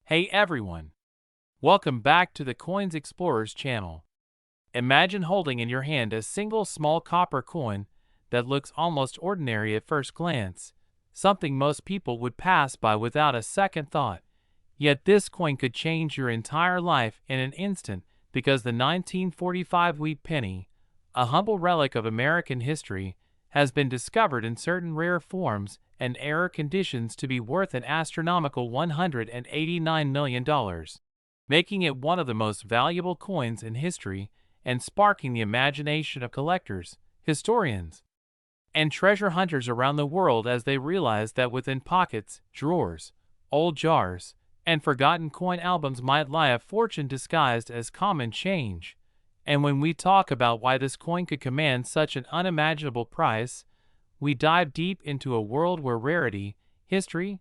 Hey everyone! Welcome back to the Coins Explorers channel. Imagine holding in your hand a single small copper coin that looks almost ordinary at first glance, something most people would pass by without a second thought. Yet this coin could change your entire life in an instant because the 1945 wheat penny, a humble relic of American history, has been discovered in certain rare forms and error conditions to be worth an astronomical $189 million, making it one of the most valuable coins in history and sparking the imagination of collectors, historians, and treasure hunters around the world as they realize that within pockets, drawers, old jars, and forgotten coin albums might lie a fortune disguised as common change. And when we talk about why this coin could command such an unimaginable price, we dive deep into a world where rarity, history,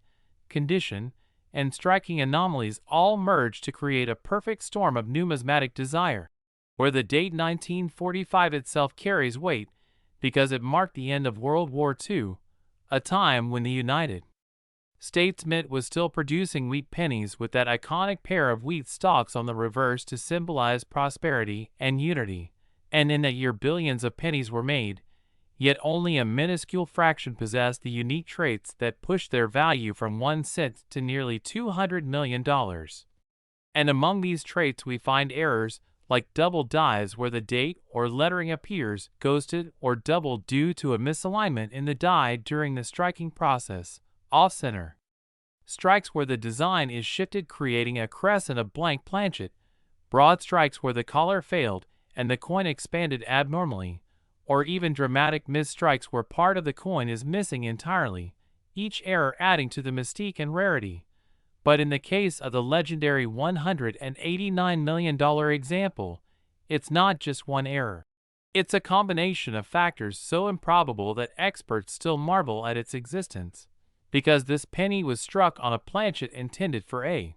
condition, and striking anomalies all merge to create a perfect storm of numismatic desire, where the date 1945 itself carries weight because it marked the end of World War II, a time when the United States Mint was still producing wheat pennies with that iconic pair of wheat stalks on the reverse to symbolize prosperity and unity, and in that year billions of pennies were made, yet only a minuscule fraction possessed the unique traits that pushed their value from 1 cent to nearly $200 million. And among these traits we find errors like double dies where the date or lettering appears ghosted or doubled due to a misalignment in the die during the striking process, off-center strikes where the design is shifted creating a crescent of blank planchet, broad strikes where the collar failed and the coin expanded abnormally, or even dramatic misstrikes where part of the coin is missing entirely, each error adding to the mystique and rarity. But in the case of the legendary $189 million example, it's not just one error. It's a combination of factors so improbable that experts still marvel at its existence, because this penny was struck on a planchet intended for a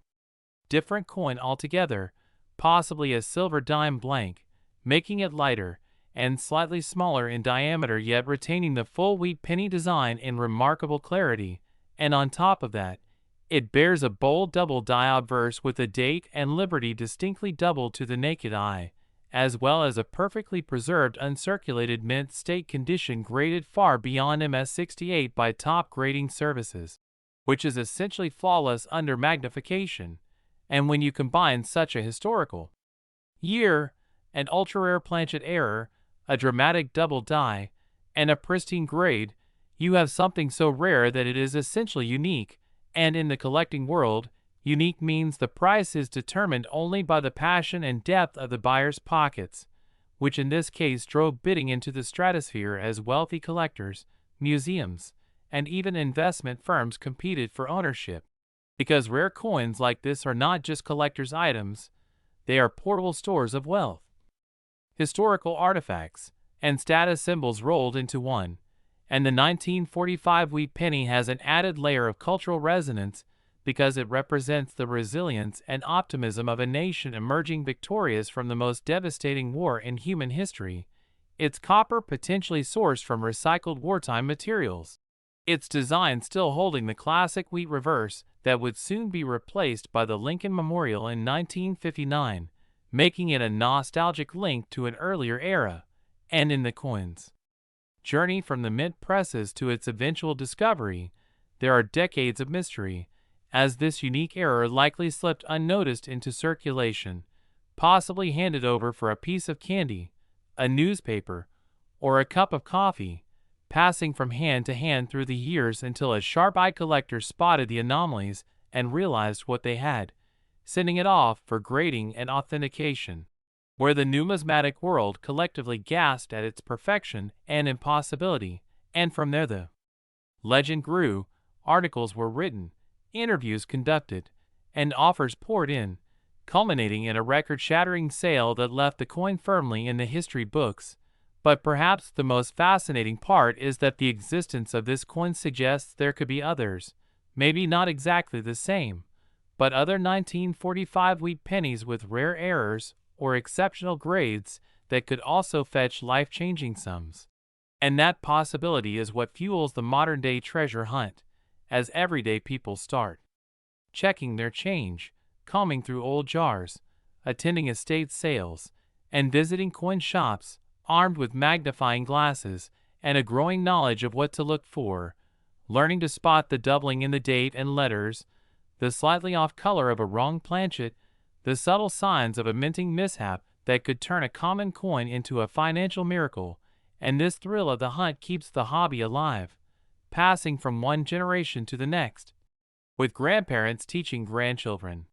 different coin altogether, possibly a silver dime blank, making it lighter and slightly smaller in diameter yet retaining the full wheat penny design in remarkable clarity, and on top of that, it bears a bold double die obverse with the date and liberty distinctly doubled to the naked eye, as well as a perfectly preserved uncirculated mint state condition graded far beyond MS-68 by top grading services, which is essentially flawless under magnification. And when you combine such a historical year, an ultra-rare planchet error, a dramatic double die, and a pristine grade, you have something so rare that it is essentially unique, and in the collecting world, unique means the price is determined only by the passion and depth of the buyer's pockets, which in this case drove bidding into the stratosphere as wealthy collectors, museums, and even investment firms competed for ownership. Because rare coins like this are not just collector's items, they are portable stores of wealth, historical artifacts, and status symbols rolled into one, and the 1945 wheat penny has an added layer of cultural resonance because it represents the resilience and optimism of a nation emerging victorious from the most devastating war in human history, its copper potentially sourced from recycled wartime materials, its design still holding the classic wheat reverse that would soon be replaced by the Lincoln Memorial in 1959, making it a nostalgic link to an earlier era, and in the coin's journey from the mint presses to its eventual discovery, there are decades of mystery, as this unique error likely slipped unnoticed into circulation, possibly handed over for a piece of candy, a newspaper, or a cup of coffee, passing from hand to hand through the years until a sharp-eyed collector spotted the anomalies and realized what they had, sending it off for grading and authentication, where the numismatic world collectively gasped at its perfection and impossibility, and from there the legend grew, articles were written, interviews conducted, and offers poured in, culminating in a record-shattering sale that left the coin firmly in the history books. But perhaps the most fascinating part is that the existence of this coin suggests there could be others, maybe not exactly the same, but other 1945 wheat pennies with rare errors or exceptional grades that could also fetch life-changing sums. And that possibility is what fuels the modern-day treasure hunt, as everyday people start checking their change, combing through old jars, attending estate sales, and visiting coin shops, armed with magnifying glasses and a growing knowledge of what to look for, learning to spot the doubling in the date and letters, the slightly off color of a wrong planchet, the subtle signs of a minting mishap that could turn a common coin into a financial miracle, and this thrill of the hunt keeps the hobby alive, passing from one generation to the next, with grandparents teaching grandchildren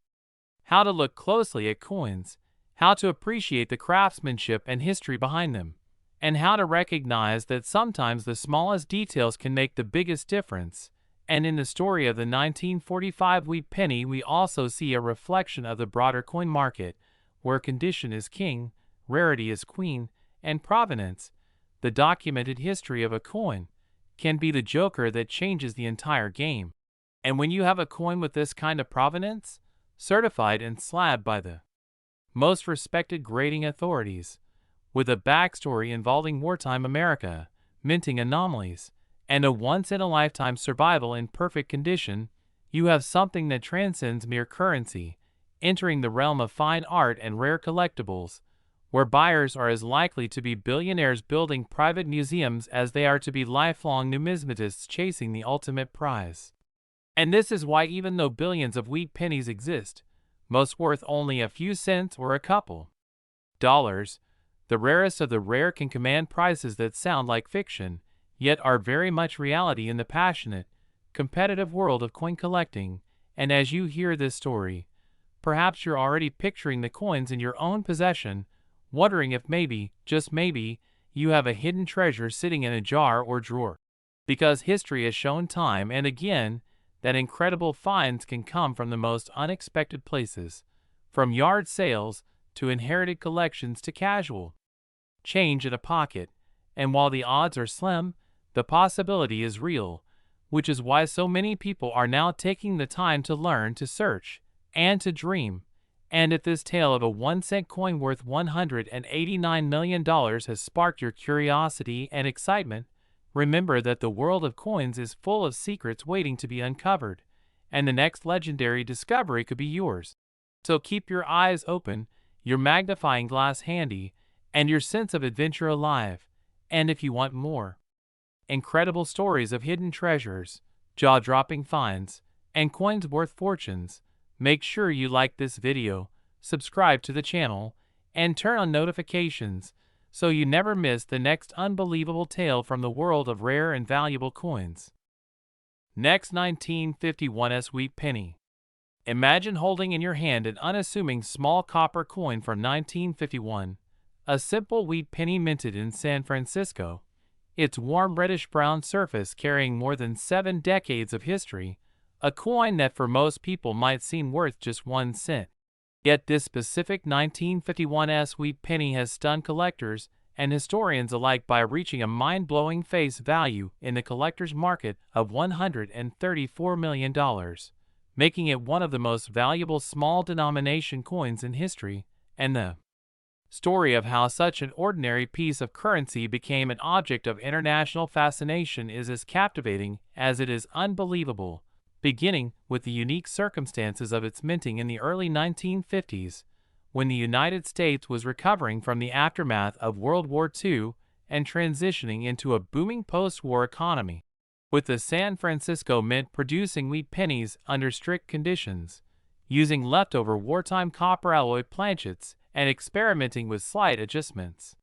how to look closely at coins, how to appreciate the craftsmanship and history behind them, and how to recognize that sometimes the smallest details can make the biggest difference. And in the story of the 1945 wheat penny, we also see a reflection of the broader coin market, where condition is king, rarity is queen, and provenance, the documented history of a coin, can be the joker that changes the entire game. And when you have a coin with this kind of provenance, certified and slabbed by the most respected grading authorities, with a backstory involving wartime America, minting anomalies, and a once-in-a-lifetime survival in perfect condition, you have something that transcends mere currency, entering the realm of fine art and rare collectibles, where buyers are as likely to be billionaires building private museums as they are to be lifelong numismatists chasing the ultimate prize. And this is why, even though billions of wheat pennies exist, most worth only a few cents or a couple dollars, the rarest of the rare can command prices that sound like fiction, yet are very much reality in the passionate, competitive world of coin collecting. And as you hear this story, perhaps you're already picturing the coins in your own possession, wondering if maybe, just maybe, you have a hidden treasure sitting in a jar or drawer. Because history has shown time and again that incredible finds can come from the most unexpected places, from yard sales to inherited collections to casual change in a pocket. And while the odds are slim, the possibility is real, which is why so many people are now taking the time to learn, to search, and to dream. And if this tale of a 1-cent coin worth $189 million has sparked your curiosity and excitement, remember that the world of coins is full of secrets waiting to be uncovered, and the next legendary discovery could be yours. So keep your eyes open, your magnifying glass handy, and your sense of adventure alive. And if you want more incredible stories of hidden treasures, jaw-dropping finds, and coins worth fortunes, make sure you like this video, subscribe to the channel, and turn on notifications so you never miss the next unbelievable tale from the world of rare and valuable coins. Next, 1951's wheat penny. Imagine holding in your hand an unassuming small copper coin from 1951, a simple wheat penny minted in San Francisco, its warm reddish-brown surface carrying more than 7 decades of history, a coin that for most people might seem worth just 1 cent. Yet this specific 1951's wheat penny has stunned collectors and historians alike by reaching a mind-blowing face value in the collector's market of $134 million, making it one of the most valuable small-denomination coins in history. And the story of how such an ordinary piece of currency became an object of international fascination is as captivating as it is unbelievable, beginning with the unique circumstances of its minting in the early 1950s, when the United States was recovering from the aftermath of World War II and transitioning into a booming post-war economy, with the San Francisco Mint producing wheat pennies under strict conditions, using leftover wartime copper alloy planchets and experimenting with slight adjustments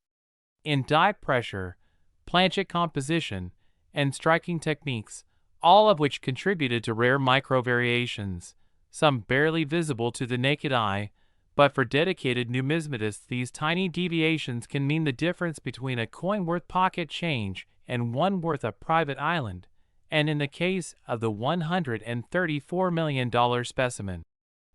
in die pressure, planchet composition, and striking techniques, all of which contributed to rare micro-variations, some barely visible to the naked eye, but for dedicated numismatists these tiny deviations can mean the difference between a coin worth pocket change and one worth a private island, and in the case of the $134 million specimen,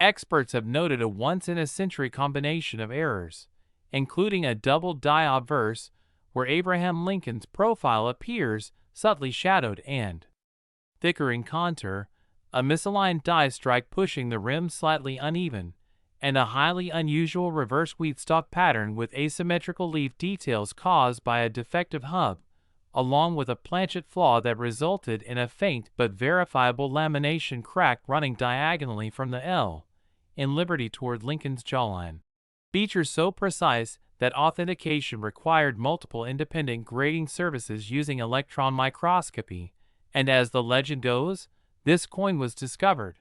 experts have noted a once-in-a-century combination of errors, including a double die obverse, where Abraham Lincoln's profile appears subtly shadowed and thicker in contour, a misaligned die strike pushing the rim slightly uneven, and a highly unusual reverse wheat stalk pattern with asymmetrical leaf details caused by a defective hub, along with a planchet flaw that resulted in a faint but verifiable lamination crack running diagonally from the L in Liberty toward Lincoln's jawline. Features so precise that authentication required multiple independent grading services using electron microscopy, and as the legend goes, this coin was discovered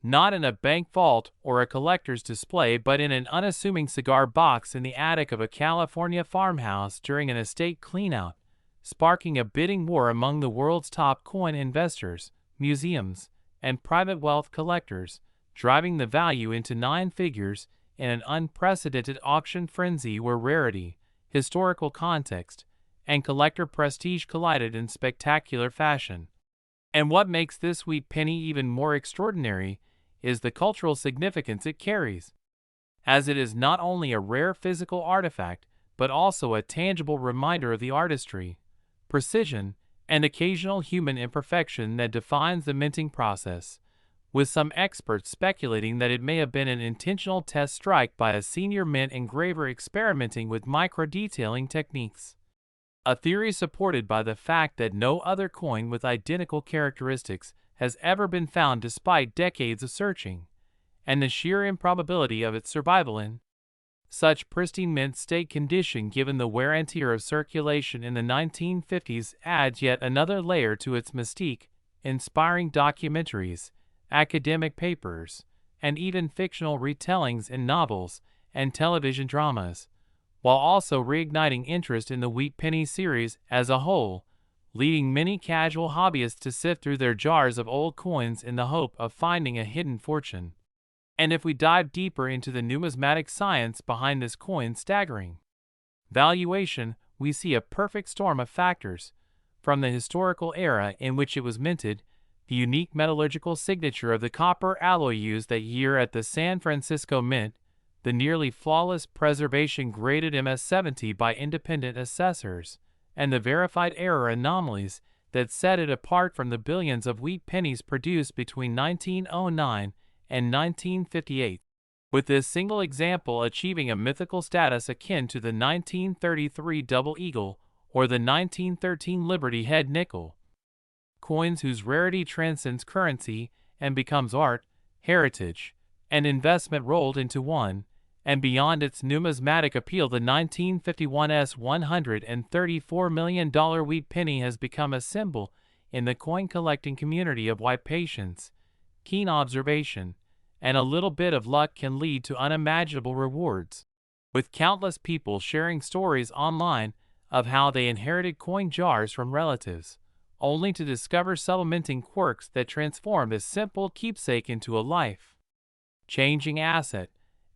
not in a bank vault or a collector's display but in an unassuming cigar box in the attic of a California farmhouse during an estate cleanout, sparking a bidding war among the world's top coin investors, museums, and private wealth collectors, driving the value into nine figures in an unprecedented auction frenzy where rarity, historical context, and collector prestige collided in spectacular fashion. And what makes this wheat penny even more extraordinary is the cultural significance it carries, as it is not only a rare physical artifact but also a tangible reminder of the artistry, precision, and occasional human imperfection that defines the minting process, with some experts speculating that it may have been an intentional test strike by a senior mint engraver experimenting with micro-detailing techniques. A theory supported by the fact that no other coin with identical characteristics has ever been found despite decades of searching, and the sheer improbability of its survival in such pristine mint state condition given the wear and tear of circulation in the 1950s adds yet another layer to its mystique, inspiring documentaries, academic papers, and even fictional retellings in novels and television dramas, while also reigniting interest in the wheat penny series as a whole, leading many casual hobbyists to sift through their jars of old coins in the hope of finding a hidden fortune. And if we dive deeper into the numismatic science behind this coin's staggering valuation, we see a perfect storm of factors, from the historical era in which it was minted, the unique metallurgical signature of the copper alloy used that year at the San Francisco Mint, the nearly flawless preservation graded MS-70 by independent assessors, and the verified error anomalies that set it apart from the billions of wheat pennies produced between 1909 and 1958, with this single example achieving a mythical status akin to the 1933 Double Eagle or the 1913 Liberty Head Nickel. Coins whose rarity transcends currency and becomes art, heritage, and investment rolled into one, and beyond its numismatic appeal, the 1951's $134 million wheat penny has become a symbol in the coin collecting community of why patience, keen observation, and a little bit of luck can lead to unimaginable rewards, with countless people sharing stories online of how they inherited coin jars from relatives, only to discover supplementing quirks that transform this simple keepsake into a life-changing asset.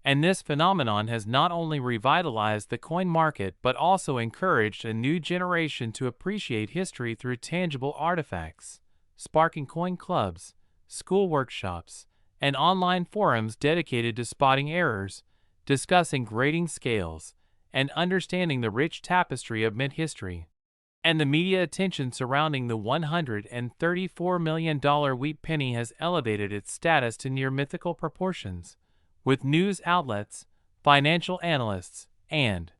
And this phenomenon has not only revitalized the coin market but also encouraged a new generation to appreciate history through tangible artifacts, sparking coin clubs, school workshops, and online forums dedicated to spotting errors, discussing grading scales, and understanding the rich tapestry of mint history. And the media attention surrounding the $134 million wheat penny has elevated its status to near mythical proportions, with news outlets, financial analysts, and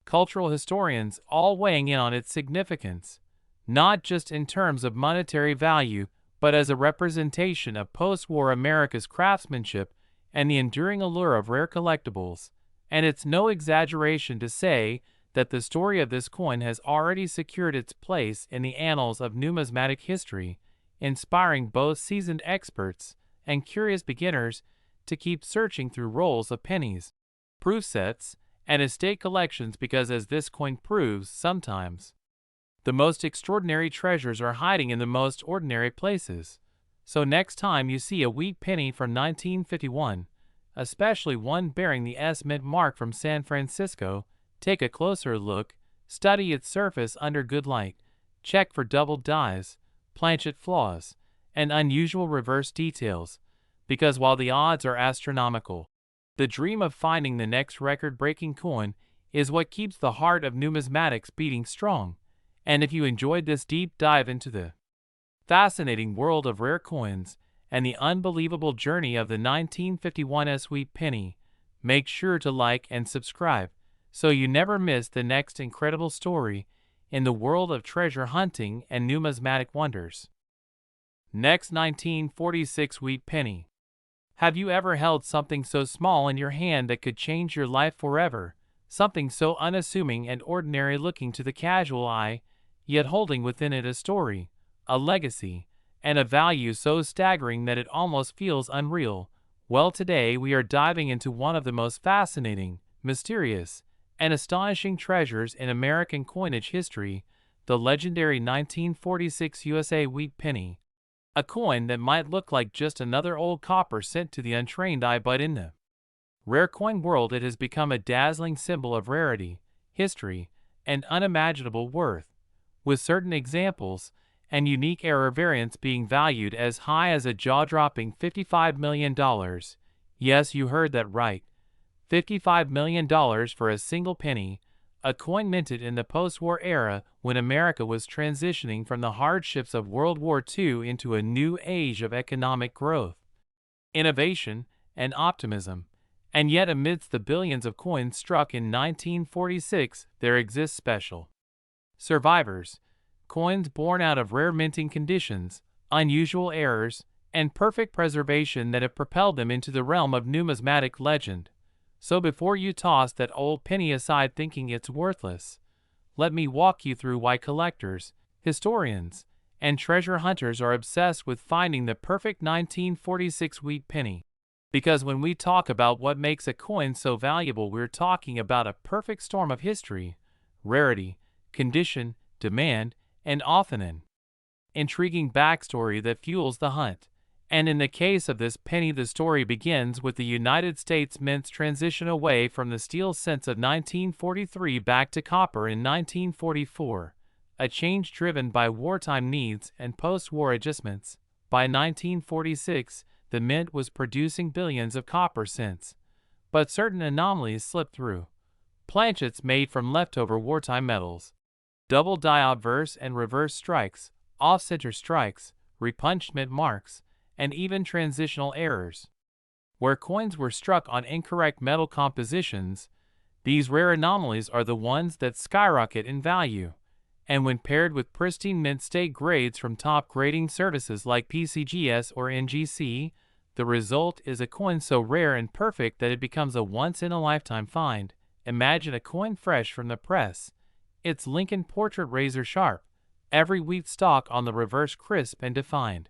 cultural historians all weighing in on its significance, not just in terms of monetary value, but as a representation of post-war America's craftsmanship and the enduring allure of rare collectibles. And it's no exaggeration to say that the story of this coin has already secured its place in the annals of numismatic history, inspiring both seasoned experts and curious beginners to keep searching through rolls of pennies, proof sets, and estate collections because, as this coin proves, sometimes the most extraordinary treasures are hiding in the most ordinary places. So next time you see a wheat penny from 1951, especially one bearing the S-Mint mark from San Francisco, take a closer look, study its surface under good light, check for doubled dies, planchet flaws, and unusual reverse details, because while the odds are astronomical, the dream of finding the next record-breaking coin is what keeps the heart of numismatics beating strong. And if you enjoyed this deep dive into the fascinating world of rare coins and the unbelievable journey of the 1951's wheat penny, make sure to like and subscribe so you never miss the next incredible story in the world of treasure hunting and numismatic wonders. Next, 1946 wheat penny. Have you ever held something so small in your hand that could change your life forever? Something so unassuming and ordinary looking to the casual eye, yet holding within it a story, a legacy, and a value so staggering that it almost feels unreal. Well, today we are diving into one of the most fascinating, mysterious, and astonishing treasures in American coinage history, the legendary 1946 USA wheat penny. A coin that might look like just another old copper cent to the untrained eye, but in the rare coin world it has become a dazzling symbol of rarity, history, and unimaginable worth, with certain examples and unique error variants being valued as high as a jaw-dropping $55 million. Yes, you heard that right. $55 million for a single penny, a coin minted in the post-war era when America was transitioning from the hardships of World War II into a new age of economic growth, innovation, and optimism. And yet amidst the billions of coins struck in 1946, there exist special survivors, coins born out of rare minting conditions, unusual errors, and perfect preservation that have propelled them into the realm of numismatic legend. So before you toss that old penny aside thinking it's worthless, let me walk you through why collectors, historians, and treasure hunters are obsessed with finding the perfect 1946 wheat penny. Because when we talk about what makes a coin so valuable, we're talking about a perfect storm of history, rarity, condition, demand, and often an intriguing backstory that fuels the hunt. And in the case of this penny, the story begins with the United States Mint's transition away from the steel cents of 1943 back to copper in 1944, a change driven by wartime needs and post-war adjustments. By 1946, the Mint was producing billions of copper cents, but certain anomalies slipped through. Planchets made from leftover wartime metals, double die obverse and reverse strikes, off-center strikes, repunched mint marks, and even transitional errors. Where coins were struck on incorrect metal compositions, these rare anomalies are the ones that skyrocket in value. And when paired with pristine mint state grades from top grading services like PCGS or NGC, the result is a coin so rare and perfect that it becomes a once-in-a-lifetime find. Imagine a coin fresh from the press, its Lincoln portrait razor sharp, every wheat stalk on the reverse crisp and defined,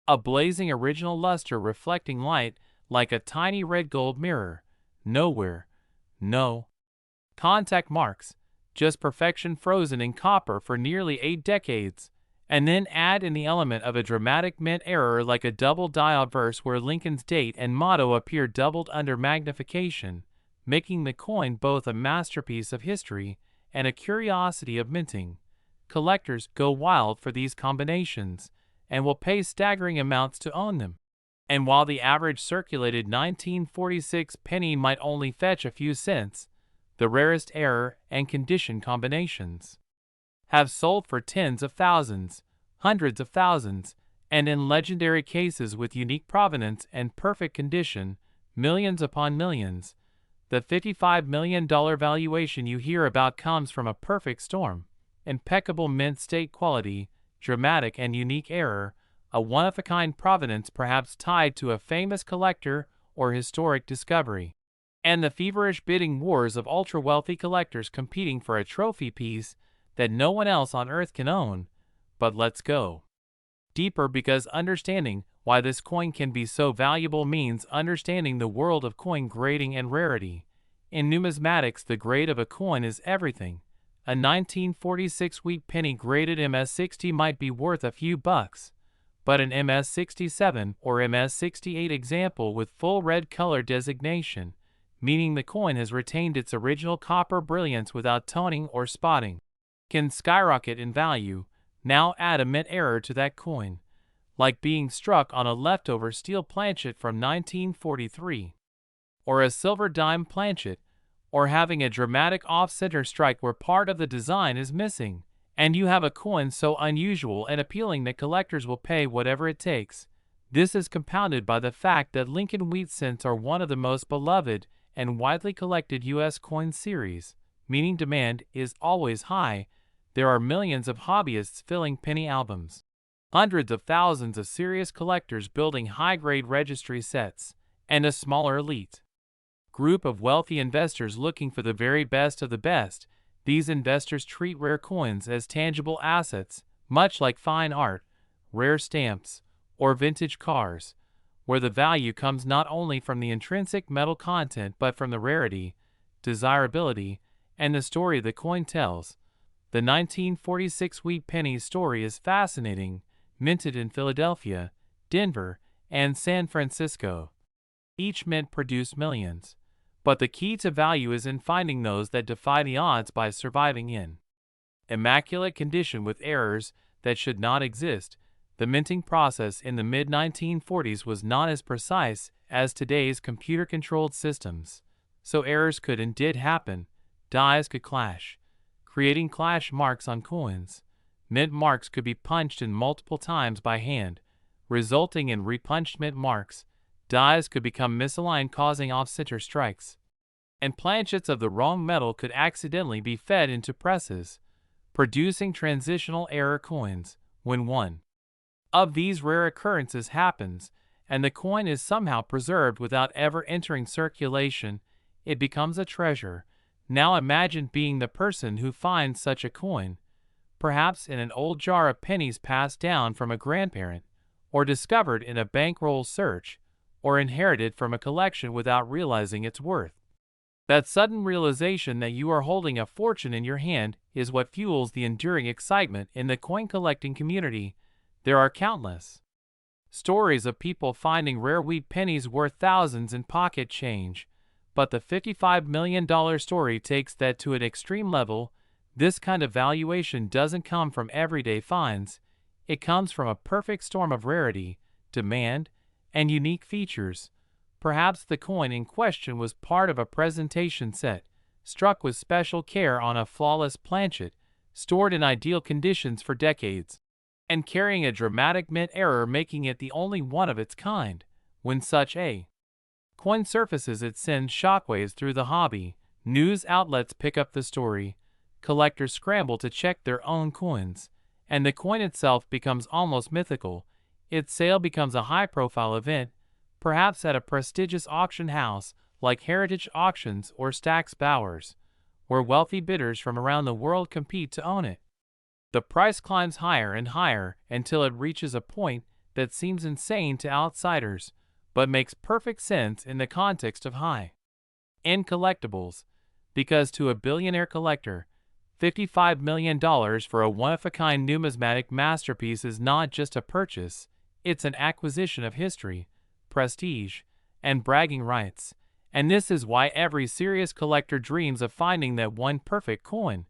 a blazing original luster reflecting light like a tiny red gold mirror. Nowhere, no contact marks, just perfection frozen in copper for nearly 8 decades. And then add in the element of a dramatic mint error like a double die obverse where Lincoln's date and motto appear doubled under magnification, making the coin both a masterpiece of history and a curiosity of minting. Collectors go wild for these combinations and will pay staggering amounts to own them. And while the average circulated 1946 penny might only fetch a few cents, the rarest error and condition combinations have sold for tens of thousands, hundreds of thousands, and in legendary cases with unique provenance and perfect condition, millions upon millions. The $55 million valuation you hear about comes from a perfect storm, impeccable mint state quality, dramatic and unique error, a one-of-a-kind provenance perhaps tied to a famous collector or historic discovery, and the feverish bidding wars of ultra-wealthy collectors competing for a trophy piece that no one else on earth can own. But let's go deeper, because understanding why this coin can be so valuable means understanding the world of coin grading and rarity. In numismatics, the grade of a coin is everything. A 1946 wheat penny graded MS-60 might be worth a few bucks, but an MS-67 or MS-68 example with full red color designation, meaning the coin has retained its original copper brilliance without toning or spotting, can skyrocket in value. Now add a mint error to that coin, like being struck on a leftover steel planchet from 1943, or a silver dime planchet, or having a dramatic off-center strike where part of the design is missing, and you have a coin so unusual and appealing that collectors will pay whatever it takes. This is compounded by the fact that Lincoln wheat cents are one of the most beloved and widely collected U.S. coin series, meaning demand is always high. There are millions of hobbyists filling penny albums, Hundreds of thousands of serious collectors building high-grade registry sets, and a smaller elite group of wealthy investors looking for the very best of the best. These investors treat rare coins as tangible assets, much like fine art, rare stamps, or vintage cars, where the value comes not only from the intrinsic metal content but from the rarity, desirability, and the story the coin tells. The 1946 wheat penny story is fascinating, minted in Philadelphia, Denver, and San Francisco. Each mint produced millions. But the key to value is in finding those that defy the odds by surviving in immaculate condition with errors that should not exist. The minting process in the mid-1940s was not as precise as today's computer-controlled systems, so errors could and did happen. Dies could clash, creating clash marks on coins. Mint marks could be punched in multiple times by hand, resulting in repunched mint marks. Dies could become misaligned, causing off-center strikes, and planchets of the wrong metal could accidentally be fed into presses, producing transitional error coins. When one of these rare occurrences happens, and the coin is somehow preserved without ever entering circulation, it becomes a treasure. Now imagine being the person who finds such a coin, perhaps in an old jar of pennies passed down from a grandparent, or discovered in a bankroll search, or inherited from a collection without realizing its worth. That sudden realization that you are holding a fortune in your hand is what fuels the enduring excitement in the coin collecting community. There are countless stories of people finding rare wheat pennies worth thousands in pocket change, but the $55 million story takes that to an extreme level. This kind of valuation doesn't come from everyday finds, it comes from a perfect storm of rarity, demand, and unique features. Perhaps the coin in question was part of a presentation set, struck with special care on a flawless planchet, stored in ideal conditions for decades, and carrying a dramatic mint error, making it the only one of its kind. When such a coin surfaces, it sends shockwaves through the hobby. News outlets pick up the story, collectors scramble to check their own coins, and the coin itself becomes almost mythical. Its sale becomes a high-profile event, perhaps at a prestigious auction house like Heritage Auctions or Stack's Bowers, where wealthy bidders from around the world compete to own it. The price climbs higher and higher until it reaches a point that seems insane to outsiders, but makes perfect sense in the context of high-end collectibles, because to a billionaire collector, $55 million for a one-of-a-kind numismatic masterpiece is not just a purchase, it's an acquisition of history, prestige, and bragging rights. And this is why every serious collector dreams of finding that one perfect coin,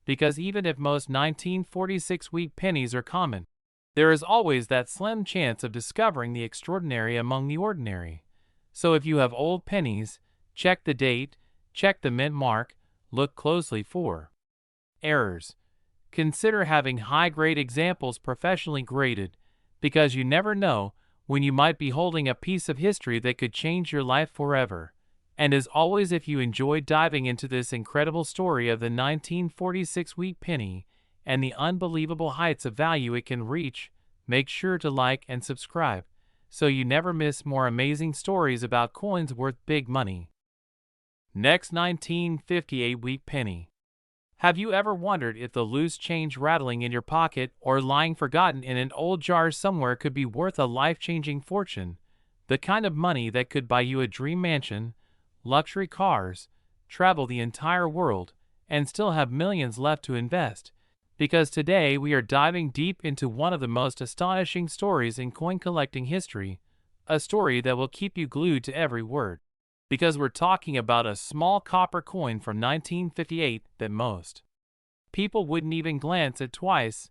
because even if most 1946 wheat pennies are common, there is always that slim chance of discovering the extraordinary among the ordinary. So if you have old pennies, check the date, check the mint mark, look closely for errors. Consider having high-grade examples professionally graded, because you never know when you might be holding a piece of history that could change your life forever. And as always, if you enjoyed diving into this incredible story of the 1946 wheat penny and the unbelievable heights of value it can reach, make sure to like and subscribe so you never miss more amazing stories about coins worth big money. Next, 1958 wheat penny. Have you ever wondered if the loose change rattling in your pocket or lying forgotten in an old jar somewhere could be worth a life-changing fortune? The kind of money that could buy you a dream mansion, luxury cars, travel the entire world, and still have millions left to invest. Because today we are diving deep into one of the most astonishing stories in coin collecting history, a story that will keep you glued to every word. Because we're talking about a small copper coin from 1958 that most people wouldn't even glance at twice,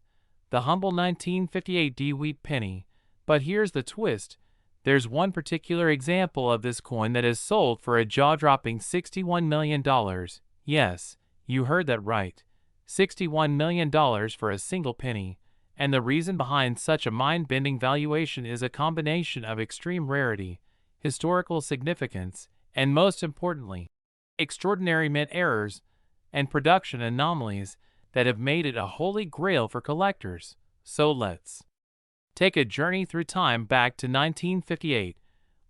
the humble 1958 D wheat penny. But here's the twist. There's one particular example of this coin that is sold for a jaw-dropping $61 million. Yes, you heard that right. $61 million for a single penny. And the reason behind such a mind-bending valuation is a combination of extreme rarity, historical significance, and most importantly, extraordinary mint errors and production anomalies that have made it a holy grail for collectors. So let's Take a journey through time back to 1958,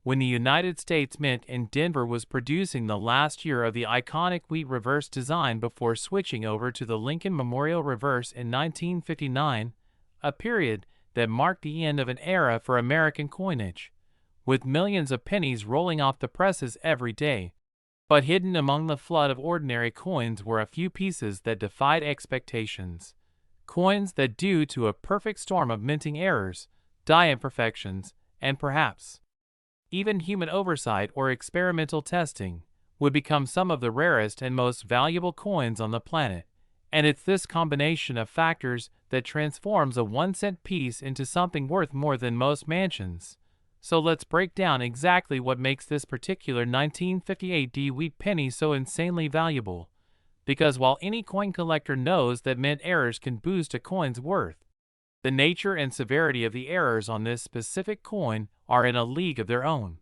when the United States Mint in Denver was producing the last year of the iconic wheat reverse design before switching over to the Lincoln Memorial Reverse in 1959, a period that marked the end of an era for American coinage, with millions of pennies rolling off the presses every day. But hidden among the flood of ordinary coins were a few pieces that defied expectations. Coins that, due to a perfect storm of minting errors, die imperfections, and perhaps even human oversight or experimental testing, would become some of the rarest and most valuable coins on the planet. And it's this combination of factors that transforms a 1-cent piece into something worth more than most mansions. So let's break down exactly what makes this particular 1958 D wheat penny so insanely valuable. Because while any coin collector knows that mint errors can boost a coin's worth, the nature and severity of the errors on this specific coin are in a league of their own.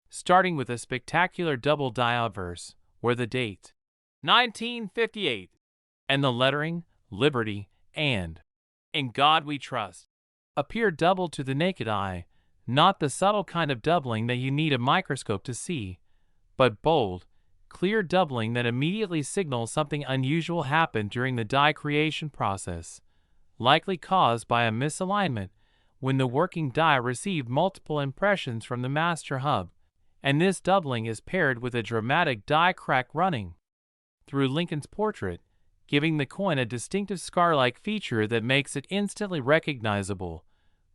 Starting with a spectacular double die obverse, where the date 1958 and the lettering Liberty and In God We Trust appear doubled to the naked eye, not the subtle kind of doubling that you need a microscope to see, but bold, clear doubling that immediately signals something unusual happened during the die creation process, likely caused by a misalignment when the working die received multiple impressions from the master hub, and this doubling is paired with a dramatic die crack running through Lincoln's portrait, giving the coin a distinctive scar-like feature that makes it instantly recognizable.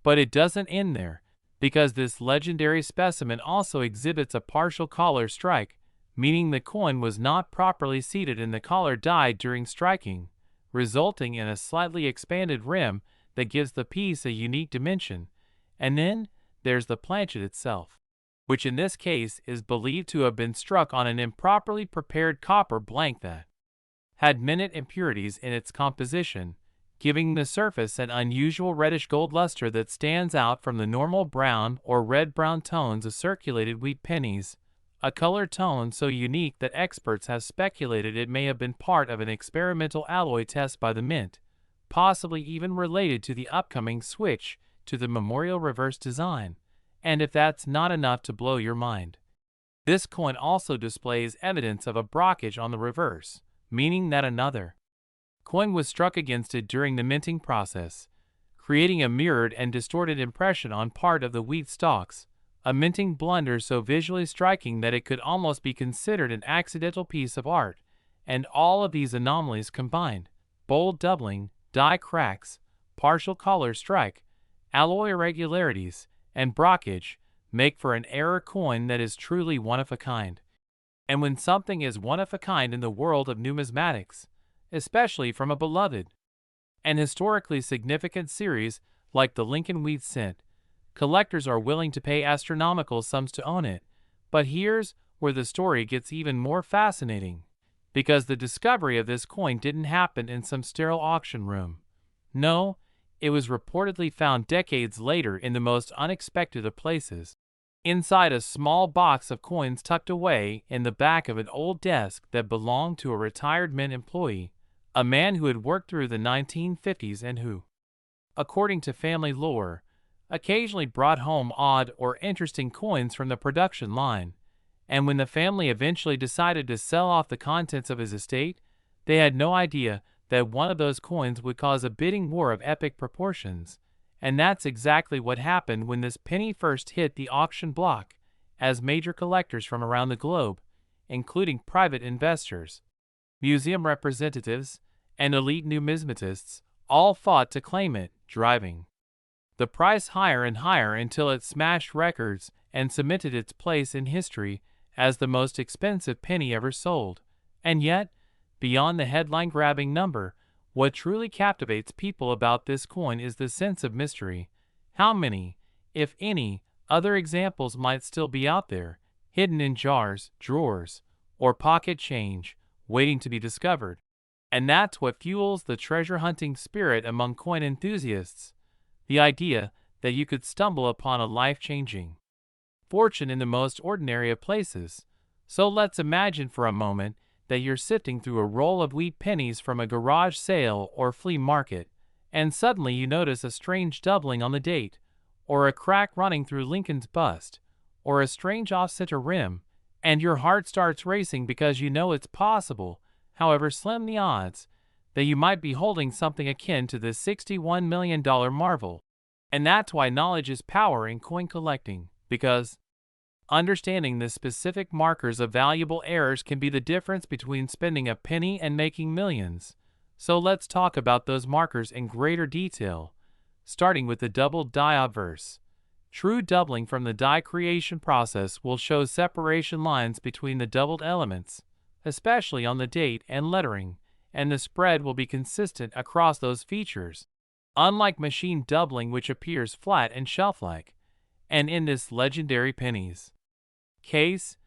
But it doesn't end there, because this legendary specimen also exhibits a partial collar strike, meaning the coin was not properly seated in the collar die during striking, resulting in a slightly expanded rim that gives the piece a unique dimension. And then there's the planchet itself, which in this case is believed to have been struck on an improperly prepared copper blank that had minute impurities in its composition, giving the surface an unusual reddish gold luster that stands out from the normal brown or red-brown tones of circulated wheat pennies, a color tone so unique that experts have speculated it may have been part of an experimental alloy test by the mint, possibly even related to the upcoming switch to the Memorial Reverse design. And if that's not enough to blow your mind, this coin also displays evidence of a brockage on the reverse, meaning that another coin was struck against it during the minting process, creating a mirrored and distorted impression on part of the wheat stalks, a minting blunder so visually striking that it could almost be considered an accidental piece of art. And all of these anomalies combined, bold doubling, die cracks, partial collar strike, alloy irregularities, and brockage, make for an error coin that is truly one of a kind. And when something is one of a kind in the world of numismatics, especially from a beloved and historically significant series like the Lincoln Wheat Cent, collectors are willing to pay astronomical sums to own it. But here's where the story gets even more fascinating, because the discovery of this coin didn't happen in some sterile auction room. No, it was reportedly found decades later in the most unexpected of places, inside a small box of coins tucked away in the back of an old desk that belonged to a retired mint employee, a man who had worked through the 1950s and who, according to family lore, occasionally brought home odd or interesting coins from the production line. And when the family eventually decided to sell off the contents of his estate, they had no idea that one of those coins would cause a bidding war of epic proportions. And that's exactly what happened when this penny first hit the auction block, as major collectors from around the globe, including private investors, museum representatives, and elite numismatists, all fought to claim it, driving the price higher and higher until it smashed records and cemented its place in history as the most expensive penny ever sold. And yet, beyond the headline-grabbing number, what truly captivates people about this coin is the sense of mystery. How many, if any, other examples might still be out there, hidden in jars, drawers, or pocket change, waiting to be discovered? And that's what fuels the treasure-hunting spirit among coin enthusiasts, the idea that you could stumble upon a life-changing fortune in the most ordinary of places. So let's imagine for a moment that you're sifting through a roll of wheat pennies from a garage sale or flea market, and suddenly you notice a strange doubling on the date, or a crack running through Lincoln's bust, or a strange off-center rim, and your heart starts racing because you know it's possible, however slim the odds, that you might be holding something akin to this $61 million marvel. And that's why knowledge is power in coin collecting, because understanding the specific markers of valuable errors can be the difference between spending a penny and making millions. So let's talk about those markers in greater detail, starting with the doubled die obverse. True doubling from the die creation process will show separation lines between the doubled elements, especially on the date and lettering, and the spread will be consistent across those features, unlike machine doubling which appears flat and shelf-like. And in this legendary Pennies case,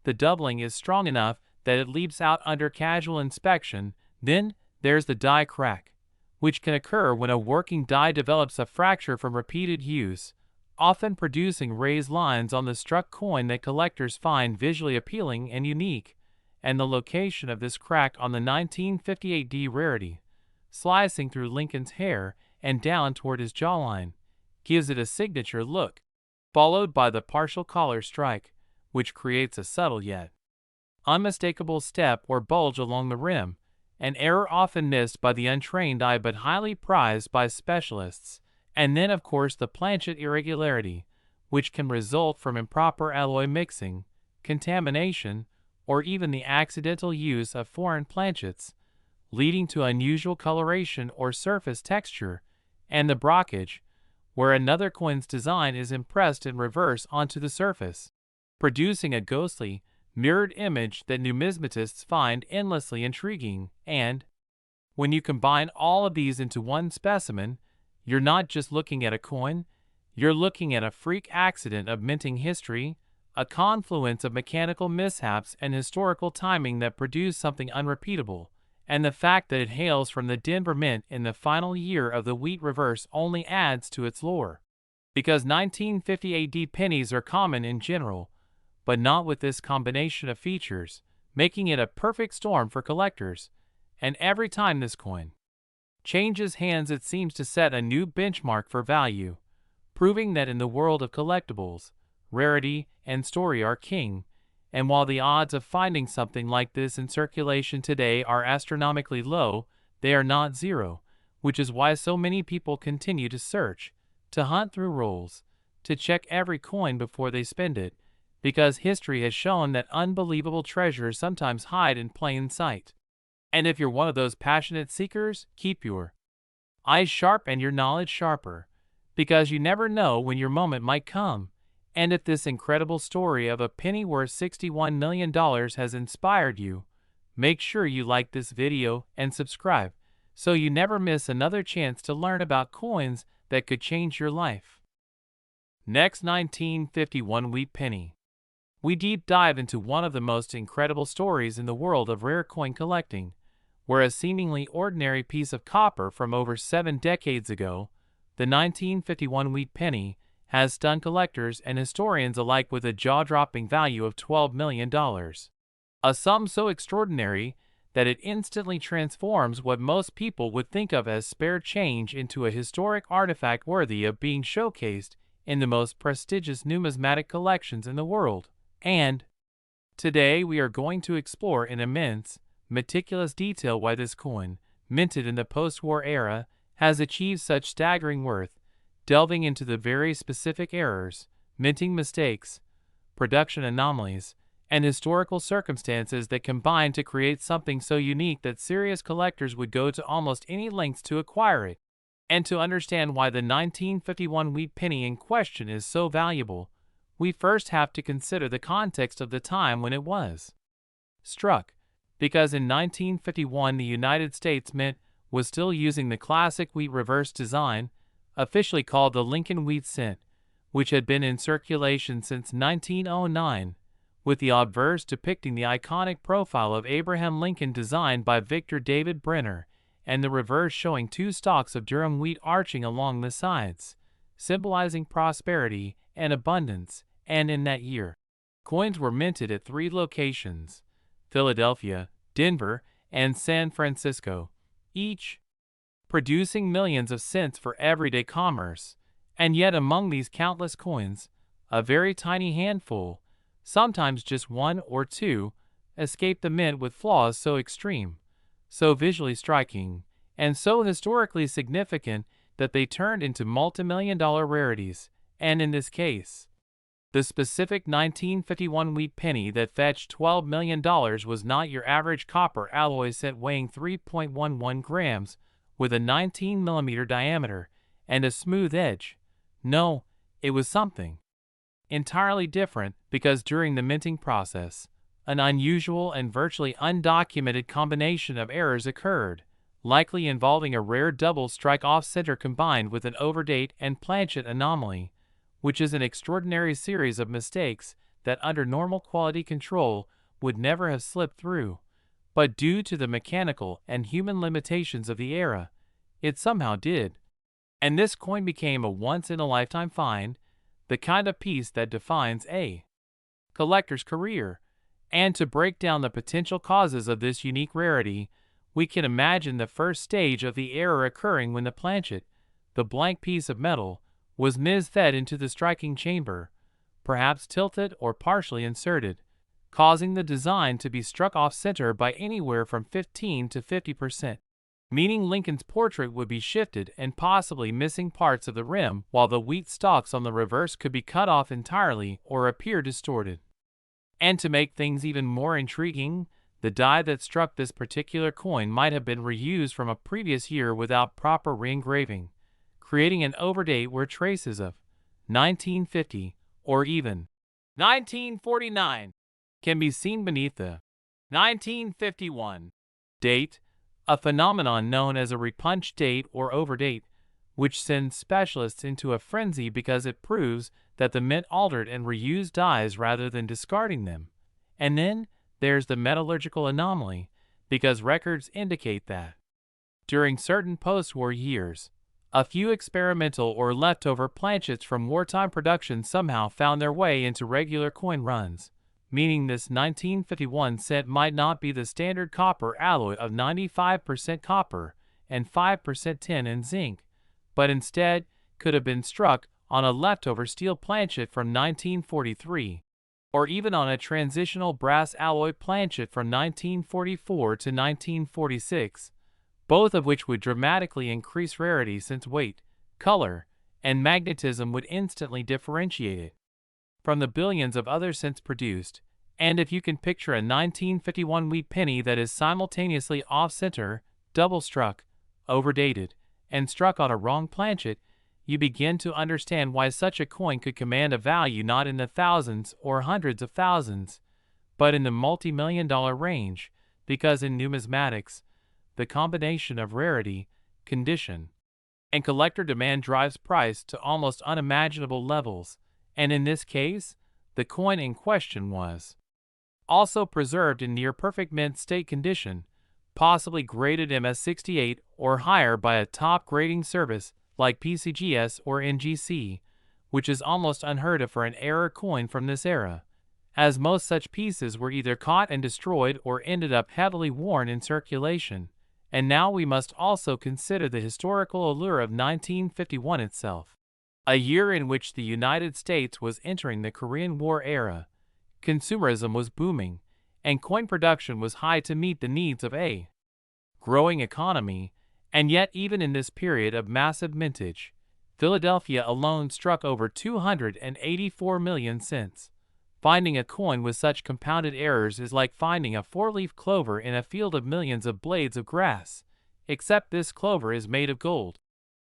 the doubling is strong enough that it leaps out under casual inspection. Then there's the die crack, which can occur when a working die develops a fracture from repeated use, often producing raised lines on the struck coin that collectors find visually appealing and unique. And the location of this crack on the 1958D rarity, slicing through Lincoln's hair and down toward his jawline, gives it a signature look, followed by the partial collar strike, which creates a subtle yet unmistakable step or bulge along the rim, an error often missed by the untrained eye but highly prized by specialists. And then of course the planchet irregularity, which can result from improper alloy mixing, contamination, or even the accidental use of foreign planchets, leading to unusual coloration or surface texture, and the brockage, where another coin's design is impressed in reverse onto the surface, producing a ghostly, mirrored image that numismatists find endlessly intriguing. And when you combine all of these into one specimen, you're not just looking at a coin, you're looking at a freak accident of minting history, a confluence of mechanical mishaps and historical timing that produce something unrepeatable. And the fact that it hails from the Denver Mint in the final year of the wheat reverse only adds to its lore. Because 1950 AD pennies are common in general, but not with this combination of features, making it a perfect storm for collectors. And every time this coin changes hands, it seems to set a new benchmark for value, proving that in the world of collectibles, rarity and story are king. And while the odds of finding something like this in circulation today are astronomically low, they are not zero, which is why so many people continue to search, to hunt through rolls, to check every coin before they spend it, because history has shown that unbelievable treasures sometimes hide in plain sight. And if you're one of those passionate seekers, keep your eyes sharp and your knowledge sharper, because you never know when your moment might come. And if this incredible story of a penny worth $61 million has inspired you, make sure you like this video and subscribe, so you never miss another chance to learn about coins that could change your life. Next, 1951 Wheat Penny. We deep dive into one of the most incredible stories in the world of rare coin collecting, where a seemingly ordinary piece of copper from over 7 decades ago, the 1951 Wheat Penny, has stunned collectors and historians alike with a jaw-dropping value of $12 million. A sum so extraordinary that it instantly transforms what most people would think of as spare change into a historic artifact worthy of being showcased in the most prestigious numismatic collections in the world. And today we are going to explore in immense, meticulous detail why this coin, minted in the post-war era, has achieved such staggering worth, delving into the very specific errors, minting mistakes, production anomalies, and historical circumstances that combine to create something so unique that serious collectors would go to almost any lengths to acquire it. And to understand why the 1951 Wheat Penny in question is so valuable, we first have to consider the context of the time when it was struck, because in 1951 the United States Mint was still using the classic wheat reverse design, officially called the Lincoln Wheat Cent, which had been in circulation since 1909, with the obverse depicting the iconic profile of Abraham Lincoln designed by Victor David Brenner, and the reverse showing 2 stalks of durum wheat arching along the sides, symbolizing prosperity and abundance. And in that year, coins were minted at 3 locations: Philadelphia, Denver, and San Francisco, each producing millions of cents for everyday commerce. And yet among these countless coins, a very tiny handful, sometimes just one or two, escape the mint with flaws so extreme, so visually striking, and so historically significant that they turned into multimillion-dollar rarities. And in this case, the specific 1951 wheat penny that fetched $12 million was not your average copper alloy cent weighing 3.11 grams with a 19mm diameter and a smooth edge. No, it was something entirely different, because during the minting process, an unusual and virtually undocumented combination of errors occurred, likely involving a rare double strike off-center combined with an overdate and planchet anomaly, which is an extraordinary series of mistakes that under normal quality control would never have slipped through. But due to the mechanical and human limitations of the era, it somehow did. And this coin became a once-in-a-lifetime find, the kind of piece that defines a collector's career. And to break down the potential causes of this unique rarity, we can imagine the first stage of the error occurring when the planchet, the blank piece of metal, was mis-fed into the striking chamber, perhaps tilted or partially inserted, causing the design to be struck off-center by anywhere from 15 to 50%. Meaning Lincoln's portrait would be shifted and possibly missing parts of the rim, while the wheat stalks on the reverse could be cut off entirely or appear distorted. And to make things even more intriguing, the die that struck this particular coin might have been reused from a previous year without proper re-engraving, creating an overdate where traces of 1950 or even 1949 can be seen beneath the 1951 date, a phenomenon known as a repunch date or overdate, which sends specialists into a frenzy because it proves that the mint altered and reused dies rather than discarding them. And then there's the metallurgical anomaly, because records indicate that during certain post-war years, a few experimental or leftover planchets from wartime production somehow found their way into regular coin runs, meaning this 1951 cent might not be the standard copper alloy of 95% copper and 5% tin and zinc, but instead could have been struck on a leftover steel planchet from 1943, or even on a transitional brass alloy planchet from 1944 to 1946, both of which would dramatically increase rarity since weight, color, and magnetism would instantly differentiate it from the billions of other cents produced. And if you can picture a 1951 wheat penny that is simultaneously off-center, double-struck, overdated, and struck on a wrong planchet, you begin to understand why such a coin could command a value not in the thousands or hundreds of thousands, but in the multi-million-dollar range, because in numismatics, the combination of rarity, condition, and collector demand drives price to almost unimaginable levels, and in this case, the coin in question was also preserved in near-perfect mint state condition, possibly graded MS68 or higher by a top grading service like PCGS or NGC, which is almost unheard of for an error coin from this era, as most such pieces were either caught and destroyed or ended up heavily worn in circulation. And now we must also consider the historical allure of 1951 itself, a year in which the United States was entering the Korean War era. Consumerism was booming, and coin production was high to meet the needs of a growing economy, and yet even in this period of massive mintage, Philadelphia alone struck over 284 million cents. Finding a coin with such compounded errors is like finding a four-leaf clover in a field of millions of blades of grass, except this clover is made of gold.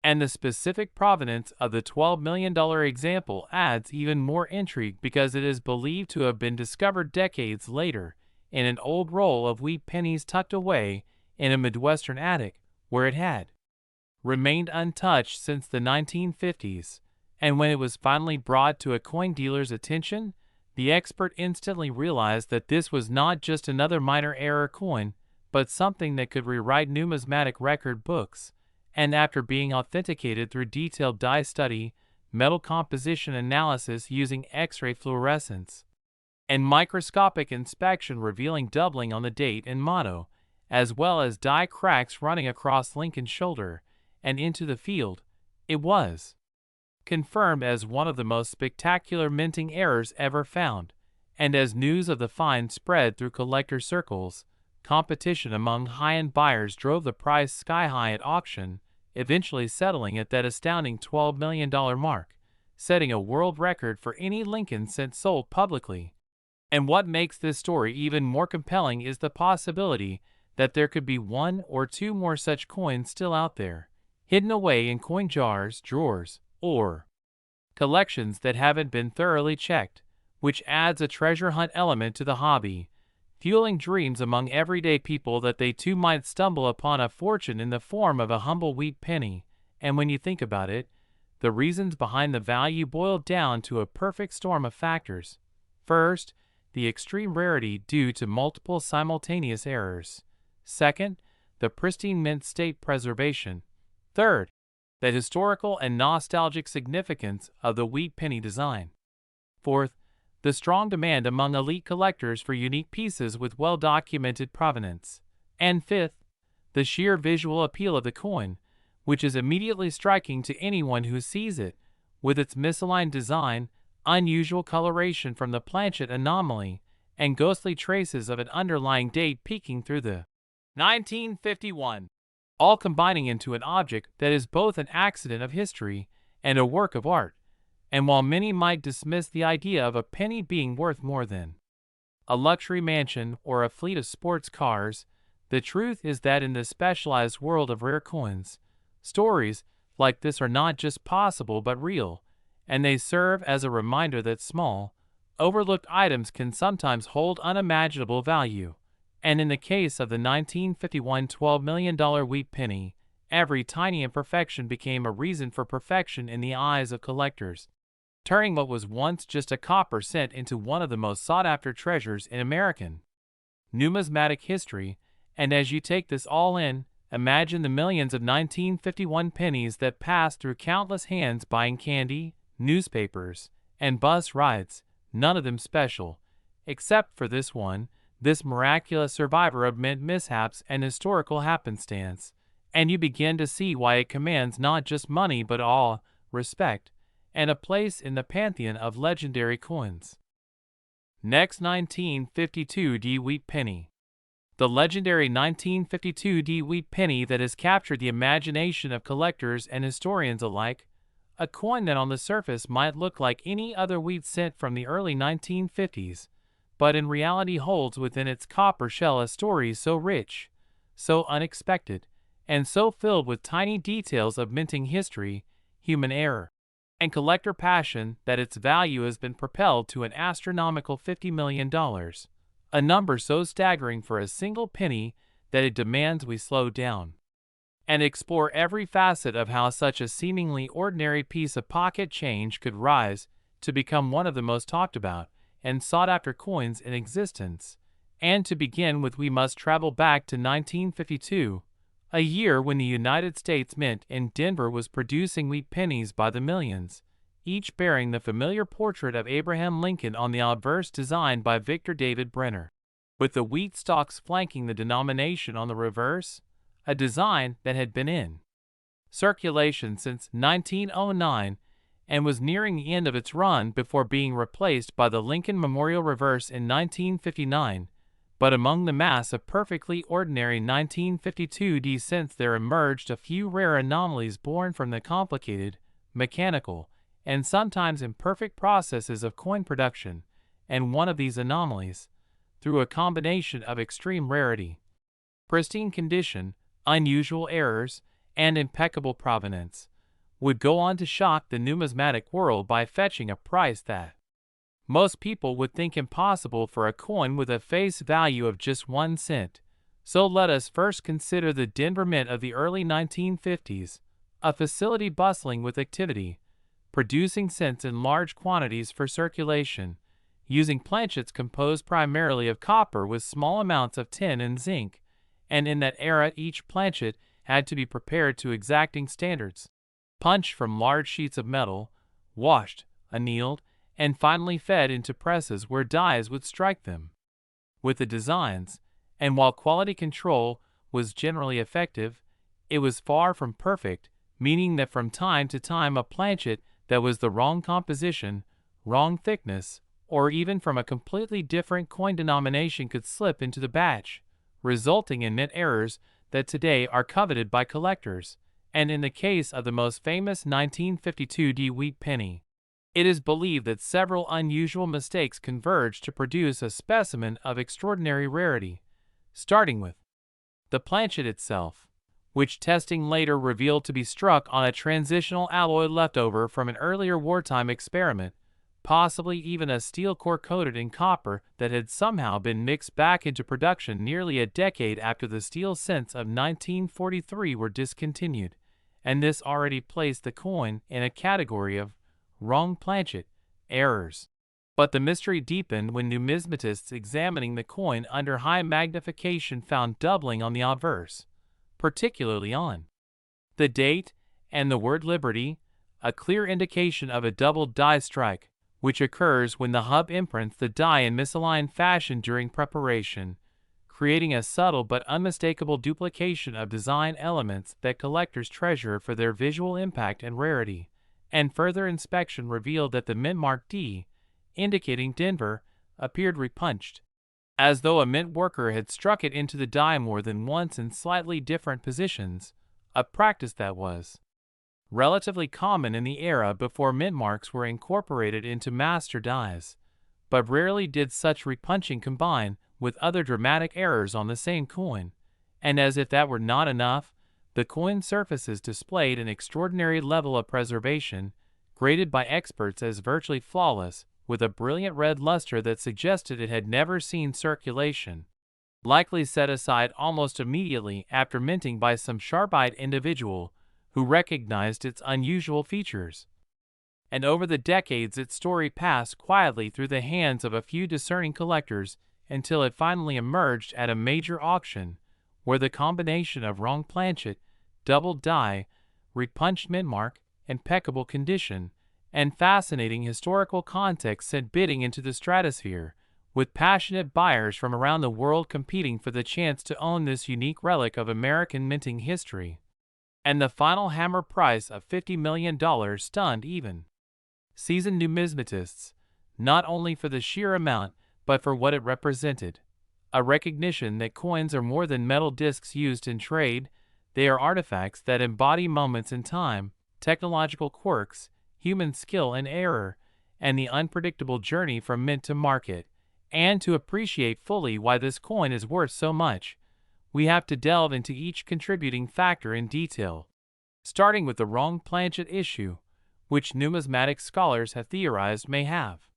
And the specific provenance of the $12 million example adds even more intrigue because it is believed to have been discovered decades later in an old roll of wheat pennies tucked away in a Midwestern attic where it had remained untouched since the 1950s. And when it was finally brought to a coin dealer's attention, the expert instantly realized that this was not just another minor error coin, but something that could rewrite numismatic record books. And after being authenticated through detailed die study, metal composition analysis using X-ray fluorescence, and microscopic inspection revealing doubling on the date and motto, as well as die cracks running across Lincoln's shoulder, and into the field, it was confirmed as one of the most spectacular minting errors ever found, and as news of the find spread through collector circles, competition among high-end buyers drove the price sky-high at auction, eventually settling at that astounding $12 million mark, setting a world record for any Lincoln cent sold publicly. And what makes this story even more compelling is the possibility that there could be one or two more such coins still out there, hidden away in coin jars, drawers, or collections that haven't been thoroughly checked, which adds a treasure hunt element to the hobby, fueling dreams among everyday people that they too might stumble upon a fortune in the form of a humble wheat penny. And when you think about it, the reasons behind the value boil down to a perfect storm of factors. First, the extreme rarity due to multiple simultaneous errors. Second, the pristine mint state preservation. Third, the historical and nostalgic significance of the wheat penny design. Fourth, the strong demand among elite collectors for unique pieces with well-documented provenance. And fifth, the sheer visual appeal of the coin, which is immediately striking to anyone who sees it, with its misaligned design, unusual coloration from the planchet anomaly, and ghostly traces of an underlying date peeking through the 1951, all combining into an object that is both an accident of history and a work of art. And while many might dismiss the idea of a penny being worth more than a luxury mansion or a fleet of sports cars, the truth is that in the specialized world of rare coins, stories like this are not just possible but real, and they serve as a reminder that small, overlooked items can sometimes hold unimaginable value. And in the case of the 1951 $12 million wheat penny, every tiny imperfection became a reason for perfection in the eyes of collectors, turning what was once just a copper cent into one of the most sought-after treasures in American numismatic history. And as you take this all in, imagine the millions of 1951 pennies that passed through countless hands buying candy, newspapers, and bus rides, none of them special, except for this one, this miraculous survivor of mint mishaps and historical happenstance, and you begin to see why it commands not just money but awe, respect, and a place in the pantheon of legendary coins. Next, 1952 D wheat penny. The legendary 1952 D wheat penny that has captured the imagination of collectors and historians alike, a coin that on the surface might look like any other wheat cent from the early 1950s, but in reality holds within its copper shell a story so rich, so unexpected, and so filled with tiny details of minting history, human error, and collector passion that its value has been propelled to an astronomical $50 million, a number so staggering for a single penny that it demands we slow down and explore every facet of how such a seemingly ordinary piece of pocket change could rise to become one of the most talked about and sought-after coins in existence. And to begin with, we must travel back to 1952, a year when the United States Mint in Denver was producing wheat pennies by the millions, each bearing the familiar portrait of Abraham Lincoln on the obverse designed by Victor David Brenner, with the wheat stalks flanking the denomination on the reverse, a design that had been in circulation since 1909 and was nearing the end of its run before being replaced by the Lincoln Memorial reverse in 1959. But among the mass of perfectly ordinary 1952 D cents there emerged a few rare anomalies born from the complicated, mechanical, and sometimes imperfect processes of coin production, and one of these anomalies, through a combination of extreme rarity, pristine condition, unusual errors, and impeccable provenance, would go on to shock the numismatic world by fetching a price that most people would think impossible for a coin with a face value of just 1 cent. So let us first consider the Denver Mint of the early 1950s, a facility bustling with activity, producing cents in large quantities for circulation, using planchets composed primarily of copper with small amounts of tin and zinc, and in that era each planchet had to be prepared to exacting standards, punched from large sheets of metal, washed, annealed, and finally fed into presses where dies would strike them. With the designs, and while quality control was generally effective, it was far from perfect, meaning that from time to time a planchet that was the wrong composition, wrong thickness, or even from a completely different coin denomination could slip into the batch, resulting in mint errors that today are coveted by collectors. And in the case of the most famous 1952 D-Wheat penny, it is believed that several unusual mistakes converged to produce a specimen of extraordinary rarity, starting with the planchet itself, which testing later revealed to be struck on a transitional alloy leftover from an earlier wartime experiment, possibly even a steel core coated in copper that had somehow been mixed back into production nearly a decade after the steel cents of 1943 were discontinued, and this already placed the coin in a category of wrong planchet errors. But the mystery deepened when numismatists examining the coin under high magnification found doubling on the obverse, particularly on the date and the word Liberty, a clear indication of a double die strike, which occurs when the hub imprints the die in misaligned fashion during preparation, creating a subtle but unmistakable duplication of design elements that collectors treasure for their visual impact and rarity. And further inspection revealed that the mint mark D, indicating Denver, appeared repunched, as though a mint worker had struck it into the die more than once in slightly different positions, a practice that was relatively common in the era before mint marks were incorporated into master dies, but rarely did such repunching combine with other dramatic errors on the same coin, and as if that were not enough, the coin surfaces displayed an extraordinary level of preservation, graded by experts as virtually flawless, with a brilliant red luster that suggested it had never seen circulation, likely set aside almost immediately after minting by some sharp-eyed individual who recognized its unusual features. And over the decades its story passed quietly through the hands of a few discerning collectors until it finally emerged at a major auction, where the combination of wrong planchet, double die, repunched mint mark, impeccable condition, and fascinating historical context sent bidding into the stratosphere, with passionate buyers from around the world competing for the chance to own this unique relic of American minting history. And the final hammer price of $50 million stunned even seasoned numismatists, not only for the sheer amount, but for what it represented. A recognition that coins are more than metal discs used in trade, they are artifacts that embody moments in time, technological quirks, human skill and error, and the unpredictable journey from mint to market. And to appreciate fully why this coin is worth so much, we have to delve into each contributing factor in detail, starting with the wrong planchet issue, which numismatic scholars have theorized may have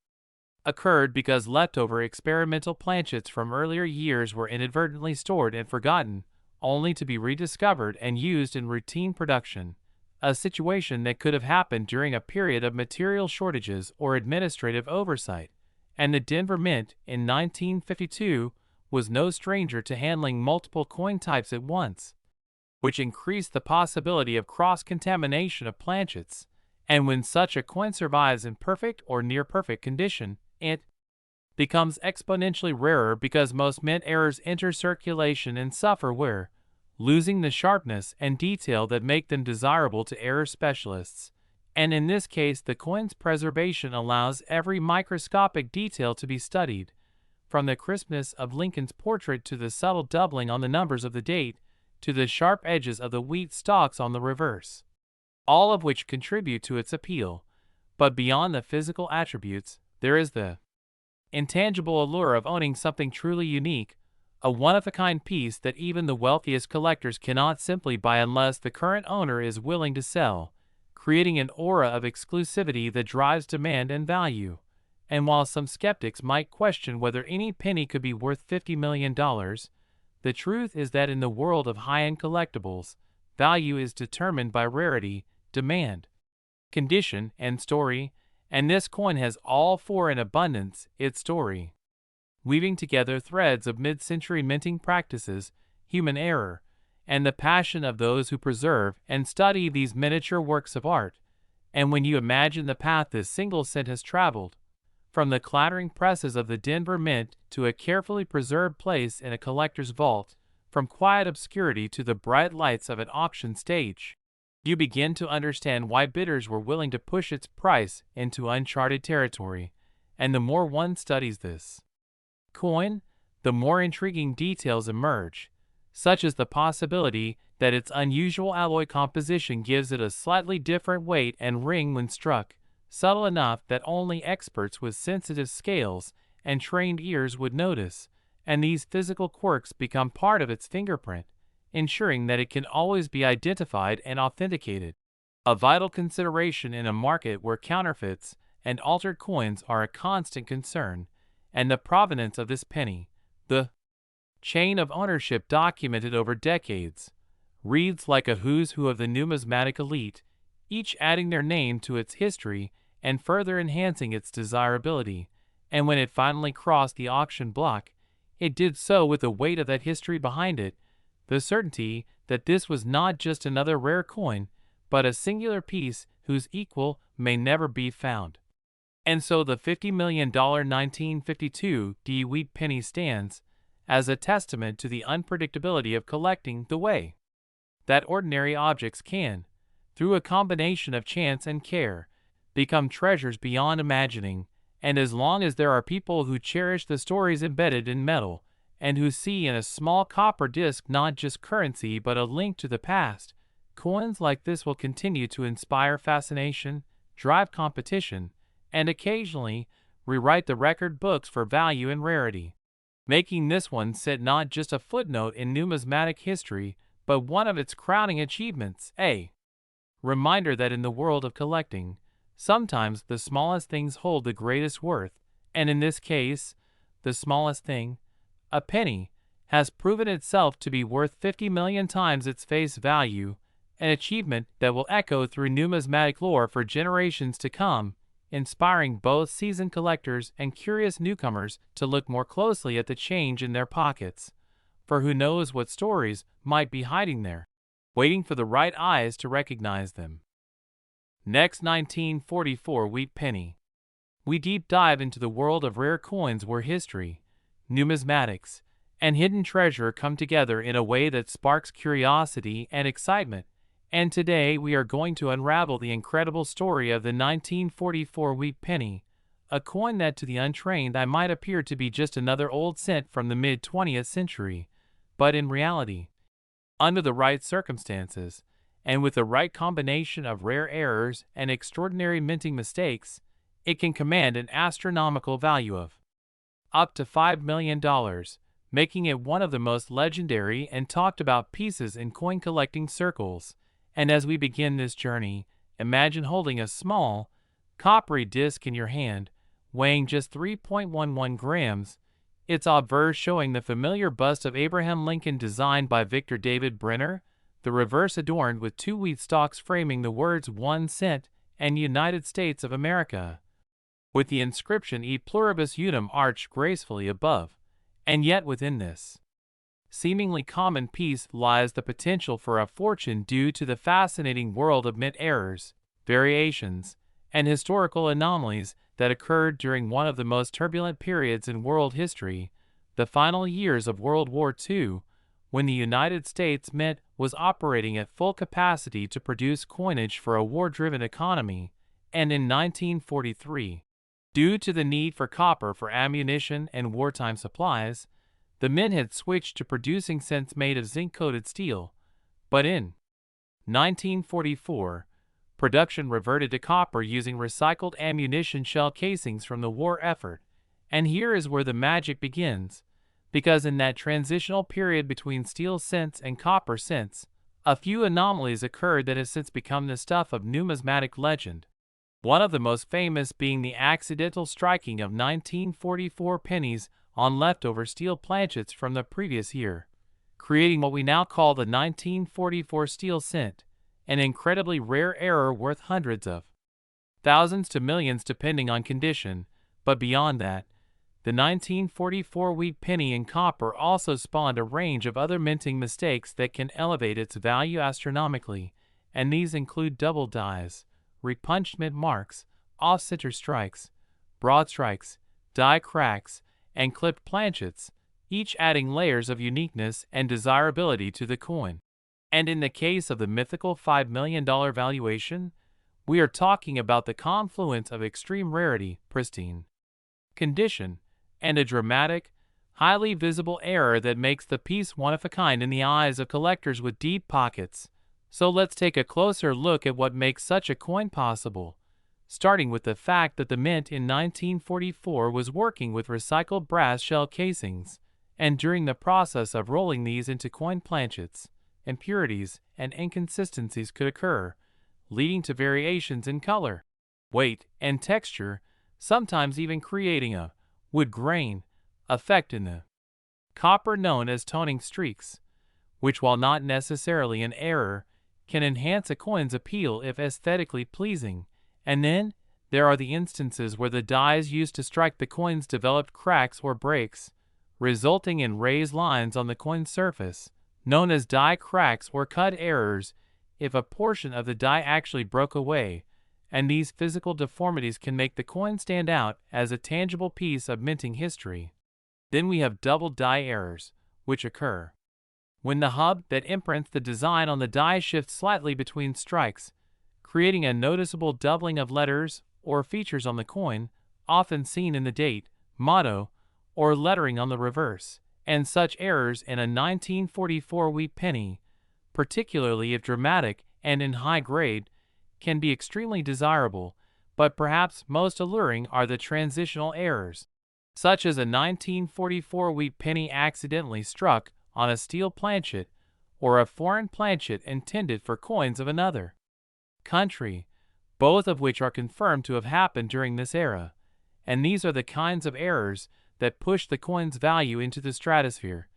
occurred because leftover experimental planchets from earlier years were inadvertently stored and forgotten, only to be rediscovered and used in routine production, a situation that could have happened during a period of material shortages or administrative oversight. And the Denver Mint in 1952 was no stranger to handling multiple coin types at once, which increased the possibility of cross-contamination of planchets. And when such a coin survives in perfect or near-perfect condition, it becomes exponentially rarer because most mint errors enter circulation and suffer wear, losing the sharpness and detail that make them desirable to error specialists. And in this case, the coin's preservation allows every microscopic detail to be studied, from the crispness of Lincoln's portrait to the subtle doubling on the numbers of the date, to the sharp edges of the wheat stalks on the reverse, all of which contribute to its appeal. But beyond the physical attributes, there is the intangible allure of owning something truly unique, a one-of-a-kind piece that even the wealthiest collectors cannot simply buy unless the current owner is willing to sell, creating an aura of exclusivity that drives demand and value. And while some skeptics might question whether any penny could be worth $50 million, the truth is that in the world of high-end collectibles, value is determined by rarity, demand, condition, and story, and this coin has all four in abundance: its story, weaving together threads of mid-century minting practices, human error, and the passion of those who preserve and study these miniature works of art. And when you imagine the path this single cent has traveled, from the clattering presses of the Denver Mint to a carefully preserved place in a collector's vault, from quiet obscurity to the bright lights of an auction stage, You begin to understand why bidders were willing to push its price into uncharted territory, and the more one studies this coin, the more intriguing details emerge, such as the possibility that its unusual alloy composition gives it a slightly different weight and ring when struck, subtle enough that only experts with sensitive scales and trained ears would notice, and these physical quirks become part of its fingerprint, ensuring that it can always be identified and authenticated. A vital consideration in a market where counterfeits and altered coins are a constant concern, and the provenance of this penny, the chain of ownership documented over decades, reads like a who's who of the numismatic elite, each adding their name to its history and further enhancing its desirability, and when it finally crossed the auction block, it did so with the weight of that history behind it, the certainty that this was not just another rare coin, but a singular piece whose equal may never be found. And so the $50 million 1952 wheat penny stands as a testament to the unpredictability of collecting the way that ordinary objects can, through a combination of chance and care, become treasures beyond imagining, and as long as there are people who cherish the stories embedded in metal, and who see in a small copper disc not just currency but a link to the past, coins like this will continue to inspire fascination, drive competition, and occasionally rewrite the record books for value and rarity, making this one sit not just a footnote in numismatic history, but one of its crowning achievements, a reminder that in the world of collecting, sometimes the smallest things hold the greatest worth, and in this case, the smallest thing, a penny, has proven itself to be worth 50 million times its face value, an achievement that will echo through numismatic lore for generations to come, inspiring both seasoned collectors and curious newcomers to look more closely at the change in their pockets, for who knows what stories might be hiding there, waiting for the right eyes to recognize them. Next, 1944 wheat penny. We deep dive into the world of rare coins where history, numismatics, and hidden treasure come together in a way that sparks curiosity and excitement, and today we are going to unravel the incredible story of the 1944 wheat penny, a coin that to the untrained eye might appear to be just another old cent from the mid-20th century, but in reality, under the right circumstances, and with the right combination of rare errors and extraordinary minting mistakes, it can command an astronomical value of up to $5 million, making it one of the most legendary and talked about pieces in coin collecting circles. And as we begin this journey, imagine holding a small, coppery disc in your hand, weighing just 3.11 grams, its obverse showing the familiar bust of Abraham Lincoln designed by Victor David Brenner, the reverse adorned with two wheat stalks framing the words 1 cent and United States of America, with the inscription E pluribus unum arched gracefully above. And yet within this seemingly common piece lies the potential for a fortune due to the fascinating world of mint errors, variations, and historical anomalies that occurred during one of the most turbulent periods in world history, the final years of World War II, when the United States Mint was operating at full capacity to produce coinage for a war-driven economy, and in 1943, due to the need for copper for ammunition and wartime supplies, the mint had switched to producing cents made of zinc-coated steel, but in 1944, production reverted to copper using recycled ammunition shell casings from the war effort, and here is where the magic begins, because in that transitional period between steel cents and copper cents, a few anomalies occurred that have since become the stuff of numismatic legend. One of the most famous being the accidental striking of 1944 pennies on leftover steel planchets from the previous year, creating what we now call the 1944 steel cent, an incredibly rare error worth hundreds of thousands to millions depending on condition, but beyond that, the 1944 wheat penny in copper also spawned a range of other minting mistakes that can elevate its value astronomically, and these include double dies, repunched mint marks, off-center strikes, broad strikes, die cracks, and clipped planchets, each adding layers of uniqueness and desirability to the coin. And in the case of the mythical $5 million valuation, we are talking about the confluence of extreme rarity, pristine condition, and a dramatic, highly visible error that makes the piece one of a kind in the eyes of collectors with deep pockets. So let's take a closer look at what makes such a coin possible, starting with the fact that the mint in 1944 was working with recycled brass shell casings, and during the process of rolling these into coin planchets, impurities and inconsistencies could occur, leading to variations in color, weight, and texture, sometimes even creating a wood grain effect in the copper known as toning streaks, which, while not necessarily an error, can enhance a coin's appeal if aesthetically pleasing. And then there are the instances where the dies used to strike the coins developed cracks or breaks, resulting in raised lines on the coin surface, known as die cracks or cut errors, if a portion of the die actually broke away, and these physical deformities can make the coin stand out as a tangible piece of minting history. Then we have double die errors, which occur when the hub that imprints the design on the die shifts slightly between strikes, creating a noticeable doubling of letters or features on the coin, often seen in the date, motto, or lettering on the reverse. And such errors in a 1944 wheat penny, particularly if dramatic and in high grade, can be extremely desirable, but perhaps most alluring are the transitional errors, such as a 1944 wheat penny accidentally struck on a steel planchet or a foreign planchet intended for coins of another country, both of which are confirmed to have happened during this era. And these are the kinds of errors that push the coin's value into the stratosphere,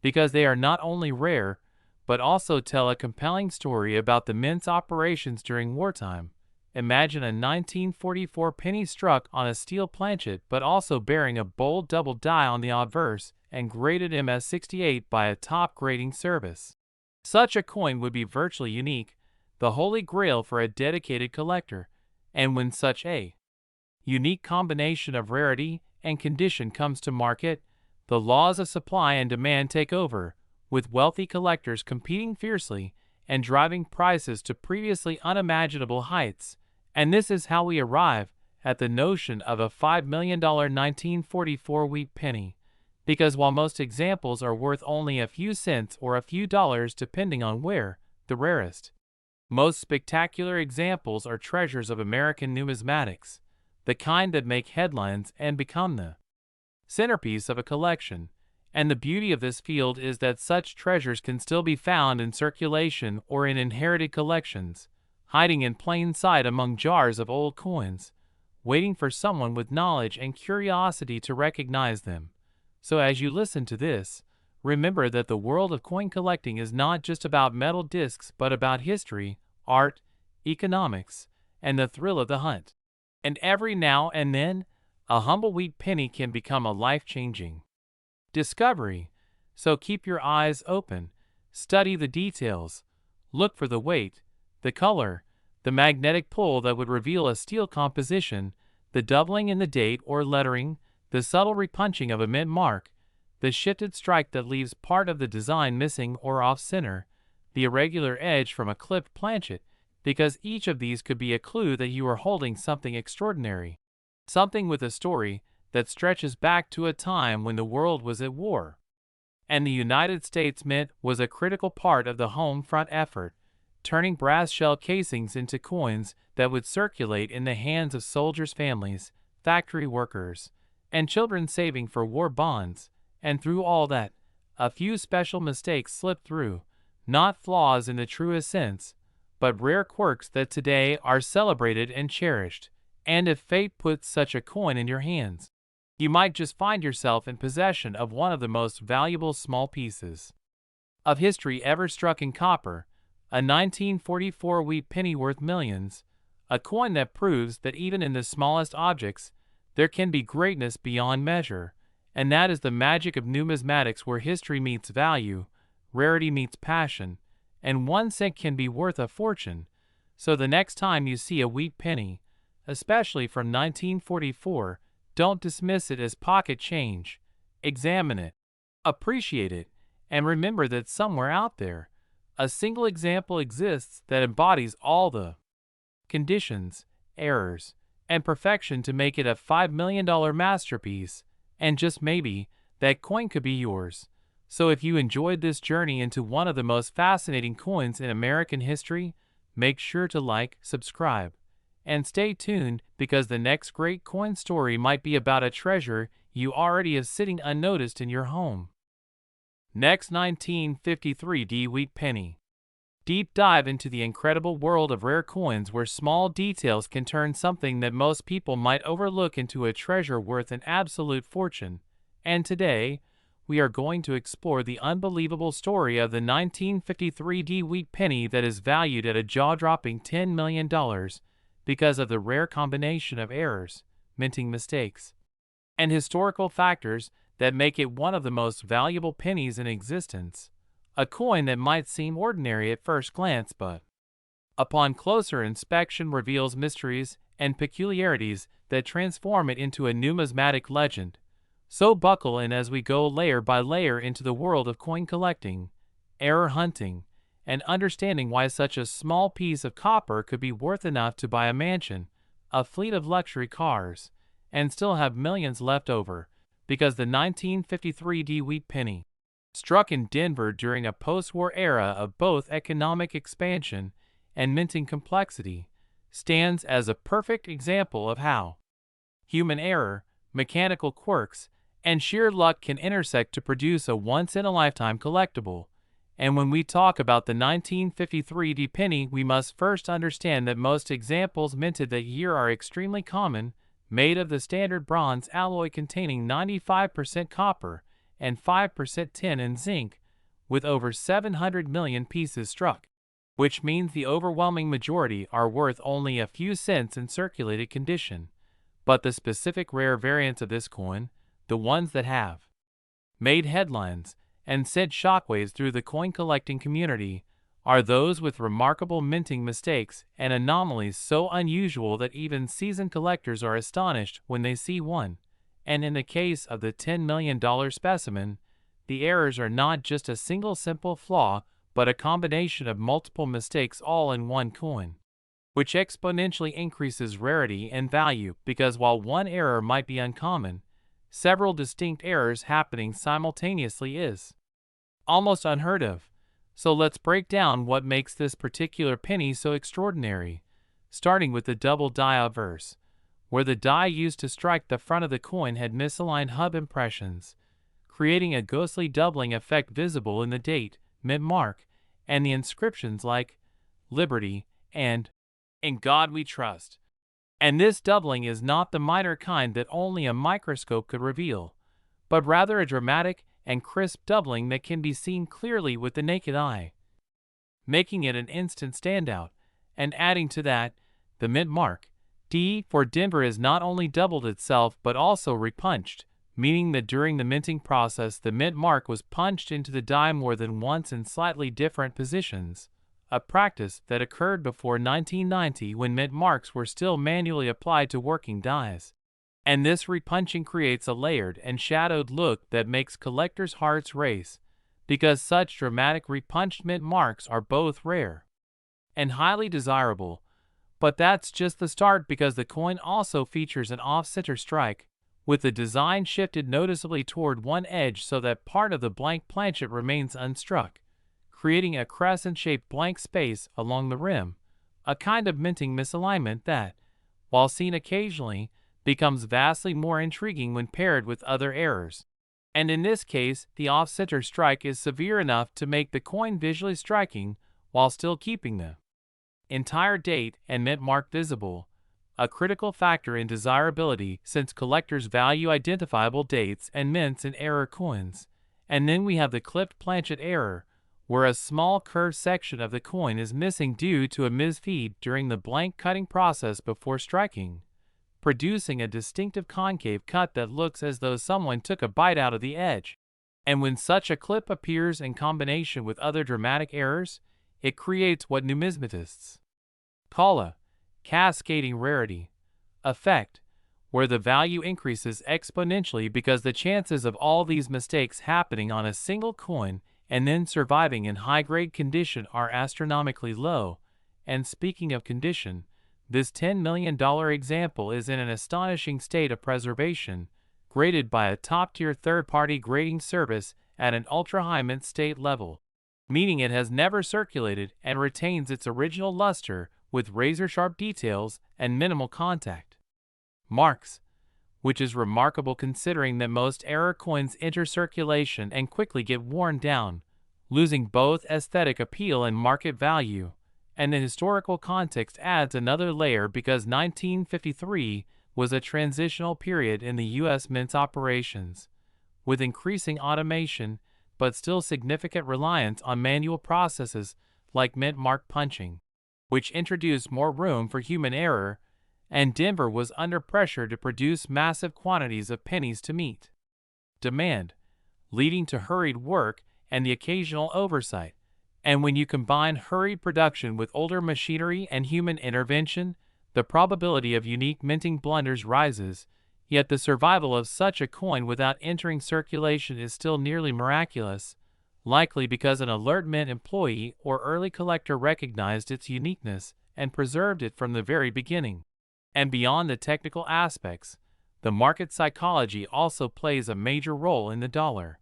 because they are not only rare, but also tell a compelling story about the mint's operations during wartime. Imagine a 1944 penny struck on a steel planchet but also bearing a bold double die on the obverse and graded MS-68 by a top grading service. Such a coin would be virtually unique, the holy grail for a dedicated collector. And when such a unique combination of rarity and condition comes to market, the laws of supply and demand take over, with wealthy collectors competing fiercely and driving prices to previously unimaginable heights. And this is how we arrive at the notion of a $5 million 1944 wheat penny, because while most examples are worth only a few cents or a few dollars depending on where, the rarest, most spectacular examples are treasures of American numismatics, the kind that make headlines and become the centerpiece of a collection. And the beauty of this field is that such treasures can still be found in circulation or in inherited collections, hiding in plain sight among jars of old coins, waiting for someone with knowledge and curiosity to recognize them. So as you listen to this, remember that the world of coin collecting is not just about metal discs but about history, art, economics, and the thrill of the hunt. And every now and then, a humble wheat penny can become a life-changing discovery. So keep your eyes open, study the details, look for the weight, the color, the magnetic pull that would reveal a steel composition, the doubling in the date or lettering, the subtle repunching of a mint mark, the shifted strike that leaves part of the design missing or off-center, the irregular edge from a clipped planchet, because each of these could be a clue that you are holding something extraordinary, something with a story that stretches back to a time when the world was at war. And the United States Mint was a critical part of the home front effort, turning brass shell casings into coins that would circulate in the hands of soldiers' families, factory workers, and children saving for war bonds. And through all that, a few special mistakes slipped through, not flaws in the truest sense, but rare quirks that today are celebrated and cherished. And if fate puts such a coin in your hands, you might just find yourself in possession of one of the most valuable small pieces of history ever struck in copper, a 1944 wheat penny worth millions, a coin that proves that even in the smallest objects, there can be greatness beyond measure. And that is the magic of numismatics, where history meets value, rarity meets passion, and 1 cent can be worth a fortune. So the next time you see a wheat penny, especially from 1944, don't dismiss it as pocket change. Examine it, appreciate it, and remember that somewhere out there, A single example exists that embodies all the conditions, errors, and perfection to make it a $5 million masterpiece, and just maybe, that coin could be yours. So if you enjoyed this journey into one of the most fascinating coins in American history, make sure to like, subscribe, and stay tuned because the next great coin story might be about a treasure you already have sitting unnoticed in your home. Next, 1953 D-Wheat Penny. Deep dive into the incredible world of rare coins where small details can turn something that most people might overlook into a treasure worth an absolute fortune. And today, we are going to explore the unbelievable story of the 1953 D-Wheat Penny that is valued at a jaw-dropping $10 million because of the rare combination of errors, minting mistakes, and historical factors that make it one of the most valuable pennies in existence. A coin that might seem ordinary at first glance but, upon closer inspection, reveals mysteries and peculiarities that transform it into a numismatic legend. So buckle in as we go layer by layer into the world of coin collecting, error hunting, and understanding why such a small piece of copper could be worth enough to buy a mansion, a fleet of luxury cars, and still have millions left over, because the 1953 D-Wheat Penny, struck in Denver during a post-war era of both economic expansion and minting complexity, stands as a perfect example of how human error, mechanical quirks, and sheer luck can intersect to produce a once-in-a-lifetime collectible. And when we talk about the 1953 D-Penny, we must first understand that most examples minted that year are extremely common, made of the standard bronze alloy containing 95% copper and 5% tin and zinc, with over 700 million pieces struck, which means the overwhelming majority are worth only a few cents in circulated condition. But the specific rare variants of this coin, the ones that have made headlines and sent shockwaves through the coin collecting community, are those with remarkable minting mistakes and anomalies so unusual that even seasoned collectors are astonished when they see one. And in the case of the $10 million specimen, the errors are not just a single simple flaw, but a combination of multiple mistakes all in one coin, which exponentially increases rarity and value because while one error might be uncommon, several distinct errors happening simultaneously is almost unheard of. So let's break down what makes this particular penny so extraordinary, starting with the double die obverse, where the die used to strike the front of the coin had misaligned hub impressions, creating a ghostly doubling effect visible in the date, mint mark, and the inscriptions like Liberty and In God We Trust. And this doubling is not the minor kind that only a microscope could reveal, but rather a dramatic and crisp doubling that can be seen clearly with the naked eye, making it an instant standout. And adding to that, the mint mark, D for Denver, is not only doubled itself but also repunched, meaning that during the minting process the mint mark was punched into the die more than once in slightly different positions, a practice that occurred before 1990 when mint marks were still manually applied to working dies. And this repunching creates a layered and shadowed look that makes collectors' hearts race, because such dramatic repunched mint marks are both rare and highly desirable. But that's just the start, because the coin also features an off-center strike, with the design shifted noticeably toward one edge so that part of the blank planchet remains unstruck, creating a crescent-shaped blank space along the rim, a kind of minting misalignment that, while seen occasionally, becomes vastly more intriguing when paired with other errors. And in this case, the off-center strike is severe enough to make the coin visually striking while still keeping the entire date and mint mark visible, a critical factor in desirability since collectors value identifiable dates and mints in error coins. And then we have the clipped planchet error, where a small curved section of the coin is missing due to a misfeed during the blank cutting process before striking, producing a distinctive concave cut that looks as though someone took a bite out of the edge. And when such a clip appears in combination with other dramatic errors, it creates what numismatists call a cascading rarity effect, where the value increases exponentially because the chances of all these mistakes happening on a single coin and then surviving in high-grade condition are astronomically low. And speaking of condition, this $10 million example is in an astonishing state of preservation, graded by a top-tier third-party grading service at an ultra-high mint state level, meaning it has never circulated and retains its original luster with razor-sharp details and minimal contact marks, which is remarkable considering that most error coins enter circulation and quickly get worn down, losing both aesthetic appeal and market value. And the historical context adds another layer because 1953 was a transitional period in the U.S. Mint's operations, with increasing automation but still significant reliance on manual processes like mint mark punching, which introduced more room for human error, and Denver was under pressure to produce massive quantities of pennies to meet demand, leading to hurried work and the occasional oversight. And when you combine hurried production with older machinery and human intervention, the probability of unique minting blunders rises, yet the survival of such a coin without entering circulation is still nearly miraculous, likely because an alert mint employee or early collector recognized its uniqueness and preserved it from the very beginning. And beyond the technical aspects, the market psychology also plays a major role in the dollar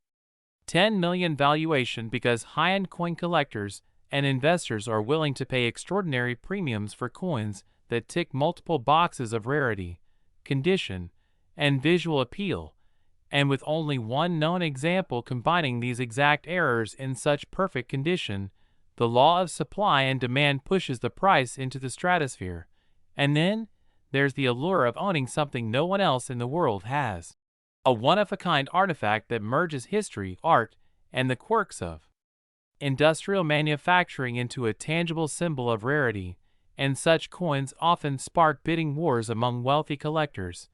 $10 million valuation because high-end coin collectors and investors are willing to pay extraordinary premiums for coins that tick multiple boxes of rarity, condition, and visual appeal, and with only one known example combining these exact errors in such perfect condition, the law of supply and demand pushes the price into the stratosphere. And then there's the allure of owning something no one else in the world has. A one-of-a-kind artifact that merges history, art, and the quirks of industrial manufacturing into a tangible symbol of rarity, and such coins often spark bidding wars among wealthy collectors,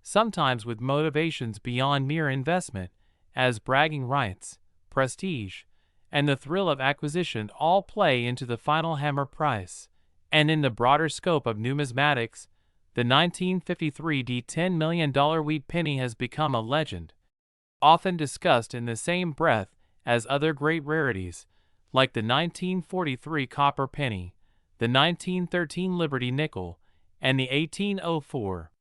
sometimes with motivations beyond mere investment, as bragging rights, prestige, and the thrill of acquisition all play into the final hammer price. And in the broader scope of numismatics, the 1953 $10 million wheat penny has become a legend, often discussed in the same breath as other great rarities, like the 1943 copper penny, the 1913 Liberty nickel, and the 1804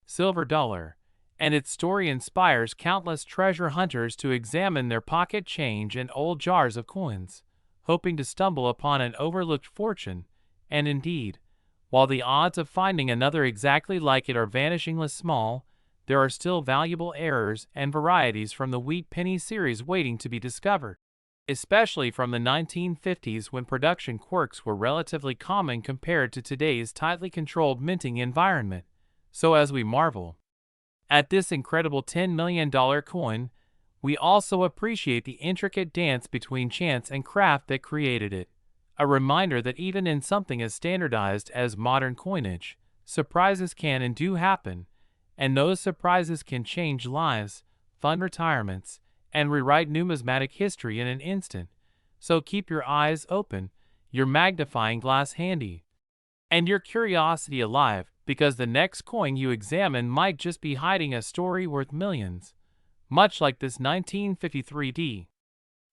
silver dollar, and its story inspires countless treasure hunters to examine their pocket change and old jars of coins, hoping to stumble upon an overlooked fortune. And indeed, while the odds of finding another exactly like it are vanishingly small, there are still valuable errors and varieties from the wheat penny series waiting to be discovered, especially from the 1950s when production quirks were relatively common compared to today's tightly controlled minting environment. So as we marvel at this incredible $10 million coin, we also appreciate the intricate dance between chance and craft that created it. A reminder that even in something as standardized as modern coinage, surprises can and do happen, and those surprises can change lives, fund retirements, and rewrite numismatic history in an instant. So keep your eyes open, your magnifying glass handy, and your curiosity alive, because the next coin you examine might just be hiding a story worth millions, much like this 1953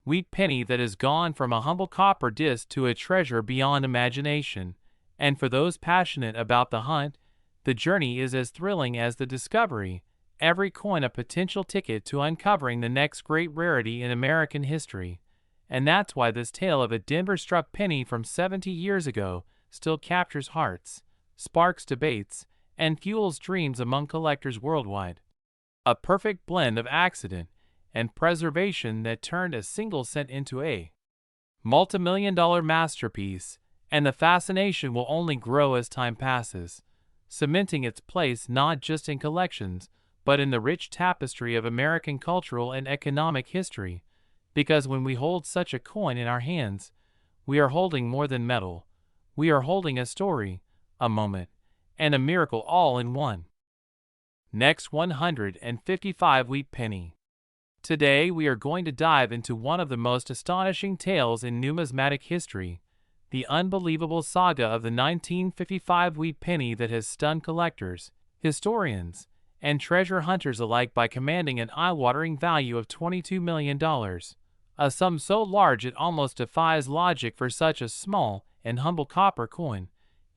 wheat penny that has gone from a humble copper disc to a treasure beyond imagination. And for those passionate about the hunt, the journey is as thrilling as the discovery, every coin a potential ticket to uncovering the next great rarity in American history. And that's why this tale of a Denver-struck penny from 70 years ago still captures hearts, sparks debates, and fuels dreams among collectors worldwide. A perfect blend of accident and preservation that turned a single cent into a multi-million-dollar masterpiece, and the fascination will only grow as time passes, cementing its place not just in collections, but in the rich tapestry of American cultural and economic history, because when we hold such a coin in our hands, we are holding more than metal. We are holding a story, a moment, and a miracle all in one. Next, 155 wheat penny. Today we are going to dive into one of the most astonishing tales in numismatic history, the unbelievable saga of the 1955 wheat penny that has stunned collectors, historians, and treasure hunters alike by commanding an eye-watering value of $22 million, a sum so large it almost defies logic for such a small and humble copper coin.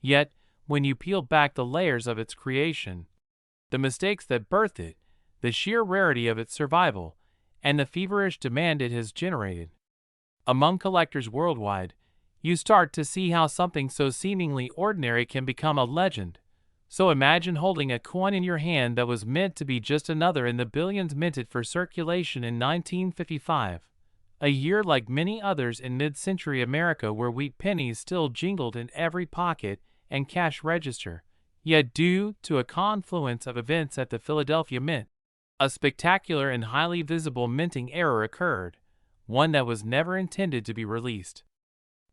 Yet, when you peel back the layers of its creation, the mistakes that birthed it, the sheer rarity of its survival, and the feverish demand it has generated among collectors worldwide, you start to see how something so seemingly ordinary can become a legend. So imagine holding a coin in your hand that was meant to be just another in the billions minted for circulation in 1955, a year like many others in mid-century America where wheat pennies still jingled in every pocket and cash register. Yet due to a confluence of events at the Philadelphia Mint, a spectacular and highly visible minting error occurred, one that was never intended to be released,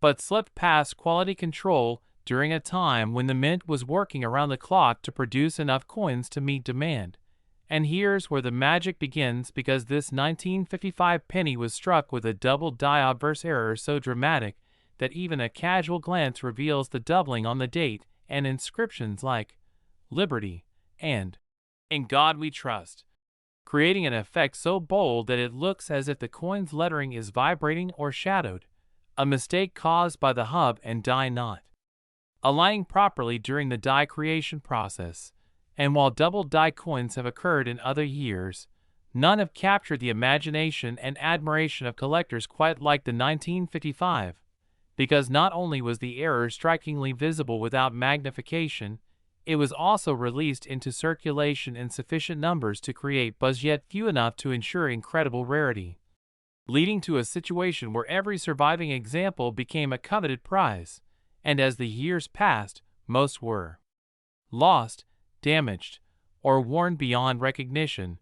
but slipped past quality control during a time when the mint was working around the clock to produce enough coins to meet demand. And here's where the magic begins, because this 1955 penny was struck with a double die obverse error so dramatic that even a casual glance reveals the doubling on the date and inscriptions like "Liberty" and "In God We Trust," creating an effect so bold that it looks as if the coin's lettering is vibrating or shadowed, a mistake caused by the hub and die not aligning properly during the die creation process. And while double die coins have occurred in other years, none have captured the imagination and admiration of collectors quite like the 1955, because not only was the error strikingly visible without magnification, it was also released into circulation in sufficient numbers to create buzz, yet few enough to ensure incredible rarity, leading to a situation where every surviving example became a coveted prize. And as the years passed, most were lost, damaged, or worn beyond recognition,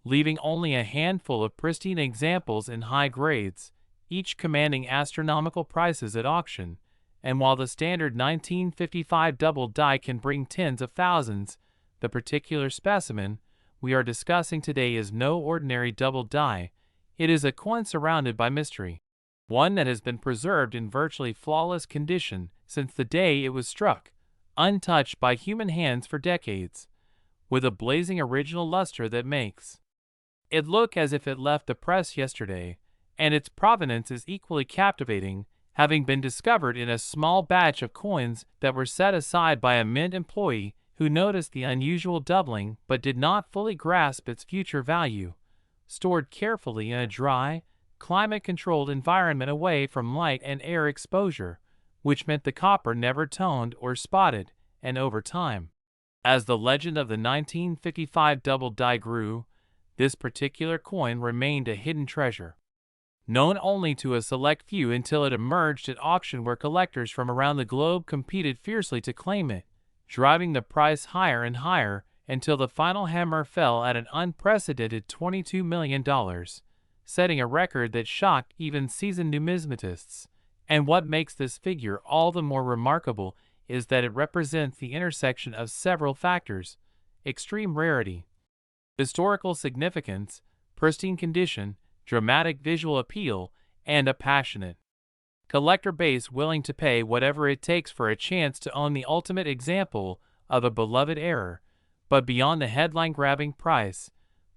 leaving only a handful of pristine examples in high grades, each commanding astronomical prices at auction. And while the standard 1955 double die can bring tens of thousands, the particular specimen we are discussing today is no ordinary double die. It is a coin surrounded by mystery, one that has been preserved in virtually flawless condition since the day it was struck, untouched by human hands for decades, with a blazing original luster that makes it look as if it left the press yesterday. And its provenance is equally captivating, having been discovered in a small batch of coins that were set aside by a mint employee who noticed the unusual doubling but did not fully grasp its future value, stored carefully in a dry, climate-controlled environment away from light and air exposure, which meant the copper never toned or spotted. And over time, as the legend of the 1955 double die grew, this particular coin remained a hidden treasure, known only to a select few, until it emerged at auction where collectors from around the globe competed fiercely to claim it, driving the price higher and higher until the final hammer fell at an unprecedented $22 million, setting a record that shocked even seasoned numismatists. And what makes this figure all the more remarkable is that it represents the intersection of several factors: extreme rarity, historical significance, pristine condition, dramatic visual appeal, and a passionate collector base willing to pay whatever it takes for a chance to own the ultimate example of a beloved error. But beyond the headline-grabbing price,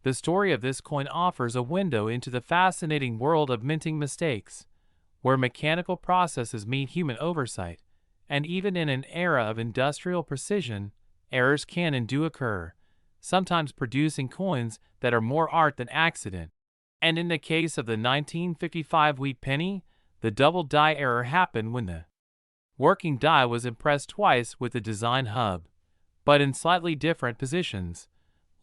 the story of this coin offers a window into the fascinating world of minting mistakes, where mechanical processes meet human oversight. And even in an era of industrial precision, errors can and do occur, sometimes producing coins that are more art than accident. And in the case of the 1955 wheat penny, the double die error happened when the working die was impressed twice with the design hub, but in slightly different positions,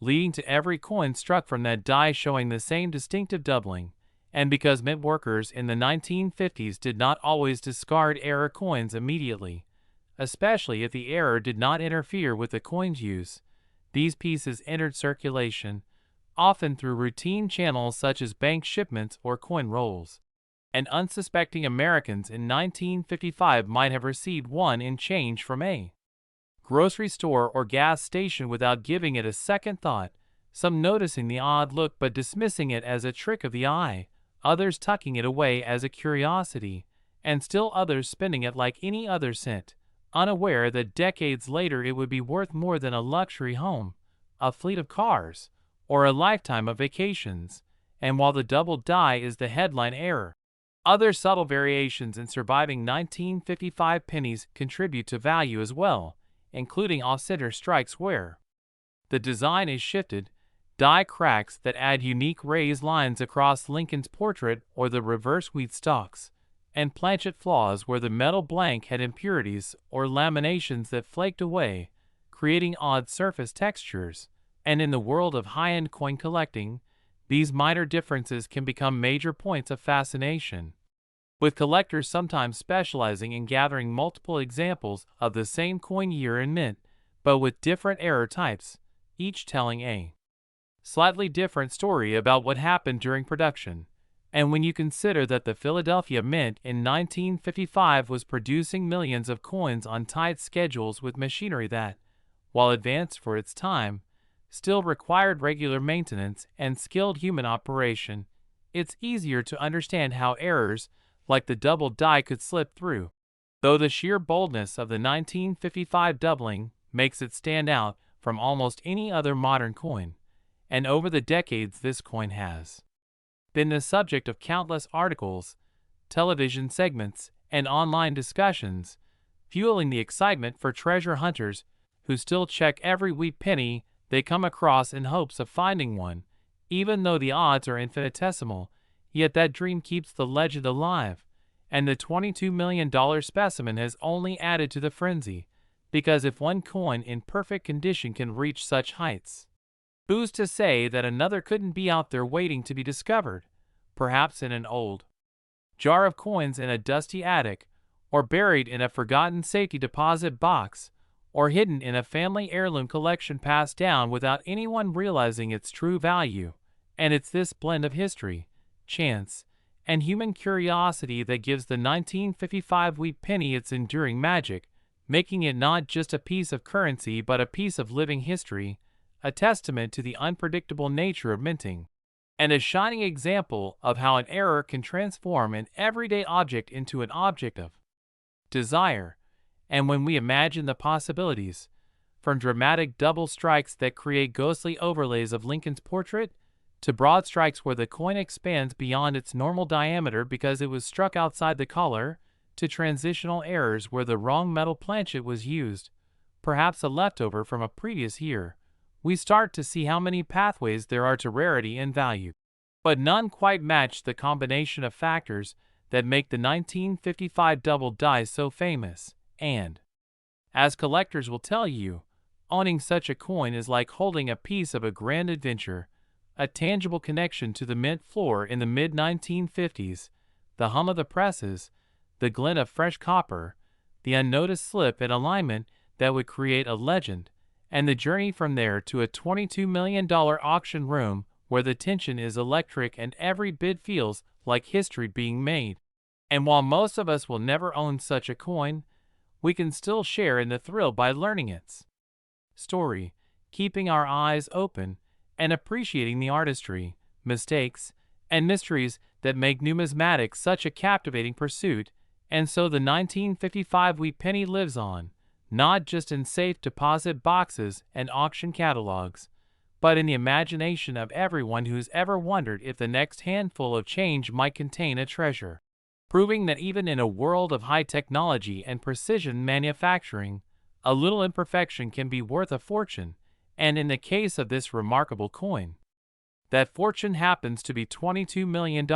leading to every coin struck from that die showing the same distinctive doubling. And because mint workers in the 1950s did not always discard error coins immediately, especially if the error did not interfere with the coin's use, these pieces entered circulation, often through routine channels such as bank shipments or coin rolls. And unsuspecting Americans in 1955 might have received one in change from a grocery store or gas station without giving it a second thought, some noticing the odd look but dismissing it as a trick of the eye, others tucking it away as a curiosity, and still others spending it like any other cent, unaware that decades later it would be worth more than a luxury home, a fleet of cars, or a lifetime of vacations. and while the double die is the headline error, other subtle variations in surviving 1955 pennies contribute to value as well, including off-center strikes where the design is shifted, die cracks that add unique raised lines across Lincoln's portrait or the reverse wheat stalks, and planchet flaws where the metal blank had impurities or laminations that flaked away, creating odd surface textures. And in the world of high-end coin collecting, these minor differences can become major points of fascination, with collectors sometimes specializing in gathering multiple examples of the same coin year and mint, but with different error types, each telling a slightly different story about what happened during production. And when you consider that the Philadelphia Mint in 1955 was producing millions of coins on tight schedules with machinery that, while advanced for its time, still required regular maintenance and skilled human operation, it's easier to understand how errors like the double die could slip through, though the sheer boldness of the 1955 doubling makes it stand out from almost any other modern coin, and over the decades this coin has been the subject of countless articles, television segments, and online discussions, fueling the excitement for treasure hunters who still check every wheat penny they come across in hopes of finding one. Even though the odds are infinitesimal, yet that dream keeps the legend alive, and the $22 million specimen has only added to the frenzy, because if one coin in perfect condition can reach such heights, who's to say that another couldn't be out there waiting to be discovered, perhaps in an old jar of coins in a dusty attic, or buried in a forgotten safety deposit box, or hidden in a family heirloom collection passed down without anyone realizing its true value. And it's this blend of history, chance, and human curiosity that gives the 1955 wheat penny its enduring magic, making it not just a piece of currency but a piece of living history, a testament to the unpredictable nature of minting, and a shining example of how an error can transform an everyday object into an object of desire. And when we imagine the possibilities, from dramatic double strikes that create ghostly overlays of Lincoln's portrait, to broad strikes where the coin expands beyond its normal diameter because it was struck outside the collar, to transitional errors where the wrong metal planchet was used, perhaps a leftover from a previous year, we start to see how many pathways there are to rarity and value. But none quite match the combination of factors that make the 1955 double die so famous, and, as collectors will tell you, owning such a coin is like holding a piece of a grand adventure, a tangible connection to the mint floor in the mid-1950s, the hum of the presses, the glint of fresh copper, the unnoticed slip in alignment that would create a legend, and the journey from there to a $22 million auction room where the tension is electric and every bid feels like history being made. And while most of us will never own such a coin, we can still share in the thrill by learning its story, keeping our eyes open, and appreciating the artistry, mistakes, and mysteries that make numismatics such a captivating pursuit. And so the 1955 wheat penny lives on, not just in safe deposit boxes and auction catalogs, but in the imagination of everyone who's ever wondered if the next handful of change might contain a treasure, proving that even in a world of high technology and precision manufacturing, a little imperfection can be worth a fortune. And in the case of this remarkable coin, that fortune happens to be $22 million,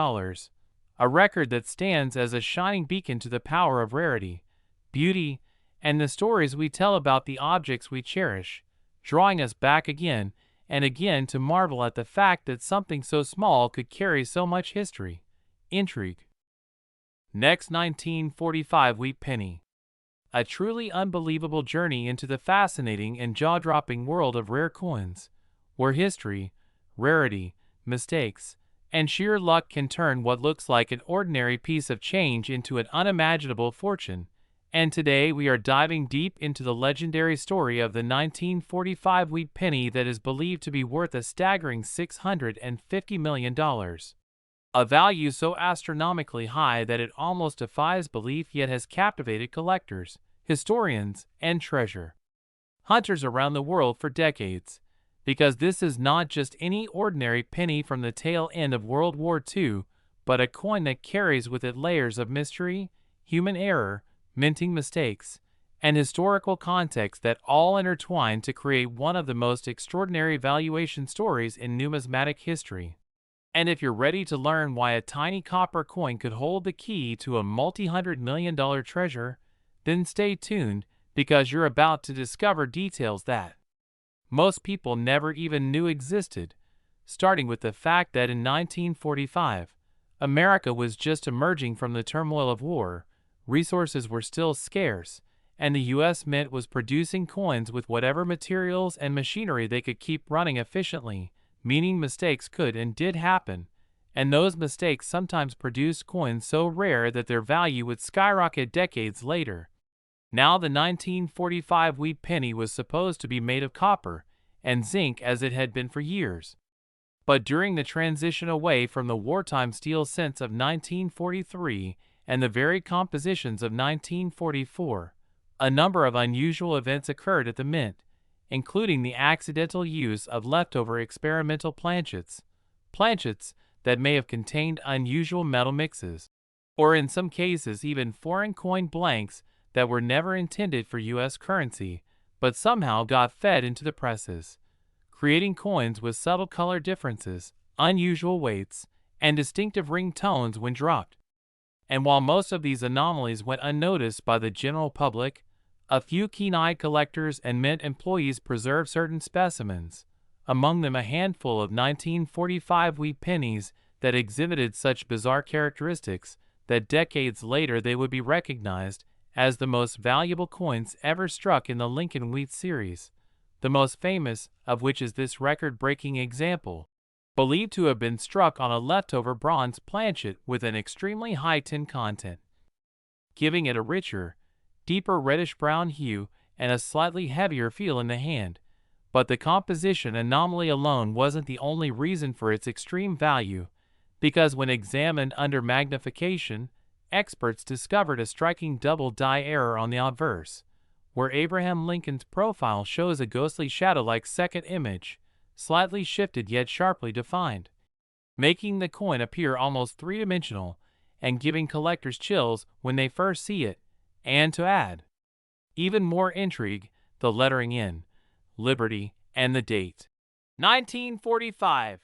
a record that stands as a shining beacon to the power of rarity, beauty, and the stories we tell about the objects we cherish, drawing us back again and again to marvel at the fact that something so small could carry so much history, intrigue. Next, 1945 wheat penny. A truly unbelievable journey into the fascinating and jaw-dropping world of rare coins, where history, rarity, mistakes, and sheer luck can turn what looks like an ordinary piece of change into an unimaginable fortune. And today we are diving deep into the legendary story of the 1945 wheat penny that is believed to be worth a staggering $650 million. A value so astronomically high that it almost defies belief yet has captivated collectors, historians, and treasure hunters around the world for decades. because this is not just any ordinary penny from the tail end of World War II, but a coin that carries with it layers of mystery, human error, minting mistakes, and historical context that all intertwine to create one of the most extraordinary valuation stories in numismatic history. And if you're ready to learn why a tiny copper coin could hold the key to a multi-hundred-million-dollar treasure, then stay tuned, because you're about to discover details that most people never even knew existed, starting with the fact that in 1945, America was just emerging from the turmoil of war, resources were still scarce, and the U.S. Mint was producing coins with whatever materials and machinery they could keep running efficiently, meaning mistakes could and did happen, and those mistakes sometimes produced coins so rare that their value would skyrocket decades later. Now the 1945 wheat penny was supposed to be made of copper and zinc as it had been for years. But during the transition away from the wartime steel cents of 1943 and the varied compositions of 1944, a number of unusual events occurred at the mint, including the accidental use of leftover experimental planchets that may have contained unusual metal mixes, or in some cases even foreign coin blanks that were never intended for U.S. currency, but somehow got fed into the presses, creating coins with subtle color differences, unusual weights, and distinctive ring tones when dropped. And while most of these anomalies went unnoticed by the general public, a few keen-eyed collectors and mint employees preserved certain specimens, among them a handful of 1945 wheat pennies that exhibited such bizarre characteristics that decades later they would be recognized as the most valuable coins ever struck in the Lincoln Wheat series, the most famous of which is this record-breaking example, believed to have been struck on a leftover bronze planchet with an extremely high tin content, giving it a richer, deeper reddish-brown hue and a slightly heavier feel in the hand. But the composition anomaly alone wasn't the only reason for its extreme value, because when examined under magnification, experts discovered a striking double die error on the obverse, where Abraham Lincoln's profile shows a ghostly shadow-like second image, slightly shifted yet sharply defined, making the coin appear almost three-dimensional and giving collectors chills when they first see it. And to add even more intrigue, the lettering in Liberty and the date 1945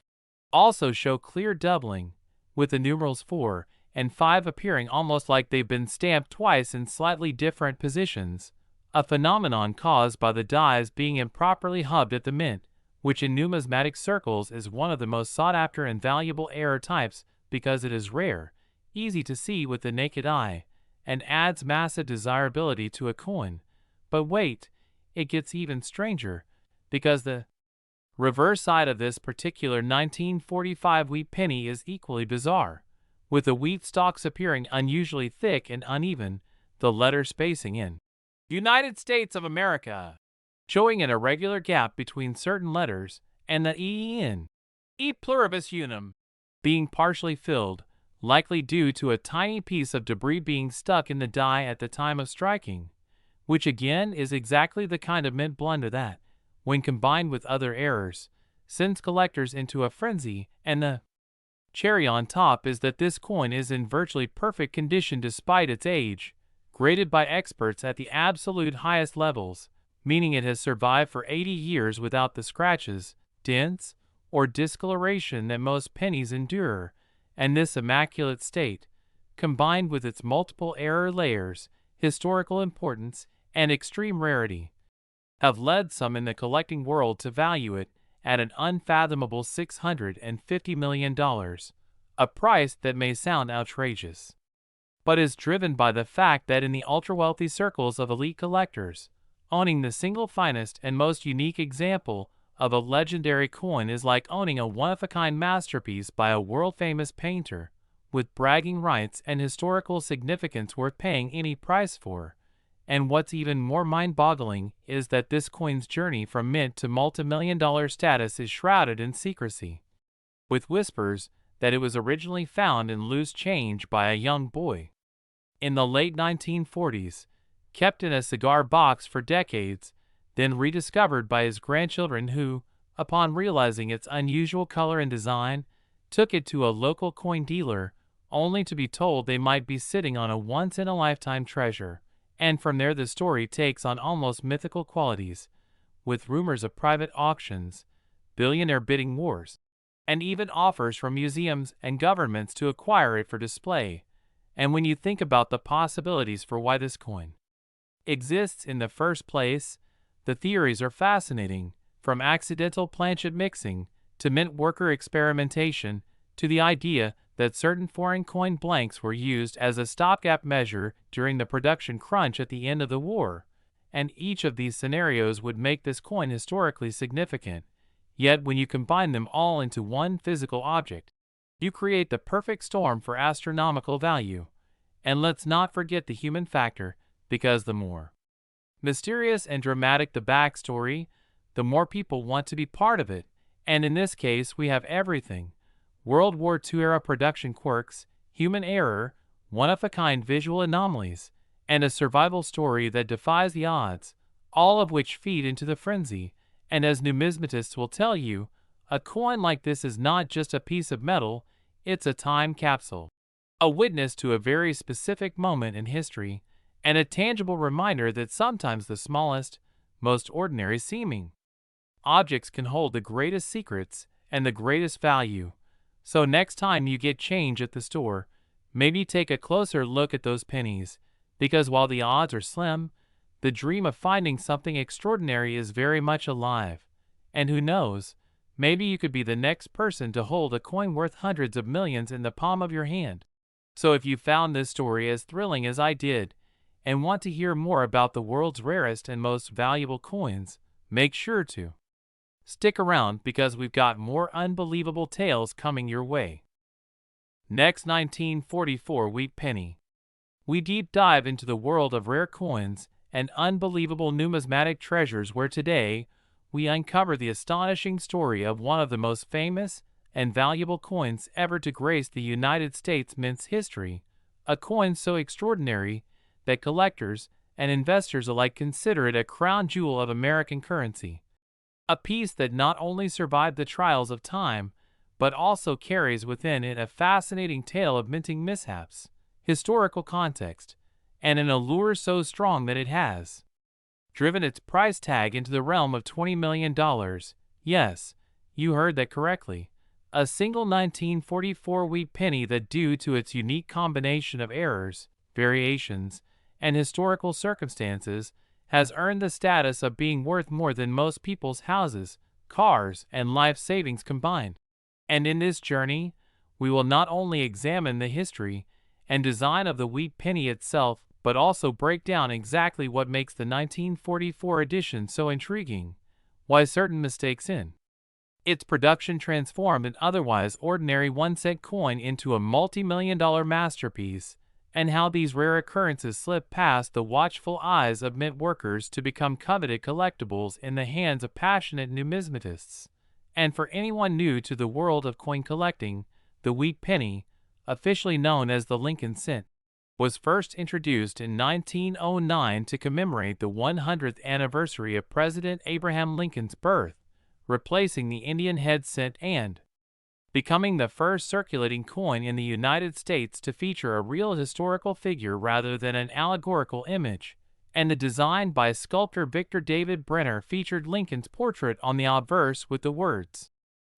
also show clear doubling, with the numerals 4 and 5 appearing almost like they've been stamped twice in slightly different positions, a phenomenon caused by the dies being improperly hubbed at the mint, which in numismatic circles is one of the most sought-after and valuable error types because it is rare, easy to see with the naked eye, and adds massive desirability to a coin. But wait, it gets even stranger, because the reverse side of this particular 1945 wheat penny is equally bizarre, with the wheat stalks appearing unusually thick and uneven, the letter spacing in United States of America, showing an irregular gap between certain letters, and the E in E pluribus unum being partially filled, likely due to a tiny piece of debris being stuck in the die at the time of striking, which again is exactly the kind of mint blunder that, when combined with other errors, sends collectors into a frenzy. And the cherry on top is that this coin is in virtually perfect condition despite its age, graded by experts at the absolute highest levels, meaning it has survived for 80 years without the scratches, dents, or discoloration that most pennies endure. And this immaculate state, combined with its multiple error layers, historical importance, and extreme rarity, have led some in the collecting world to value it at an unfathomable $650 million, a price that may sound outrageous, but is driven by the fact that in the ultra-wealthy circles of elite collectors, owning the single finest and most unique example of a legendary coin is like owning a one-of-a-kind masterpiece by a world-famous painter, with bragging rights and historical significance worth paying any price for. And what's even more mind-boggling is that this coin's journey from mint to multi-million-dollar status is shrouded in secrecy, with whispers that it was originally found in loose change by a young boy in the late 1940s, kept in a cigar box for decades, then rediscovered by his grandchildren who, upon realizing its unusual color and design, took it to a local coin dealer, only to be told they might be sitting on a once-in-a-lifetime treasure. And from there the story takes on almost mythical qualities, with rumors of private auctions, billionaire bidding wars, and even offers from museums and governments to acquire it for display. And when you think about the possibilities for why this coin exists in the first place, the theories are fascinating, from accidental planchet mixing to mint worker experimentation to the idea that certain foreign coin blanks were used as a stopgap measure during the production crunch at the end of the war, and each of these scenarios would make this coin historically significant. Yet when you combine them all into one physical object, you create the perfect storm for astronomical value. And let's not forget the human factor, because the more mysterious and dramatic the backstory, the more people want to be part of it. And in this case we have everything: World War II era production quirks, human error, one-of-a-kind visual anomalies, and a survival story that defies the odds, all of which feed into the frenzy. And as numismatists will tell you, a coin like this is not just a piece of metal, it's a time capsule, a witness to a very specific moment in history, and a tangible reminder that sometimes the smallest, most ordinary seeming objects can hold the greatest secrets and the greatest value. So next time you get change at the store, maybe take a closer look at those pennies, because while the odds are slim, the dream of finding something extraordinary is very much alive. And who knows, maybe you could be the next person to hold a coin worth hundreds of millions in the palm of your hand. So if you found this story as thrilling as I did, and want to hear more about the world's rarest and most valuable coins, make sure to stick around, because we've got more unbelievable tales coming your way. Next, 1944 Wheat Penny. We deep dive into the world of rare coins and unbelievable numismatic treasures, where today we uncover the astonishing story of one of the most famous and valuable coins ever to grace the United States Mint's history, a coin so extraordinary that collectors and investors alike consider it a crown jewel of American currency. A piece that not only survived the trials of time, but also carries within it a fascinating tale of minting mishaps, historical context, and an allure so strong that it has driven its price tag into the realm of $20 million. Yes, you heard that correctly. A single 1944 wheat penny that, due to its unique combination of errors, variations, and historical circumstances, has earned the status of being worth more than most people's houses, cars, and life savings combined. And in this journey, we will not only examine the history and design of the wheat penny itself, but also break down exactly what makes the 1944 edition so intriguing, why certain mistakes in its production transformed an otherwise ordinary 1-cent coin into a multi-million-dollar masterpiece, and how these rare occurrences slip past the watchful eyes of mint workers to become coveted collectibles in the hands of passionate numismatists. And for anyone new to the world of coin collecting, the wheat penny, officially known as the Lincoln cent, was first introduced in 1909 to commemorate the 100th anniversary of President Abraham Lincoln's birth, replacing the Indian head cent and becoming the first circulating coin in the United States to feature a real historical figure rather than an allegorical image. And the design by sculptor Victor David Brenner featured Lincoln's portrait on the obverse with the words,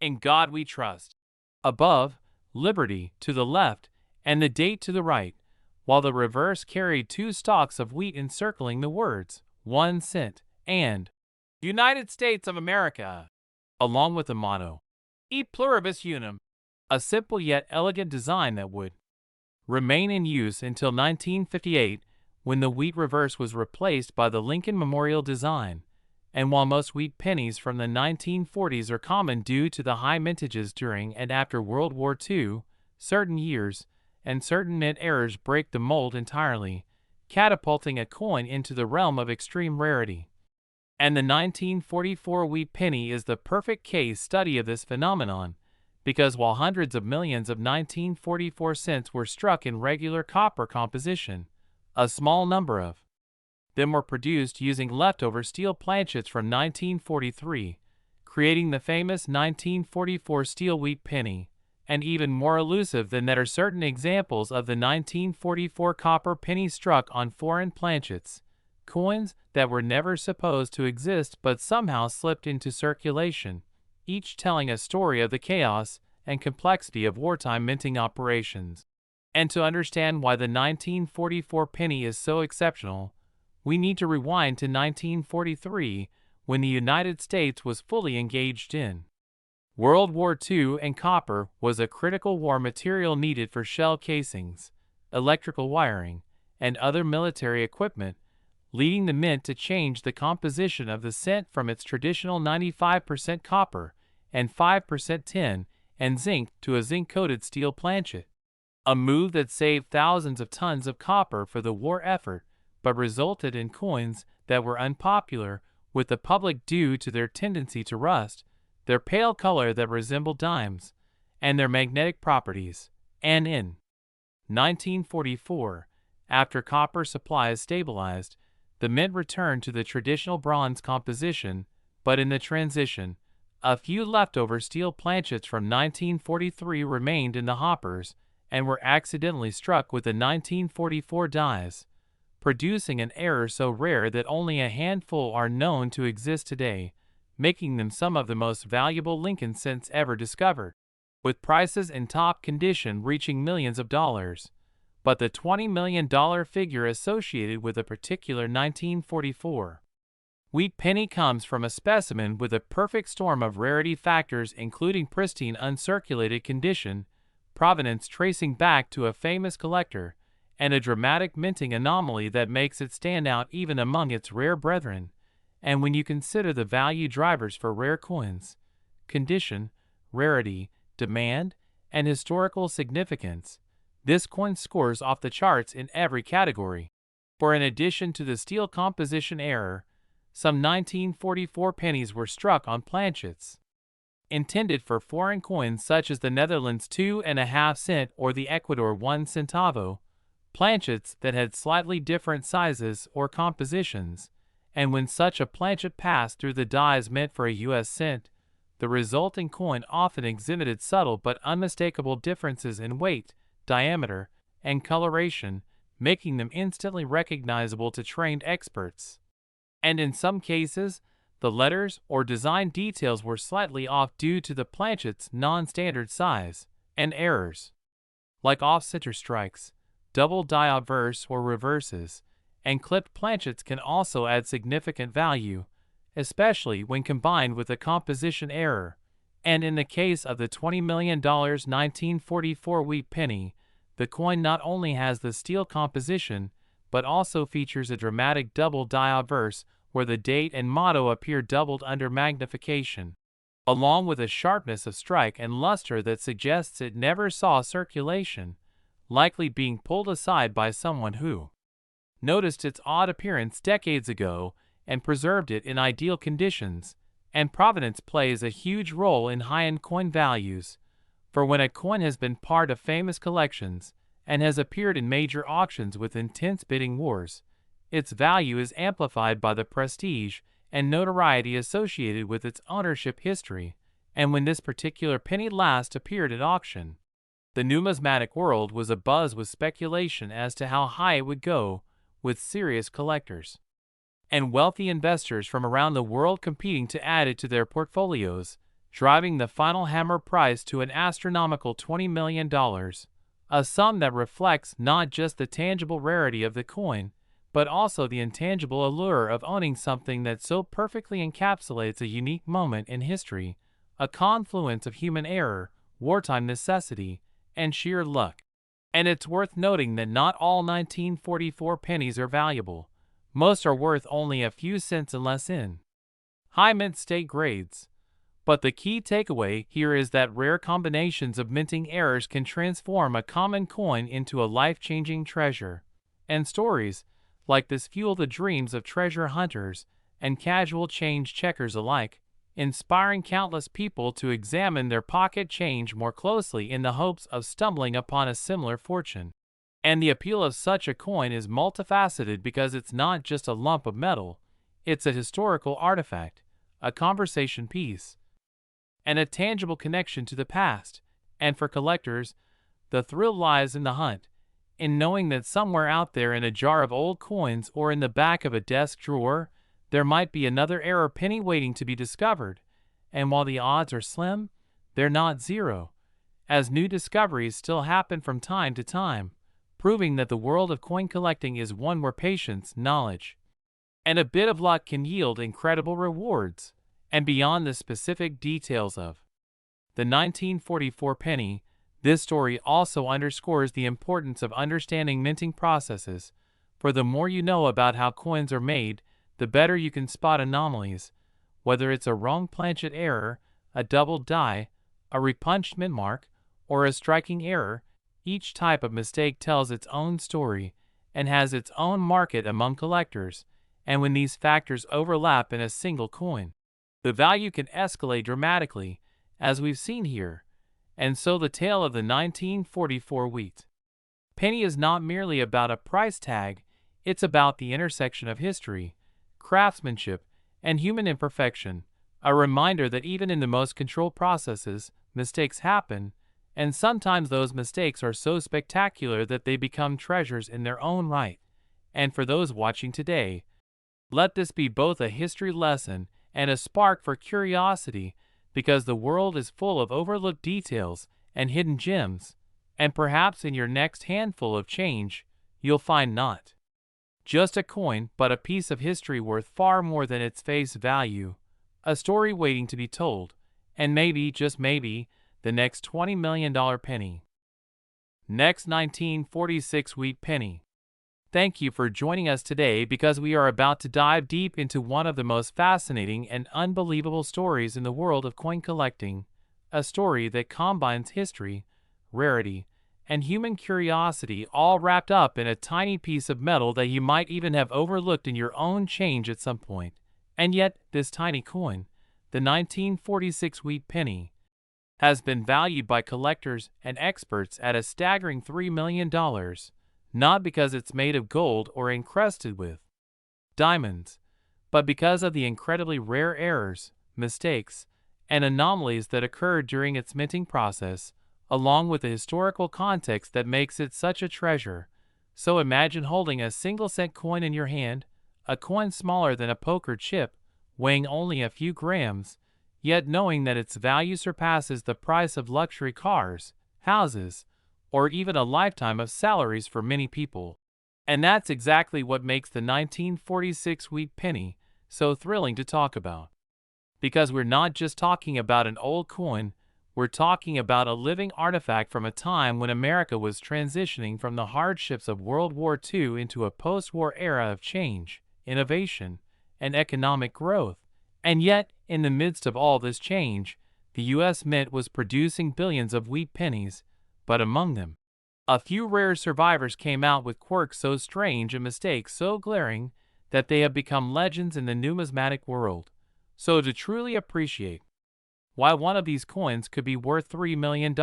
"In God We Trust," above, "Liberty" to the left, and the date to the right, while the reverse carried 2 stalks of wheat encircling the words, 1 cent, and United States of America, along with the motto, E pluribus unum, a simple yet elegant design that would remain in use until 1958, when the wheat reverse was replaced by the Lincoln Memorial design. And while most wheat pennies from the 1940s are common due to the high mintages during and after World War II, certain years and certain mint errors break the mold entirely, catapulting a coin into the realm of extreme rarity. And the 1944 wheat penny is the perfect case study of this phenomenon, because while hundreds of millions of 1944 cents were struck in regular copper composition, a small number of them were produced using leftover steel planchets from 1943, creating the famous 1944 steel wheat penny. And even more elusive than that are certain examples of the 1944 copper penny struck on foreign planchets, coins that were never supposed to exist but somehow slipped into circulation, each telling a story of the chaos and complexity of wartime minting operations. And to understand why the 1944 penny is so exceptional, we need to rewind to 1943, when the United States was fully engaged in World War II, and copper was a critical war material needed for shell casings, electrical wiring, and other military equipment, leading the mint to change the composition of the cent from its traditional 95% copper and 5% tin and zinc to a zinc-coated steel planchet. A move that saved thousands of tons of copper for the war effort, but resulted in coins that were unpopular with the public due to their tendency to rust, their pale color that resembled dimes, and their magnetic properties. And in 1944, after copper supplies stabilized, the mint returned to the traditional bronze composition, but in the transition, a few leftover steel planchets from 1943 remained in the hoppers and were accidentally struck with the 1944 dies, producing an error so rare that only a handful are known to exist today, making them some of the most valuable Lincoln cents ever discovered, with prices in top condition reaching millions of dollars. But the $20 million figure associated with a particular 1944 wheat penny comes from a specimen with a perfect storm of rarity factors, including pristine uncirculated condition, provenance tracing back to a famous collector, and a dramatic minting anomaly that makes it stand out even among its rare brethren. And when you consider the value drivers for rare coins, condition, rarity, demand, and historical significance, this coin scores off the charts in every category. For in addition to the steel composition error, some 1944 pennies were struck on planchets intended for foreign coins such as the Netherlands 2.5 cent or the Ecuador 1 centavo, planchets that had slightly different sizes or compositions, and when such a planchet passed through the dies meant for a US cent, the resulting coin often exhibited subtle but unmistakable differences in weight, diameter, and coloration, making them instantly recognizable to trained experts. And in some cases, the letters or design details were slightly off due to the planchet's non-standard size, and errors like off-center strikes, double die obverse or reverses, and clipped planchets can also add significant value, especially when combined with a composition error. And in the case of the $20 million 1944 wheat penny, the coin not only has the steel composition, but also features a dramatic double die obverse where the date and motto appear doubled under magnification, along with a sharpness of strike and luster that suggests it never saw circulation, likely being pulled aside by someone who noticed its odd appearance decades ago and preserved it in ideal conditions. And provenance plays a huge role in high-end coin values, for when a coin has been part of famous collections and has appeared in major auctions with intense bidding wars, its value is amplified by the prestige and notoriety associated with its ownership history. And when this particular penny last appeared at auction, the numismatic world was abuzz with speculation as to how high it would go, with serious collectors and wealthy investors from around the world competing to add it to their portfolios, driving the final hammer price to an astronomical $20 million, a sum that reflects not just the tangible rarity of the coin, but also the intangible allure of owning something that so perfectly encapsulates a unique moment in history, a confluence of human error, wartime necessity, and sheer luck. And it's worth noting that not all 1944 pennies are valuable. Most are worth only a few cents and less in high mint state grades. But the key takeaway here is that rare combinations of minting errors can transform a common coin into a life-changing treasure. And stories like this fuel the dreams of treasure hunters and casual change checkers alike, inspiring countless people to examine their pocket change more closely in the hopes of stumbling upon a similar fortune. And the appeal of such a coin is multifaceted because it's not just a lump of metal, it's a historical artifact, a conversation piece, and a tangible connection to the past. And for collectors, the thrill lies in the hunt, in knowing that somewhere out there in a jar of old coins or in the back of a desk drawer, there might be another error penny waiting to be discovered. And while the odds are slim, they're not zero, as new discoveries still happen from time to time, proving that the world of coin collecting is one where patience, knowledge, and a bit of luck can yield incredible rewards. And beyond the specific details of the 1944 penny, this story also underscores the importance of understanding minting processes, for the more you know about how coins are made, the better you can spot anomalies, whether it's a wrong planchet error, a doubled die, a repunched mint mark, or a striking error. Each type of mistake tells its own story and has its own market among collectors, and when these factors overlap in a single coin, the value can escalate dramatically, as we've seen here. And so the tale of the 1944 wheat penny is not merely about a price tag, it's about the intersection of history, craftsmanship, and human imperfection, a reminder that even in the most controlled processes, mistakes happen, and sometimes those mistakes are so spectacular that they become treasures in their own right. And for those watching today, let this be both a history lesson and a spark for curiosity, because the world is full of overlooked details and hidden gems, and perhaps in your next handful of change, you'll find not just a coin, but a piece of history worth far more than its face value, a story waiting to be told, and maybe, just maybe, the next $20 million penny. Next 1946 wheat penny. Thank you for joining us today, because we are about to dive deep into one of the most fascinating and unbelievable stories in the world of coin collecting, a story that combines history, rarity, and human curiosity, all wrapped up in a tiny piece of metal that you might even have overlooked in your own change at some point. And yet, this tiny coin, the 1946 wheat penny, has been valued by collectors and experts at a staggering $3 million. Not because it's made of gold or encrusted with diamonds, but because of the incredibly rare errors, mistakes, and anomalies that occurred during its minting process, along with the historical context that makes it such a treasure. So imagine holding a single-cent coin in your hand, a coin smaller than a poker chip, weighing only a few grams, yet knowing that its value surpasses the price of luxury cars, houses, or even a lifetime of salaries for many people. And that's exactly what makes the 1946 wheat penny so thrilling to talk about. Because we're not just talking about an old coin, we're talking about a living artifact from a time when America was transitioning from the hardships of World War II into a post-war era of change, innovation, and economic growth. And yet, in the midst of all this change, the U.S. Mint was producing billions of wheat pennies, but among them, a few rare survivors came out with quirks so strange and mistakes so glaring that they have become legends in the numismatic world. So to truly appreciate why one of these coins could be worth $3 million,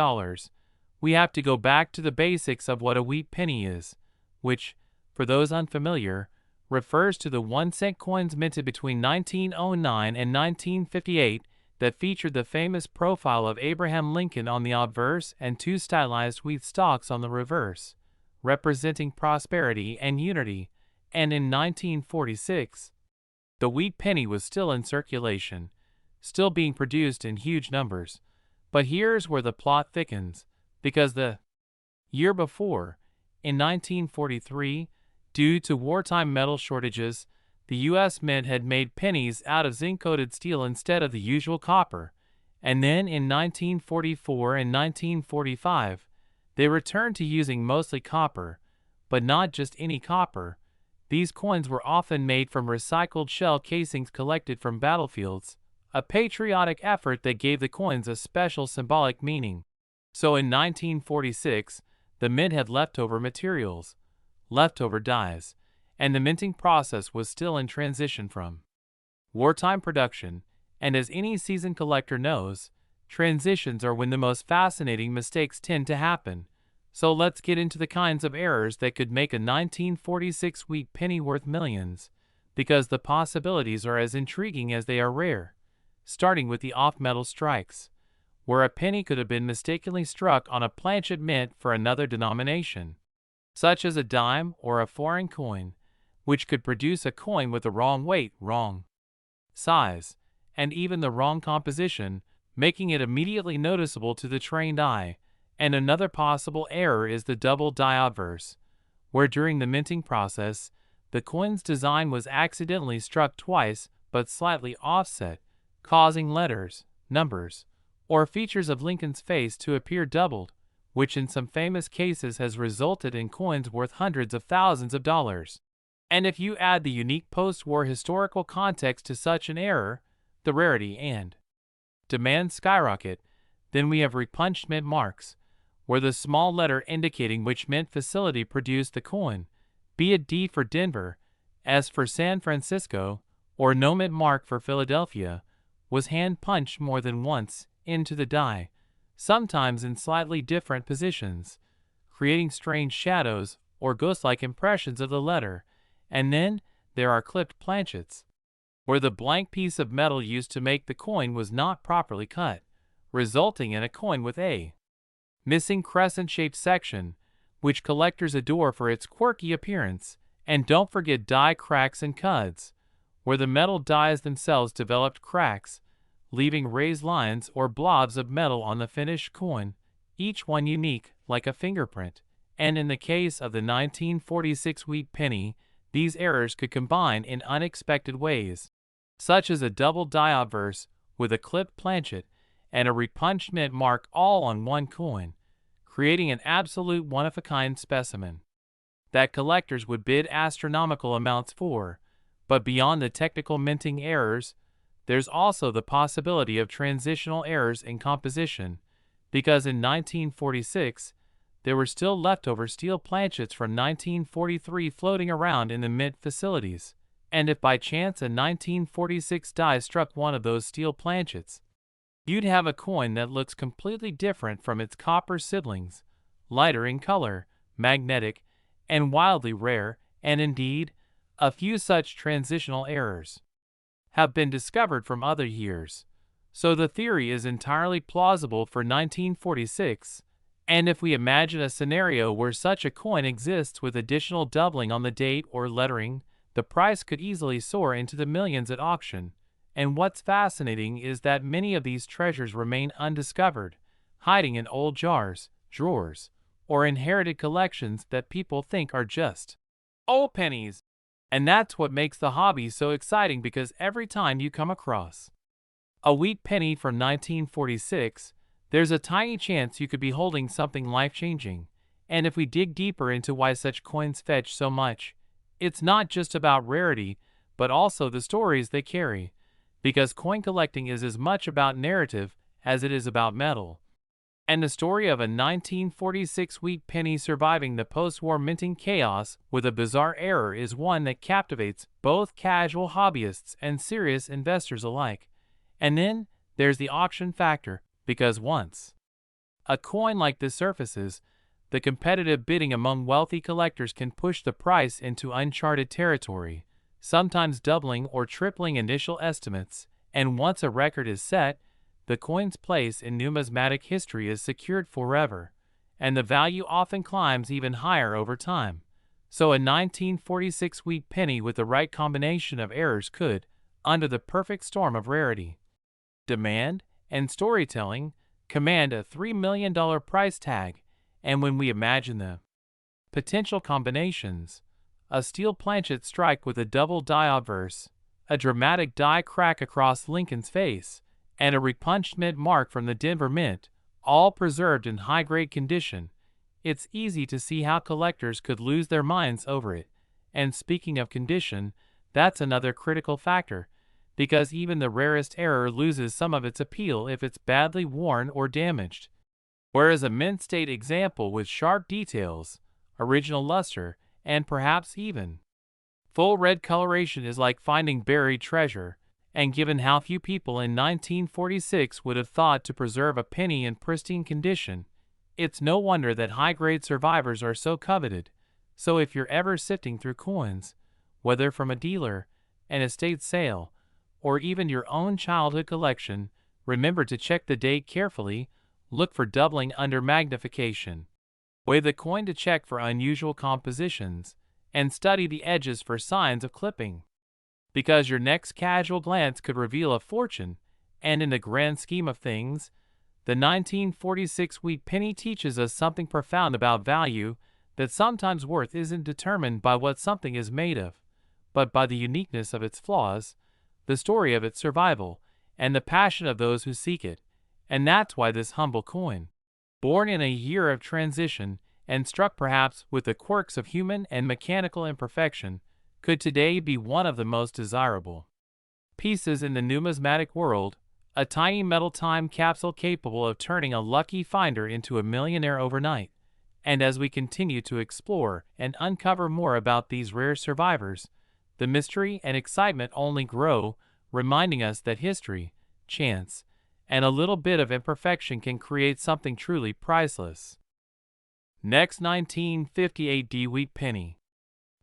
we have to go back to the basics of what a wheat penny is, which, for those unfamiliar, refers to the 1-cent coins minted between 1909 and 1958 that featured the famous profile of Abraham Lincoln on the obverse and two stylized wheat stalks on the reverse, representing prosperity and unity. And in 1946, the wheat penny was still in circulation, still being produced in huge numbers. But here's where the plot thickens, because the year before, in 1943, due to wartime metal shortages, the U.S. Mint had made pennies out of zinc-coated steel instead of the usual copper, and then in 1944 and 1945, they returned to using mostly copper, but not just any copper. These coins were often made from recycled shell casings collected from battlefields, a patriotic effort that gave the coins a special symbolic meaning. So in 1946, the Mint had leftover materials, leftover dies, and the minting process was still in transition from wartime production, and as any seasoned collector knows, transitions are when the most fascinating mistakes tend to happen. So let's get into the kinds of errors that could make a 1946 wheat penny worth millions, because the possibilities are as intriguing as they are rare. starting with the off-metal strikes, where a penny could have been mistakenly struck on a planchet mint for another denomination, such as a dime or a foreign coin, which could produce a coin with the wrong weight, wrong size, and even the wrong composition, making it immediately noticeable to the trained eye. And another possible error is the double die obverse, where during the minting process, the coin's design was accidentally struck twice but slightly offset, causing letters, numbers, or features of Lincoln's face to appear doubled, which in some famous cases has resulted in coins worth hundreds of thousands of dollars. And if you add the unique post-war historical context to such an error, the rarity and demand skyrocket, then we have repunched mint marks, where the small letter indicating which mint facility produced the coin, be it D for Denver, S for San Francisco, or no mint mark for Philadelphia, was hand-punched more than once into the die, sometimes in slightly different positions, creating strange shadows or ghost-like impressions of the letter. And then there are clipped planchets, where the blank piece of metal used to make the coin was not properly cut, resulting in a coin with a missing crescent-shaped section, which collectors adore for its quirky appearance. And don't forget die cracks and cuds, where the metal dies themselves developed cracks, leaving raised lines or blobs of metal on the finished coin, each one unique, like a fingerprint. And in the case of the 1946 wheat penny, these errors could combine in unexpected ways, such as a double die obverse with a clipped planchet and a repunched mint mark all on one coin, creating an absolute one-of-a-kind specimen that collectors would bid astronomical amounts for. But beyond the technical minting errors, there's also the possibility of transitional errors in composition, because in 1946, there were still leftover steel planchets from 1943 floating around in the mint facilities, and if by chance a 1946 die struck one of those steel planchets, you'd have a coin that looks completely different from its copper siblings, lighter in color, magnetic, and wildly rare. And indeed, a few such transitional errors have been discovered from other years. So the theory is entirely plausible for 1946. And if we imagine a scenario where such a coin exists with additional doubling on the date or lettering, the price could easily soar into the millions at auction. And what's fascinating is that many of these treasures remain undiscovered, hiding in old jars, drawers, or inherited collections that people think are just old pennies. And that's what makes the hobby so exciting, because every time you come across a wheat penny from 1946, there's a tiny chance you could be holding something life-changing. And if we dig deeper into why such coins fetch so much, it's not just about rarity, but also the stories they carry. Because coin collecting is as much about narrative as it is about metal. And the story of a 1946 wheat penny surviving the post-war minting chaos with a bizarre error is one that captivates both casual hobbyists and serious investors alike. And then there's the auction factor, because once a coin like this surfaces, the competitive bidding among wealthy collectors can push the price into uncharted territory, sometimes doubling or tripling initial estimates. And once a record is set, the coin's place in numismatic history is secured forever, and the value often climbs even higher over time. So a 1946 wheat penny with the right combination of errors could, under the perfect storm of rarity, demand, and storytelling, command a $3 million price tag. And when we imagine the potential combinations, a steel planchet strike with a double die obverse, a dramatic die crack across Lincoln's face, and a repunched mint mark from the Denver Mint, all preserved in high-grade condition, it's easy to see how collectors could lose their minds over it. And speaking of condition, that's another critical factor, because even the rarest error loses some of its appeal if it's badly worn or damaged. Whereas a mint state example with sharp details, original luster, and perhaps even full red coloration is like finding buried treasure. And given how few people in 1946 would have thought to preserve a penny in pristine condition, it's no wonder that high-grade survivors are so coveted. So if you're ever sifting through coins, whether from a dealer, an estate sale, or even your own childhood collection, remember to check the date carefully, look for doubling under magnification. Weigh the coin to check for unusual compositions, and study the edges for signs of clipping. Because your next casual glance could reveal a fortune, and in the grand scheme of things, the 1946 wheat penny teaches us something profound about value, that sometimes worth isn't determined by what something is made of, but by the uniqueness of its flaws, the story of its survival, and the passion of those who seek it. And that's why this humble coin, born in a year of transition and struck perhaps with the quirks of human and mechanical imperfection, could today be one of the most desirable pieces in the numismatic world, a tiny metal time capsule capable of turning a lucky finder into a millionaire overnight. And as we continue to explore and uncover more about these rare survivors, the mystery and excitement only grow, reminding us that history, chance, and a little bit of imperfection can create something truly priceless. Next, 1958 D wheat penny.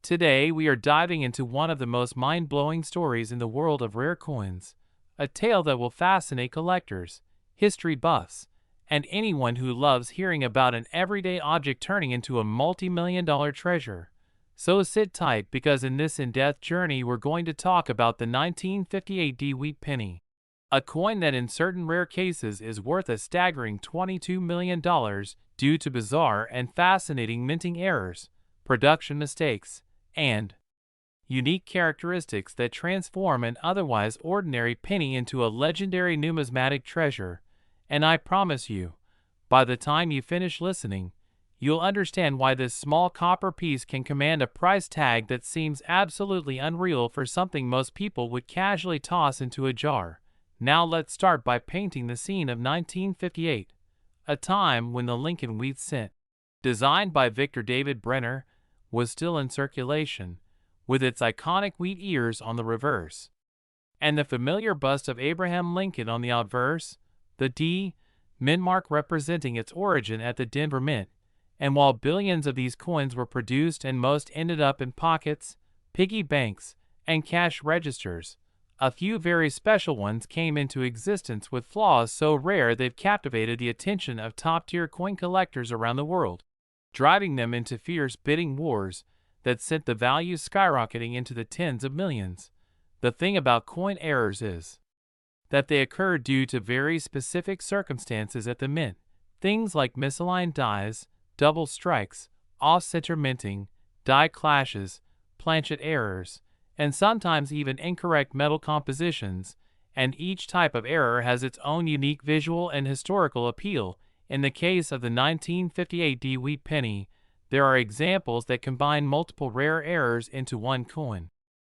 Today we are diving into one of the most mind-blowing stories in the world of rare coins, a tale that will fascinate collectors, history buffs, and anyone who loves hearing about an everyday object turning into a multi-million-dollar treasure. So sit tight, because in this in-depth journey we're going to talk about the 1958 D wheat penny, a coin that in certain rare cases is worth a staggering $22 million due to bizarre and fascinating minting errors, production mistakes, and unique characteristics that transform an otherwise ordinary penny into a legendary numismatic treasure. And I promise you, by the time you finish listening, you'll understand why this small copper piece can command a price tag that seems absolutely unreal for something most people would casually toss into a jar. Now let's start by painting the scene of 1958, a time when the Lincoln wheat cent, designed by Victor David Brenner, was still in circulation, with its iconic wheat ears on the reverse, and the familiar bust of Abraham Lincoln on the obverse, the D mint mark representing its origin at the Denver Mint. And while billions of these coins were produced and most ended up in pockets, piggy banks, and cash registers, a few very special ones came into existence with flaws so rare they've captivated the attention of top-tier coin collectors around the world, driving them into fierce bidding wars that sent the value skyrocketing into the tens of millions. The thing about coin errors is that they occur due to very specific circumstances at the mint, things like misaligned dies, double strikes, off-center minting, die clashes, planchet errors, and sometimes even incorrect metal compositions, and each type of error has its own unique visual and historical appeal. In the case of the 1958 D wheat penny, there are examples that combine multiple rare errors into one coin,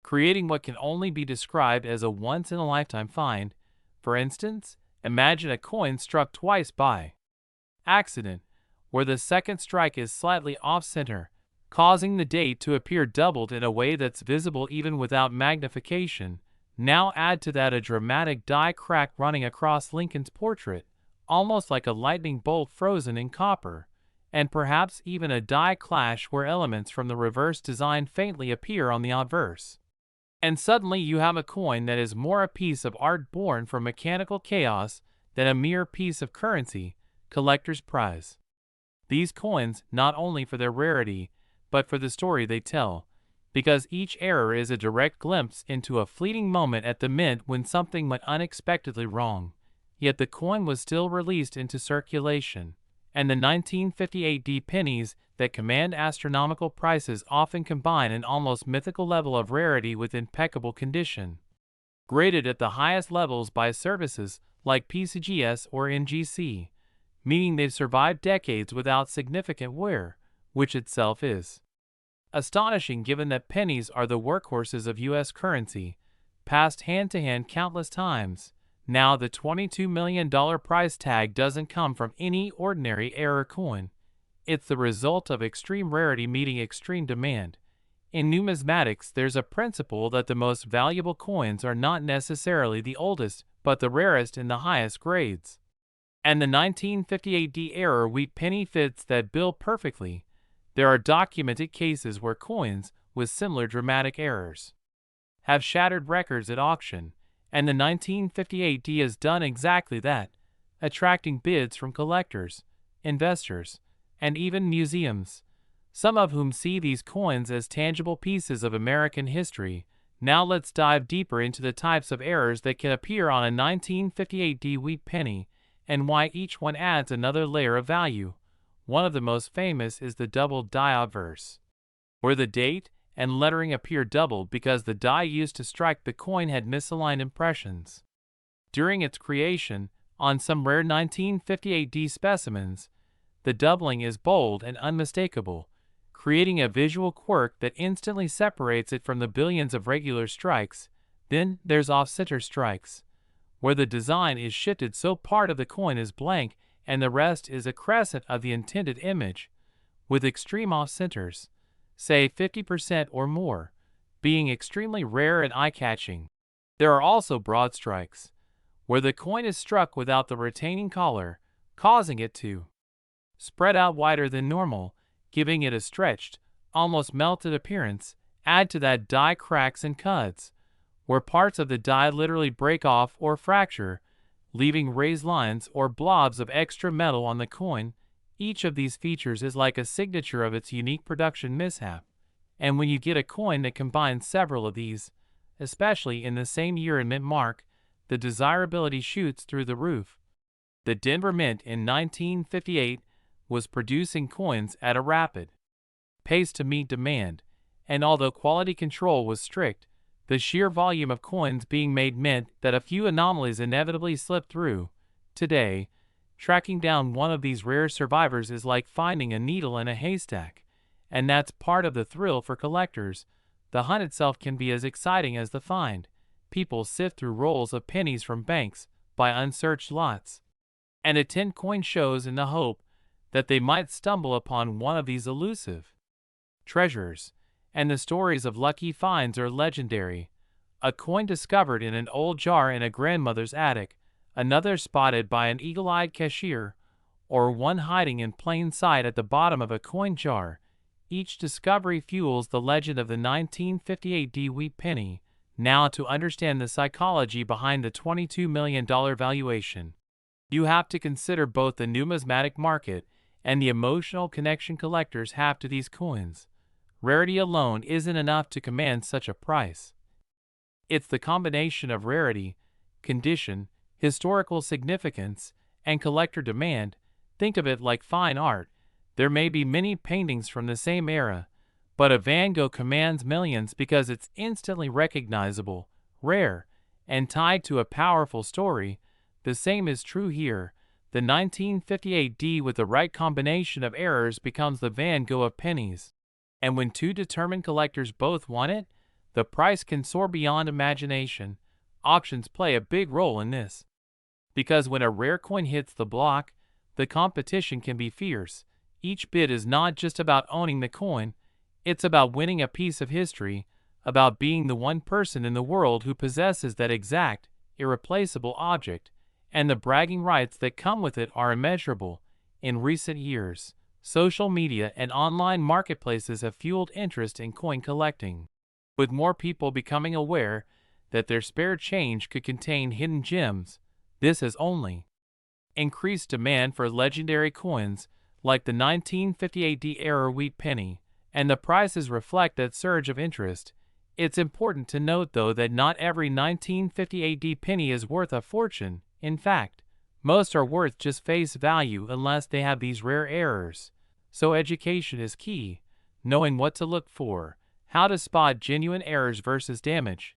creating what can only be described as a once-in-a-lifetime find. For instance, imagine a coin struck twice by accident, where the second strike is slightly off-center, causing the date to appear doubled in a way that's visible even without magnification. Now add to that a dramatic die crack running across Lincoln's portrait, almost like a lightning bolt frozen in copper, and perhaps even a die clash where elements from the reverse design faintly appear on the obverse. And suddenly you have a coin that is more a piece of art born from mechanical chaos than a mere piece of currency, collector's prize. These coins, not only for their rarity, but for the story they tell, because each error is a direct glimpse into a fleeting moment at the mint when something went unexpectedly wrong. Yet the coin was still released into circulation, and the 1958 D pennies that command astronomical prices often combine an almost mythical level of rarity with impeccable condition, graded at the highest levels by services like PCGS or NGC, meaning they've survived decades without significant wear, which itself is astonishing given that pennies are the workhorses of U.S. currency, passed hand-to-hand countless times. Now the $22 million price tag doesn't come from any ordinary error coin. It's the result of extreme rarity meeting extreme demand. In numismatics, there's a principle that the most valuable coins are not necessarily the oldest, but the rarest in the highest grades. And the 1958 D error wheat penny fits that bill perfectly. There are documented cases where coins with similar dramatic errors have shattered records at auction, And the 1958D has done exactly that, attracting bids from collectors, investors, and even museums, some of whom see these coins as tangible pieces of American history. Now let's dive deeper into the types of errors that can appear on a 1958D wheat penny and why each one adds another layer of value. One of the most famous is the double die obverse, where the date and lettering appear doubled because the die used to strike the coin had misaligned impressions. During its creation, on some rare 1958D specimens, the doubling is bold and unmistakable, creating a visual quirk that instantly separates it from the billions of regular strikes. Then there's off-center strikes, where the design is shifted so part of the coin is blank and the rest is a crescent of the intended image, with extreme off-centers, say 50% or more, being extremely rare and eye-catching. There are also broad strikes, where the coin is struck without the retaining collar, causing it to spread out wider than normal, giving it a stretched, almost melted appearance. Add to that die cracks and cuts, where parts of the die literally break off or fracture, leaving raised lines or blobs of extra metal on the coin. Each of these features is like a signature of its unique production mishap. And when you get a coin that combines several of these, especially in the same year and mint mark, the desirability shoots through the roof. The Denver Mint in 1958 was producing coins at a rapid pace to meet demand, and although quality control was strict, the sheer volume of coins being made meant that a few anomalies inevitably slipped through. Today, tracking down one of these rare survivors is like finding a needle in a haystack, and that's part of the thrill for collectors. The hunt itself can be as exciting as the find. People sift through rolls of pennies from banks, buy unsearched lots, and attend coin shows in the hope that they might stumble upon one of these elusive treasures. And the stories of lucky finds are legendary. A coin discovered in an old jar in a grandmother's attic, another spotted by an eagle-eyed cashier, or one hiding in plain sight at the bottom of a coin jar. Each discovery fuels the legend of the 1958D wheat penny. Now, to understand the psychology behind the $22 million valuation, you have to consider both the numismatic market and the emotional connection collectors have to these coins. Rarity alone isn't enough to command such a price. It's the combination of rarity, condition, historical significance, and collector demand. Think of it like fine art. There may be many paintings from the same era, but a Van Gogh commands millions because it's instantly recognizable, rare, and tied to a powerful story. The same is true here. The 1958D with the right combination of errors becomes the Van Gogh of pennies. And when two determined collectors both want it, the price can soar beyond imagination. Auctions play a big role in this, because when a rare coin hits the block, the competition can be fierce. Each bid is not just about owning the coin, it's about winning a piece of history, about being the one person in the world who possesses that exact, irreplaceable object, and the bragging rights that come with it are immeasurable. In recent years, social media and online marketplaces have fueled interest in coin collecting, with more people becoming aware that their spare change could contain hidden gems. This has only increased demand for legendary coins like the 1958D era wheat penny, and the prices reflect that surge of interest. It's important to note, though, that not every 1958D penny is worth a fortune. In fact, most are worth just face value unless they have these rare errors. So education is key. Knowing what to look for, how to spot genuine errors versus damage,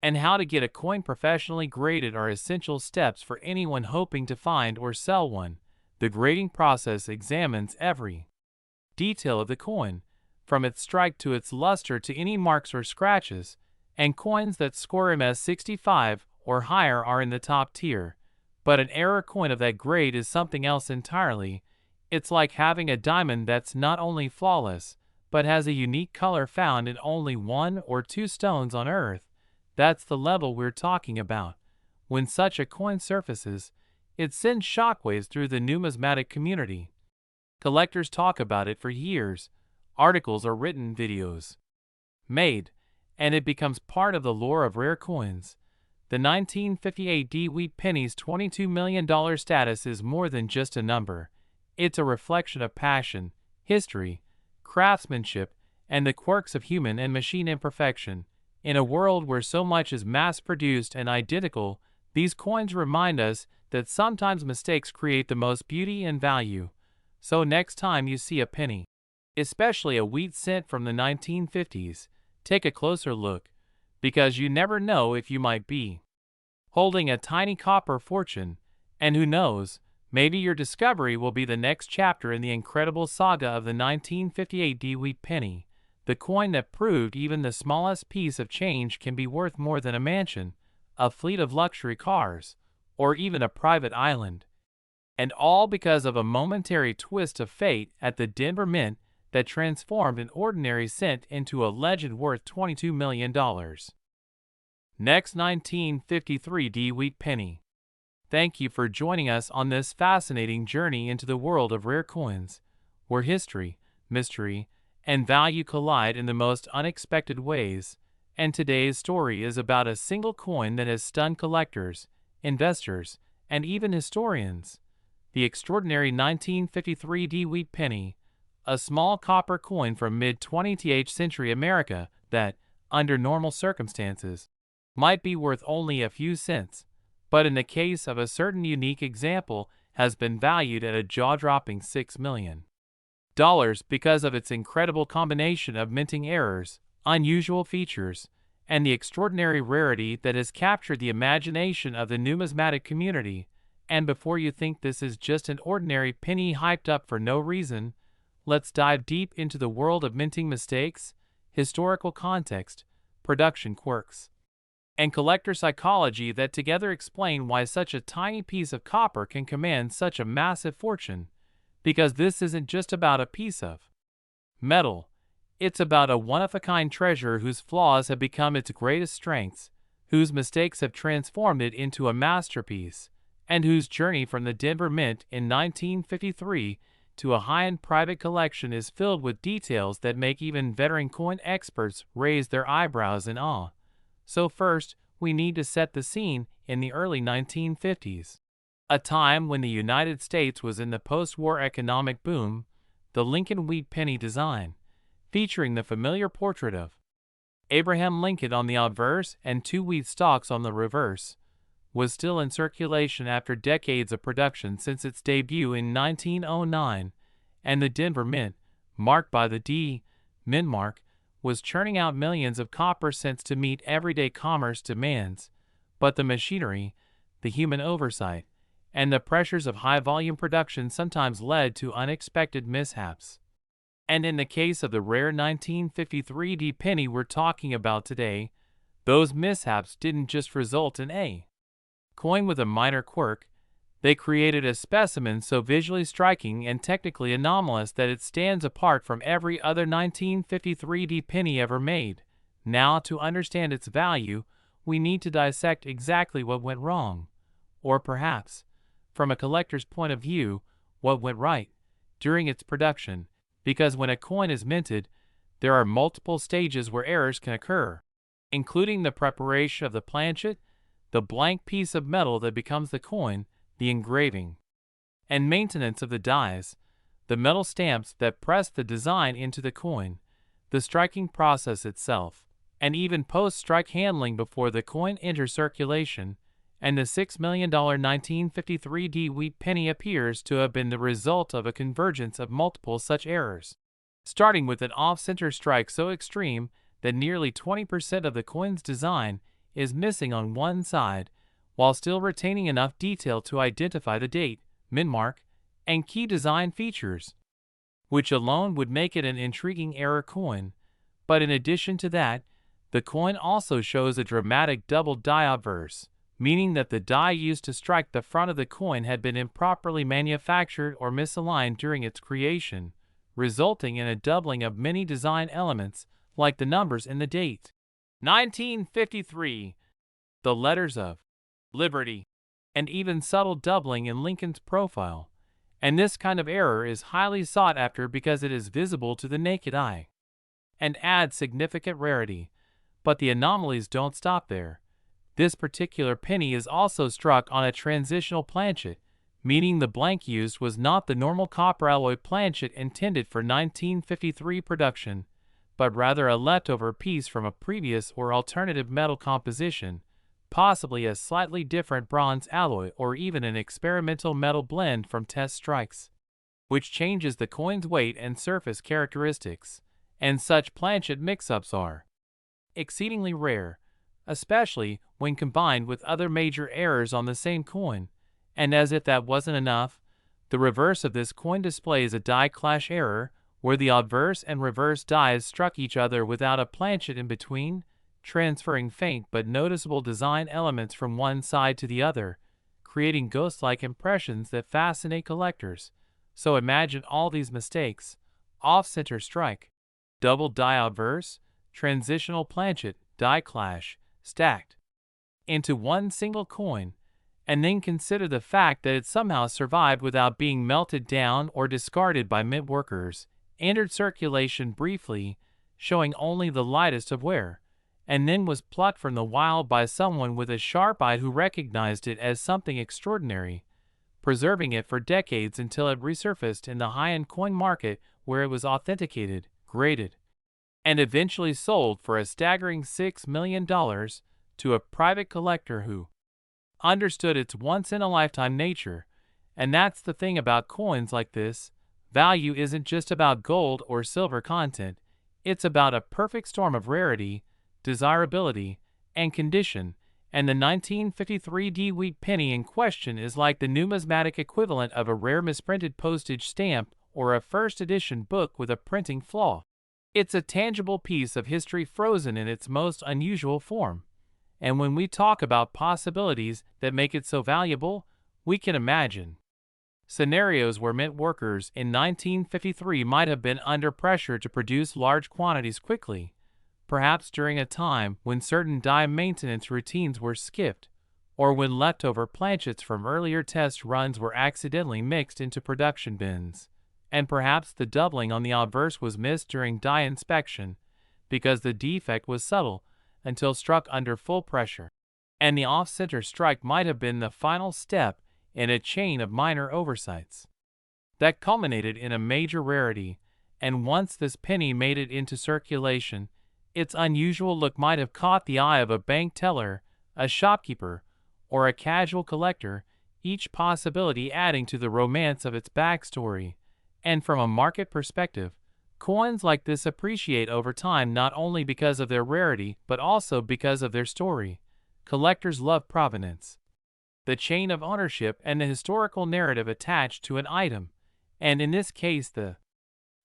and how to get a coin professionally graded are essential steps for anyone hoping to find or sell one. The grading process examines every detail of the coin, from its strike to its luster to any marks or scratches, and coins that score MS65 or higher are in the top tier. But an error coin of that grade is something else entirely. It's like having a diamond that's not only flawless, but has a unique color found in only one or two stones on Earth. That's the level we're talking about. When such a coin surfaces, it sends shockwaves through the numismatic community. Collectors talk about it for years. Articles are written, videos made, and it becomes part of the lore of rare coins. The 1958 DeWitt Penny's $22 million status is more than just a number. It's a reflection of passion, history, craftsmanship, and the quirks of human and machine imperfection. In a world where so much is mass-produced and identical, these coins remind us that sometimes mistakes create the most beauty and value. So next time you see a penny, especially a wheat cent from the 1950s, take a closer look, because you never know if you might be holding a tiny copper fortune, and who knows, maybe your discovery will be the next chapter in the incredible saga of the 1958 DeWitt penny, the coin that proved even the smallest piece of change can be worth more than a mansion, a fleet of luxury cars, or even a private island. And all because of a momentary twist of fate at the Denver Mint that transformed an ordinary cent into a legend worth $22 million. Next, 1953 DeWitt penny. Thank you for joining us on this fascinating journey into the world of rare coins, where history, mystery, and value collide in the most unexpected ways. And today's story is about a single coin that has stunned collectors, investors, and even historians. The extraordinary 1953 DeWitt penny, a small copper coin from mid-20th century America that, under normal circumstances, might be worth only a few cents, but in the case of a certain unique example has been valued at a jaw-dropping $6 million because of its incredible combination of minting errors, unusual features, and the extraordinary rarity that has captured the imagination of the numismatic community. And before you think this is just an ordinary penny hyped up for no reason, let's dive deep into the world of minting mistakes, historical context, production quirks, and collector psychology that together explain why such a tiny piece of copper can command such a massive fortune. Because this isn't just about a piece of metal, it's about a one-of-a-kind treasure whose flaws have become its greatest strengths, whose mistakes have transformed it into a masterpiece, and whose journey from the Denver Mint in 1953 to a high-end private collection is filled with details that make even veteran coin experts raise their eyebrows in awe. So first, we need to set the scene in the early 1950s. A time when the United States was in the post-war economic boom. The Lincoln wheat penny design, featuring the familiar portrait of Abraham Lincoln on the obverse and two wheat stalks on the reverse, was still in circulation after decades of production since its debut in 1909, and the Denver Mint, marked by the D. Mint mark, was churning out millions of copper cents to meet everyday commerce demands. But the machinery, the human oversight, and the pressures of high-volume production sometimes led to unexpected mishaps. And in the case of the rare 1953 D penny we're talking about today, those mishaps didn't just result in a coin with a minor quirk. They created a specimen so visually striking and technically anomalous that it stands apart from every other 1953 D penny ever made. Now, to understand its value, we need to dissect exactly what went wrong. Or perhaps, from a collector's point of view, what went right during its production. Because when a coin is minted, there are multiple stages where errors can occur, including the preparation of the planchet, the blank piece of metal that becomes the coin, the engraving, and maintenance of the dies, the metal stamps that press the design into the coin, the striking process itself, and even post-strike handling before the coin enters circulation. And the $6 million 1953 DeWitt penny appears to have been the result of a convergence of multiple such errors, starting with an off-center strike so extreme that nearly 20% of the coin's design is missing on one side, while still retaining enough detail to identify the date, mint mark, and key design features, which alone would make it an intriguing error coin. But in addition to that, the coin also shows a dramatic double die obverse, meaning that the die used to strike the front of the coin had been improperly manufactured or misaligned during its creation, resulting in a doubling of many design elements, like the numbers in the date 1953, the letters of Liberty, and even subtle doubling in Lincoln's profile. And this kind of error is highly sought after because it is visible to the naked eye and adds significant rarity. But the anomalies don't stop there. This particular penny is also struck on a transitional planchet, meaning the blank used was not the normal copper alloy planchet intended for 1953 production, but rather a leftover piece from a previous or alternative metal composition, possibly a slightly different bronze alloy or even an experimental metal blend from test strikes, which changes the coin's weight and surface characteristics, and such planchet mix-ups are exceedingly rare, especially when combined with other major errors on the same coin. And as if that wasn't enough, the reverse of this coin displays a die clash error, where the obverse and reverse dies struck each other without a planchet in between, transferring faint but noticeable design elements from one side to the other, creating ghost-like impressions that fascinate collectors. So imagine all these mistakes: off-center strike, double die obverse, transitional planchet, die clash, stacked into one single coin, and then consider the fact that it somehow survived without being melted down or discarded by mint workers, entered circulation briefly, showing only the lightest of wear, and then was plucked from the wild by someone with a sharp eye who recognized it as something extraordinary, preserving it for decades until it resurfaced in the high-end coin market, where it was authenticated, graded, and eventually sold for a staggering $6 million to a private collector who understood its once-in-a-lifetime nature. And that's the thing about coins like this: value isn't just about gold or silver content, it's about a perfect storm of rarity, desirability, and condition. And the 1953 D-Wheat penny in question is like the numismatic equivalent of a rare misprinted postage stamp or a first-edition book with a printing flaw. It's a tangible piece of history frozen in its most unusual form. And when we talk about possibilities that make it so valuable, we can imagine scenarios where mint workers in 1953 might have been under pressure to produce large quantities quickly, perhaps during a time when certain die maintenance routines were skipped, or when leftover planchets from earlier test runs were accidentally mixed into production bins, and perhaps the doubling on the obverse was missed during die inspection because the defect was subtle until struck under full pressure, and the off-center strike might have been the final step in a chain of minor oversights that culminated in a major rarity. And once this penny made it into circulation, its unusual look might have caught the eye of a bank teller, a shopkeeper, or a casual collector, each possibility adding to the romance of its backstory. And from a market perspective, coins like this appreciate over time not only because of their rarity but also because of their story. Collectors love provenance, the chain of ownership and the historical narrative attached to an item, and in this case the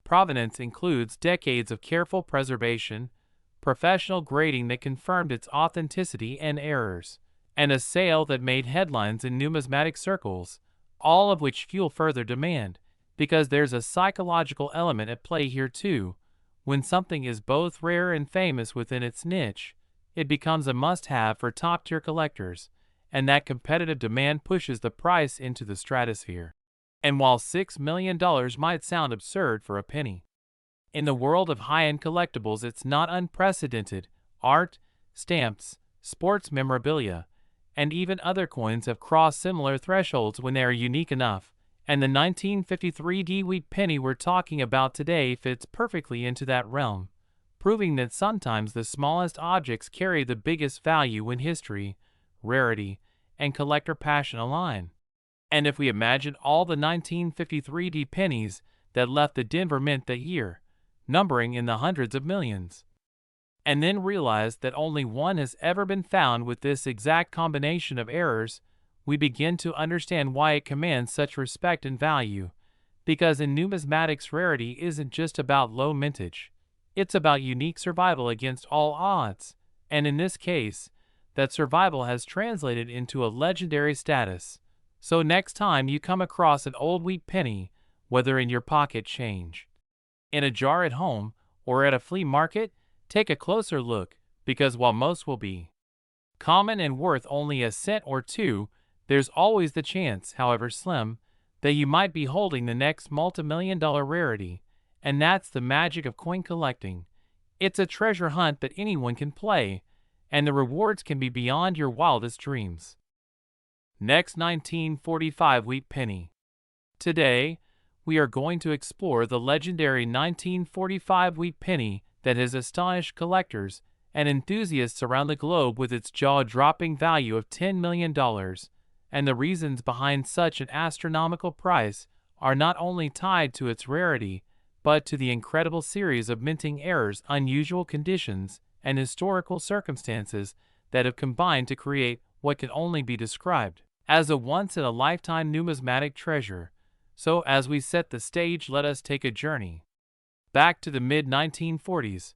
provenance includes decades of careful preservation, professional grading that confirmed its authenticity and errors, and a sale that made headlines in numismatic circles, all of which fuel further demand. Because there's a psychological element at play here too. When something is both rare and famous within its niche, it becomes a must-have for top-tier collectors, and that competitive demand pushes the price into the stratosphere. And while $6 million might sound absurd for a penny, in the world of high-end collectibles it's not unprecedented. Art, stamps, sports memorabilia, and even other coins have crossed similar thresholds when they are unique enough. And the 1953 D-Wheat penny we're talking about today fits perfectly into that realm, proving that sometimes the smallest objects carry the biggest value when history, rarity, and collector passion align. And if we imagine all the 1953 D pennies that left the Denver Mint that year, numbering in the hundreds of millions, and then realize that only one has ever been found with this exact combination of errors, we begin to understand why it commands such respect and value. Because in numismatics, rarity isn't just about low mintage, it's about unique survival against all odds, and in this case, that survival has translated into a legendary status. So next time you come across an old wheat penny, whether in your pocket change, in a jar at home, or at a flea market, take a closer look, because while most will be common and worth only a cent or two, there's always the chance, however slim, that you might be holding the next multi-million-dollar rarity. And that's the magic of coin collecting. It's a treasure hunt that anyone can play, and the rewards can be beyond your wildest dreams. Next, 1945 Wheat Penny. Today, we are going to explore the legendary 1945 Wheat Penny that has astonished collectors and enthusiasts around the globe with its jaw-dropping value of $10 million, and the reasons behind such an astronomical price are not only tied to its rarity, but to the incredible series of minting errors, unusual conditions, and historical circumstances that have combined to create what can only be described as a once-in-a-lifetime numismatic treasure. So as we set the stage, let us take a journey back to the mid-1940s,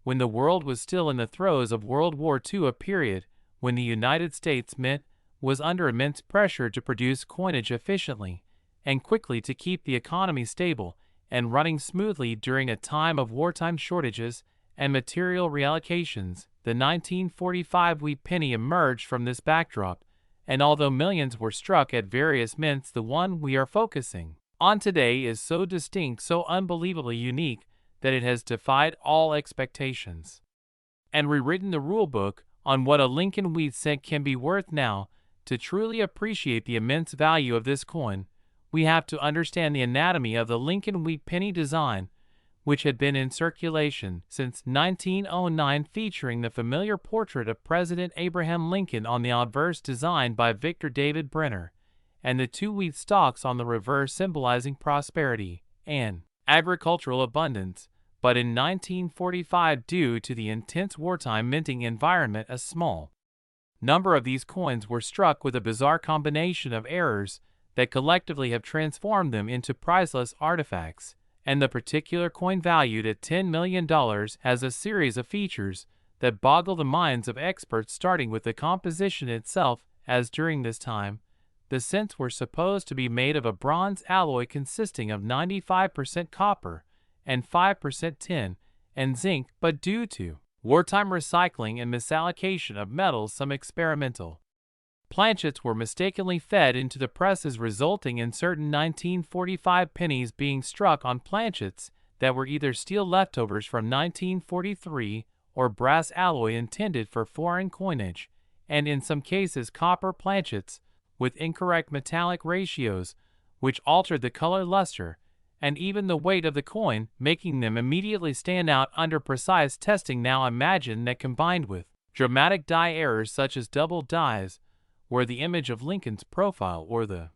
when the world was still in the throes of World War II, a period when the United States Mint was under immense pressure to produce coinage efficiently and quickly to keep the economy stable and running smoothly during a time of wartime shortages and material reallocations. The 1945 Wheat Penny emerged from this backdrop, and although millions were struck at various mints, the one we are focusing on today is so distinct, so unbelievably unique, that it has defied all expectations and rewritten the rulebook on what a Lincoln wheat cent can be worth. Now, to truly appreciate the immense value of this coin, we have to understand the anatomy of the Lincoln Wheat Penny design, which had been in circulation since 1909, featuring the familiar portrait of President Abraham Lincoln on the obverse, designed by Victor David Brenner, and the two wheat stalks on the reverse symbolizing prosperity and agricultural abundance. But in 1945, due to the intense wartime minting environment, a small number of these coins were struck with a bizarre combination of errors that collectively have transformed them into priceless artifacts, and the particular coin, valued at $10 million, has a series of features that boggle the minds of experts, starting with the composition itself, as during this time, the cents were supposed to be made of a bronze alloy consisting of 95% copper and 5% tin and zinc, but due to wartime recycling and misallocation of metals, some experimental planchets were mistakenly fed into the presses, resulting in certain 1945 pennies being struck on planchets that were either steel leftovers from 1943 or brass alloy intended for foreign coinage, and in some cases copper planchets with incorrect metallic ratios, which altered the color, luster, and even the weight of the coin, making them immediately stand out under precise testing. Now imagine that combined with dramatic die errors such as double dies, where the image of Lincoln's profile or the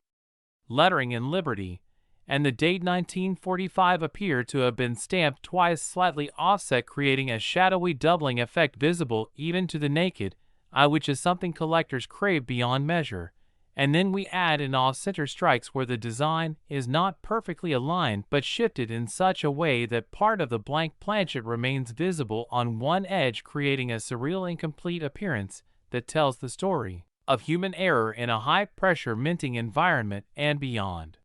lettering in Liberty and the date 1945 appear to have been stamped twice, slightly offset, creating a shadowy doubling effect visible even to the naked eye, which is something collectors crave beyond measure. And then we add in off-center strikes where the design is not perfectly aligned but shifted in such a way that part of the blank planchet remains visible on one edge, creating a surreal, incomplete appearance that tells the story of human error in a high-pressure minting environment and beyond.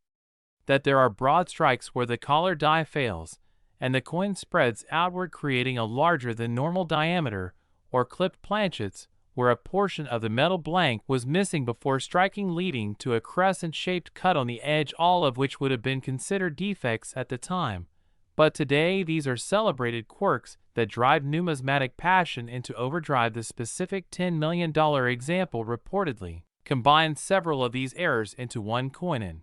That there are broad strikes where the collar die fails and the coin spreads outward, creating a larger than normal diameter, or clipped planchets where a portion of the metal blank was missing before striking, leading to a crescent-shaped cut on the edge, all of which would have been considered defects at the time. But today these are celebrated quirks that drive numismatic passion into overdrive. The specific $10 million example reportedly combines several of these errors into one coin, in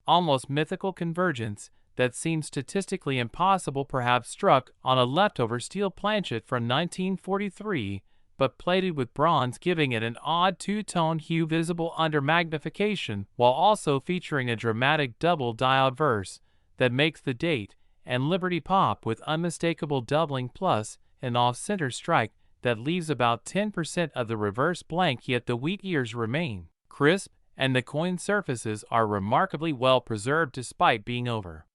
almost mythical convergence that seems statistically impossible, perhaps struck on a leftover steel planchet from 1943, but plated with bronze, giving it an odd two-tone hue visible under magnification, while also featuring a dramatic double die obverse that makes the date and Liberty pop with unmistakable doubling, plus an off-center strike that leaves about 10% of the reverse blank, yet the wheat ears remain crisp and the coin surfaces are remarkably well preserved despite being over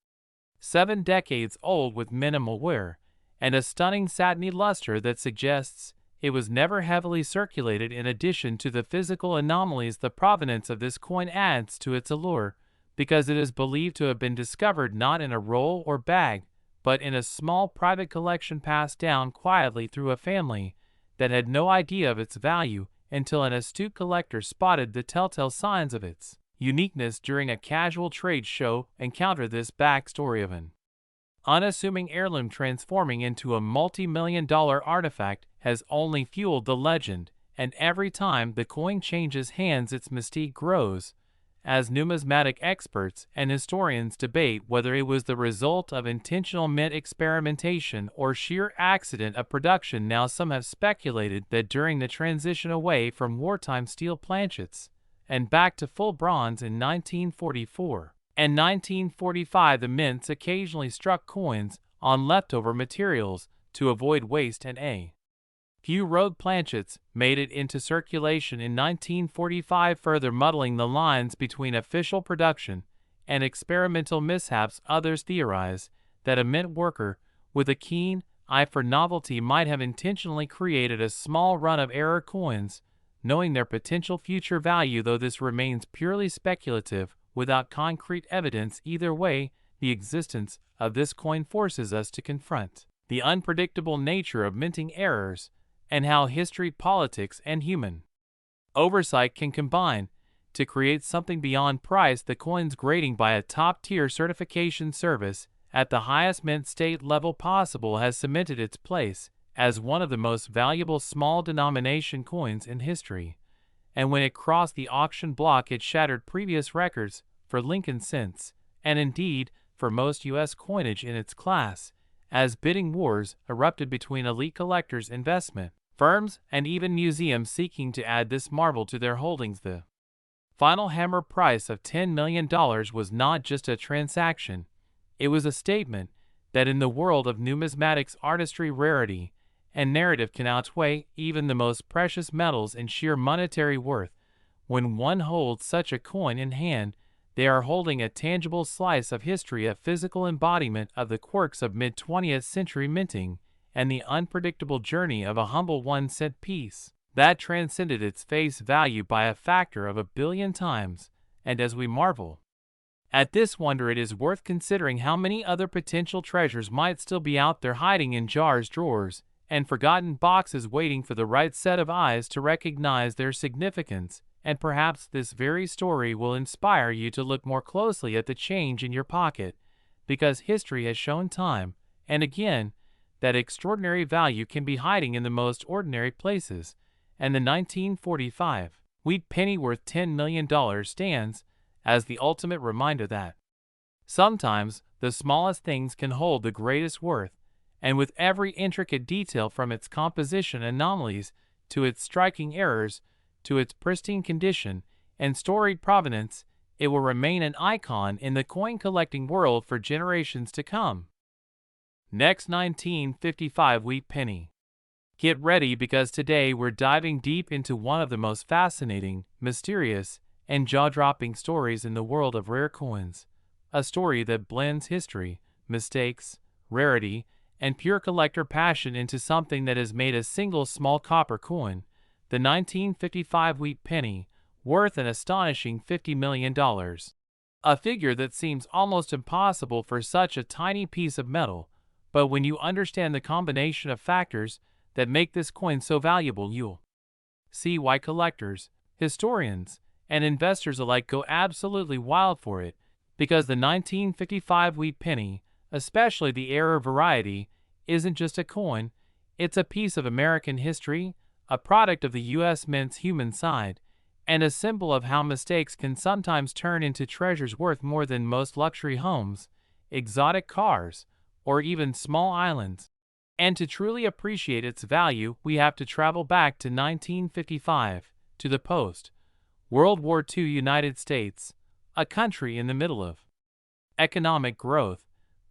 7 decades old, with minimal wear and a stunning satiny luster that suggests it was never heavily circulated. In addition to the physical anomalies, the provenance of this coin adds to its allure, because it is believed to have been discovered not in a roll or bag, but in a small private collection passed down quietly through a family that had no idea of its value until an astute collector spotted the telltale signs of its uniqueness during a casual trade show encounter. This backstory of an unassuming heirloom transforming into a multi-million-dollar artifact has only fueled the legend, and every time the coin changes hands its mystique grows, as numismatic experts and historians debate whether it was the result of intentional mint experimentation or sheer accident of production. Now some have speculated that during the transition away from wartime steel planchets and back to full bronze in 1944 and 1945, the mints occasionally struck coins on leftover materials to avoid waste, and a few road planchets made it into circulation in 1945, further muddling the lines between official production and experimental mishaps. Others theorize that a mint worker with a keen eye for novelty might have intentionally created a small run of error coins, knowing their potential future value, though this remains purely speculative without concrete evidence. Either way, the existence of this coin forces us to confront the unpredictable nature of minting errors and how history, politics, and human oversight can combine to create something beyond price. The coin's grading by a top-tier certification service at the highest mint state level possible has cemented its place as one of the most valuable small-denomination coins in history, and when it crossed the auction block it shattered previous records for Lincoln cents, and indeed for most U.S. coinage in its class, as bidding wars erupted between elite collectors, investment firms, and even museums seeking to add this marvel to their holdings. The final hammer price of $10 million was not just a transaction, it was a statement that in the world of numismatics, artistry, rarity, and narrative can outweigh even the most precious metals in sheer monetary worth. When one holds such a coin in hand, they are holding a tangible slice of history, a physical embodiment of the quirks of mid-20th century minting and the unpredictable journey of a humble 1-cent piece that transcended its face value by a factor of 1 billion times. And as we marvel at this wonder, it is worth considering how many other potential treasures might still be out there hiding in jars, drawers, and forgotten boxes, waiting for the right set of eyes to recognize their significance. And perhaps this very story will inspire you to look more closely at the change in your pocket, because history has shown time and again that extraordinary value can be hiding in the most ordinary places, and the 1945 wheat penny worth $10 million stands as the ultimate reminder that sometimes the smallest things can hold the greatest worth, and with every intricate detail, from its composition anomalies to its striking errors to its pristine condition and storied provenance, it will remain an icon in the coin collecting world for generations to come. Next, 1955 wheat penny. Get ready, because today we're diving deep into one of the most fascinating, mysterious, and jaw-dropping stories in the world of rare coins. A story that blends history, mistakes, rarity, and pure collector passion into something that has made a single small copper coin, the 1955 wheat penny, worth an astonishing $50 million. A figure that seems almost impossible for such a tiny piece of metal, but when you understand the combination of factors that make this coin so valuable, you'll see why collectors, historians, and investors alike go absolutely wild for it. Because the 1955 wheat penny, especially the error variety, isn't just a coin, it's a piece of American history, a product of the U.S. Mint's human side, and a symbol of how mistakes can sometimes turn into treasures worth more than most luxury homes, exotic cars, or even small islands. And to truly appreciate its value, we have to travel back to 1955, to the post-World War II United States, a country in the middle of economic growth,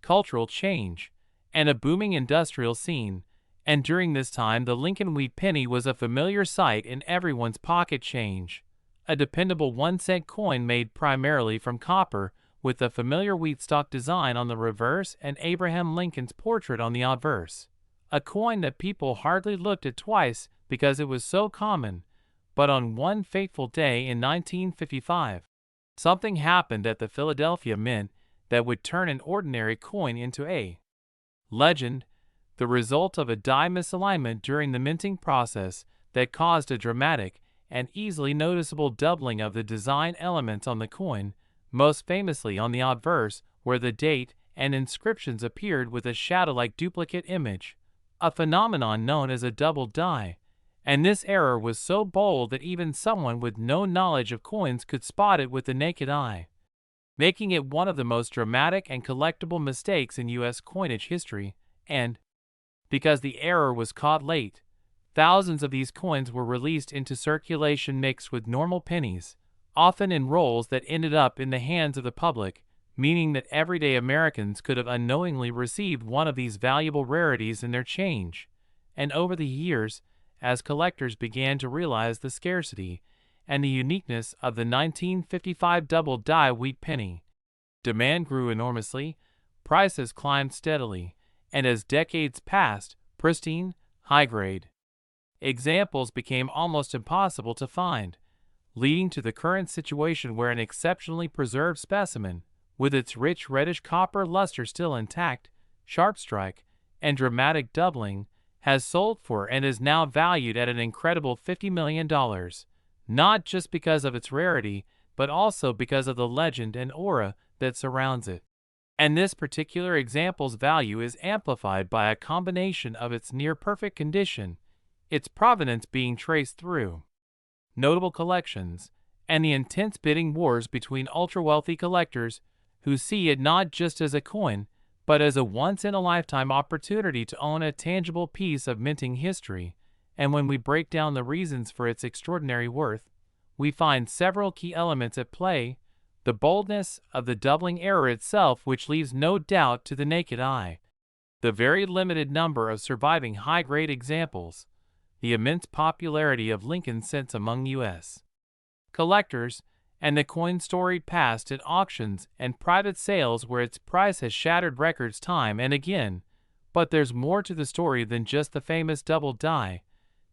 cultural change, and a booming industrial scene. And during this time, the Lincoln wheat penny was a familiar sight in everyone's pocket. Change, a dependable 1-cent coin made primarily from copper, with the familiar wheat stalk design on the reverse and Abraham Lincoln's portrait on the obverse. A coin that people hardly looked at twice because it was so common. But on one fateful day in 1955, something happened at the Philadelphia Mint that would turn an ordinary coin into a legend, the result of a die misalignment during the minting process that caused a dramatic and easily noticeable doubling of the design elements on the coin, most famously on the obverse, where the date and inscriptions appeared with a shadow-like duplicate image. a phenomenon known as a double die, and this error was so bold that even someone with no knowledge of coins could spot it with the naked eye, making it one of the most dramatic and collectible mistakes in U.S. coinage history. And because the error was caught late, thousands of these coins were released into circulation mixed with normal pennies, often in rolls that ended up in the hands of the public, meaning that everyday Americans could have unknowingly received one of these valuable rarities in their change. And over the years, as collectors began to realize the scarcity and the uniqueness of the 1955 double-die wheat penny, demand grew enormously, prices climbed steadily, and as decades passed, pristine, high-grade examples became almost impossible to find, leading to the current situation where an exceptionally preserved specimen, with its rich reddish copper luster still intact, sharp strike, and dramatic doubling, has sold for and is now valued at an incredible $50 million, not just because of its rarity, but also because of the legend and aura that surrounds it. And this particular example's value is amplified by a combination of its near-perfect condition, its provenance being traced through notable collections, and the intense bidding wars between ultra-wealthy collectors who see it not just as a coin, but as a once-in-a-lifetime opportunity to own a tangible piece of minting history. And when we break down the reasons for its extraordinary worth, we find several key elements at play: the boldness of the doubling error itself, which leaves no doubt to the naked eye, the very limited number of surviving high-grade examples, the immense popularity of Lincoln cents among U.S. collectors, and the coin's storied past at auctions and private sales where its price has shattered records time and again. But there's more to the story than just the famous double die,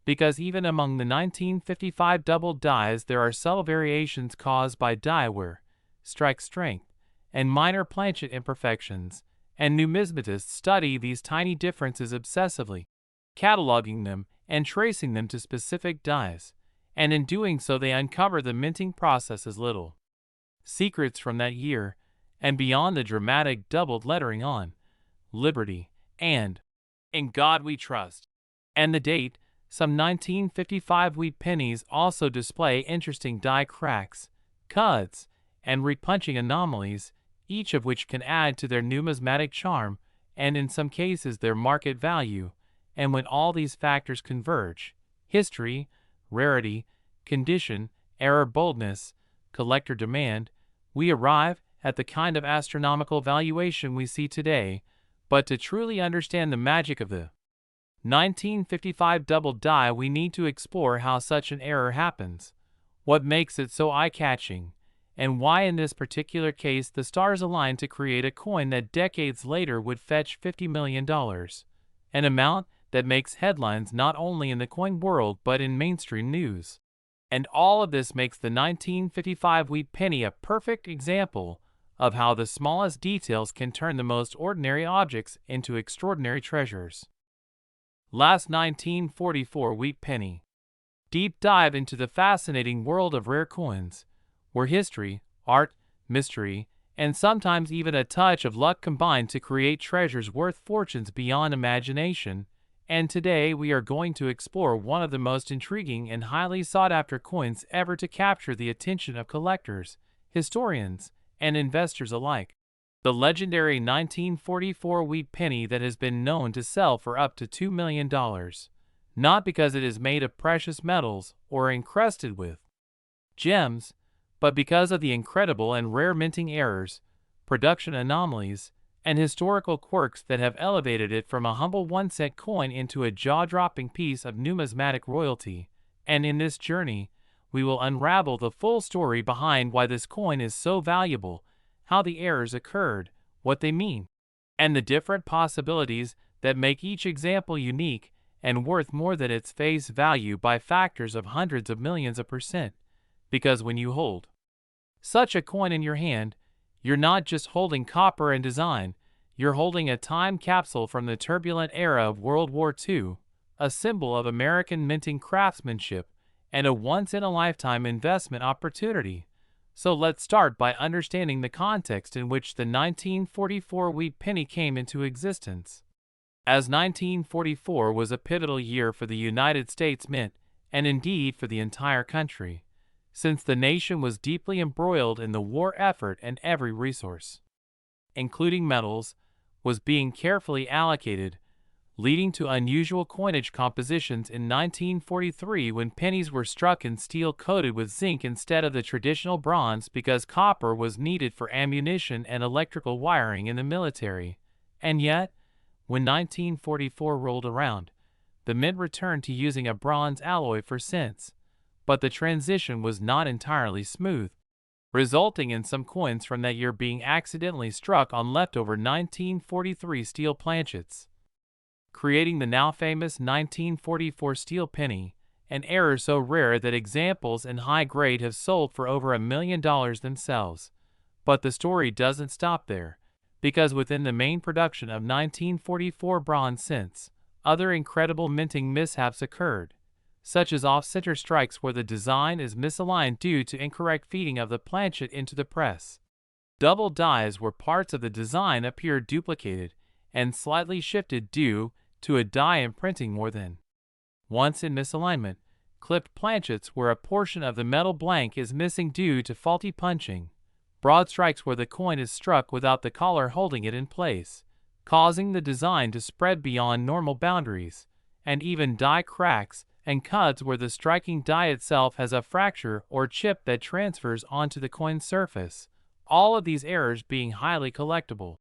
because even among the 1955 double dies there are subtle variations caused by die wear, strike strength, and minor planchet imperfections, and numismatists study these tiny differences obsessively, cataloging them and tracing them to specific dies, and in doing so they uncover the minting process's little secrets from that year and beyond: the dramatic doubled lettering on Liberty and In God We Trust, and the date. Some 1955 wheat pennies also display interesting die cracks, cuts, and repunching anomalies, each of which can add to their numismatic charm and in some cases their market value. And when all these factors converge, history, rarity, condition, error, boldness, collector demand, we arrive at the kind of astronomical valuation we see today. But to truly understand the magic of the 1955 double die, we need to explore how such an error happens, what makes it so eye-catching, and why in this particular case the stars aligned to create a coin that decades later would fetch $50 million, an amount that makes headlines not only in the coin world but in mainstream news. And all of this makes the 1955 wheat penny a perfect example of how the smallest details can turn the most ordinary objects into extraordinary treasures. Last 1944 wheat penny. Deep dive into the fascinating world of rare coins, where history, art, mystery, and sometimes even a touch of luck combine to create treasures worth fortunes beyond imagination. And today we are going to explore one of the most intriguing and highly sought-after coins ever to capture the attention of collectors, historians, and investors alike. The legendary 1944 wheat penny that has been known to sell for up to $2 million, not because it is made of precious metals or encrusted with gems, but because of the incredible and rare minting errors, production anomalies, and historical quirks that have elevated it from a humble 1-cent coin into a jaw-dropping piece of numismatic royalty. And in this journey, we will unravel the full story behind why this coin is so valuable, how the errors occurred, what they mean, and the different possibilities that make each example unique and worth more than its face value by factors of hundreds of millions of percent. Because when you hold such a coin in your hand, you're not just holding copper and design, you're holding a time capsule from the turbulent era of World War II, a symbol of American minting craftsmanship, and a once-in-a-lifetime investment opportunity. So let's start by understanding the context in which the 1944 wheat penny came into existence. As 1944 was a pivotal year for the United States Mint, and indeed for the entire country, since the nation was deeply embroiled in the war effort and every resource, including metals, was being carefully allocated, leading to unusual coinage compositions in 1943 when pennies were struck in steel coated with zinc instead of the traditional bronze because copper was needed for ammunition and electrical wiring in the military. And yet, when 1944 rolled around, the mint returned to using a bronze alloy for cents, but the transition was not entirely smooth, resulting in some coins from that year being accidentally struck on leftover 1943 steel planchets, creating the now famous 1944 steel penny, an error so rare that examples in high grade have sold for over $1 million themselves. But the story doesn't stop there, because within the main production of 1944 bronze cents, other incredible minting mishaps occurred, such as off-center strikes where the design is misaligned due to incorrect feeding of the planchet into the press. Double dies where parts of the design appear duplicated and slightly shifted due to a die imprinting more than once in misalignment, clipped planchets where a portion of the metal blank is missing due to faulty punching, broad strikes where the coin is struck without the collar holding it in place, causing the design to spread beyond normal boundaries, and even die cracks and cuts where the striking die itself has a fracture or chip that transfers onto the coin's surface, all of these errors being highly collectible.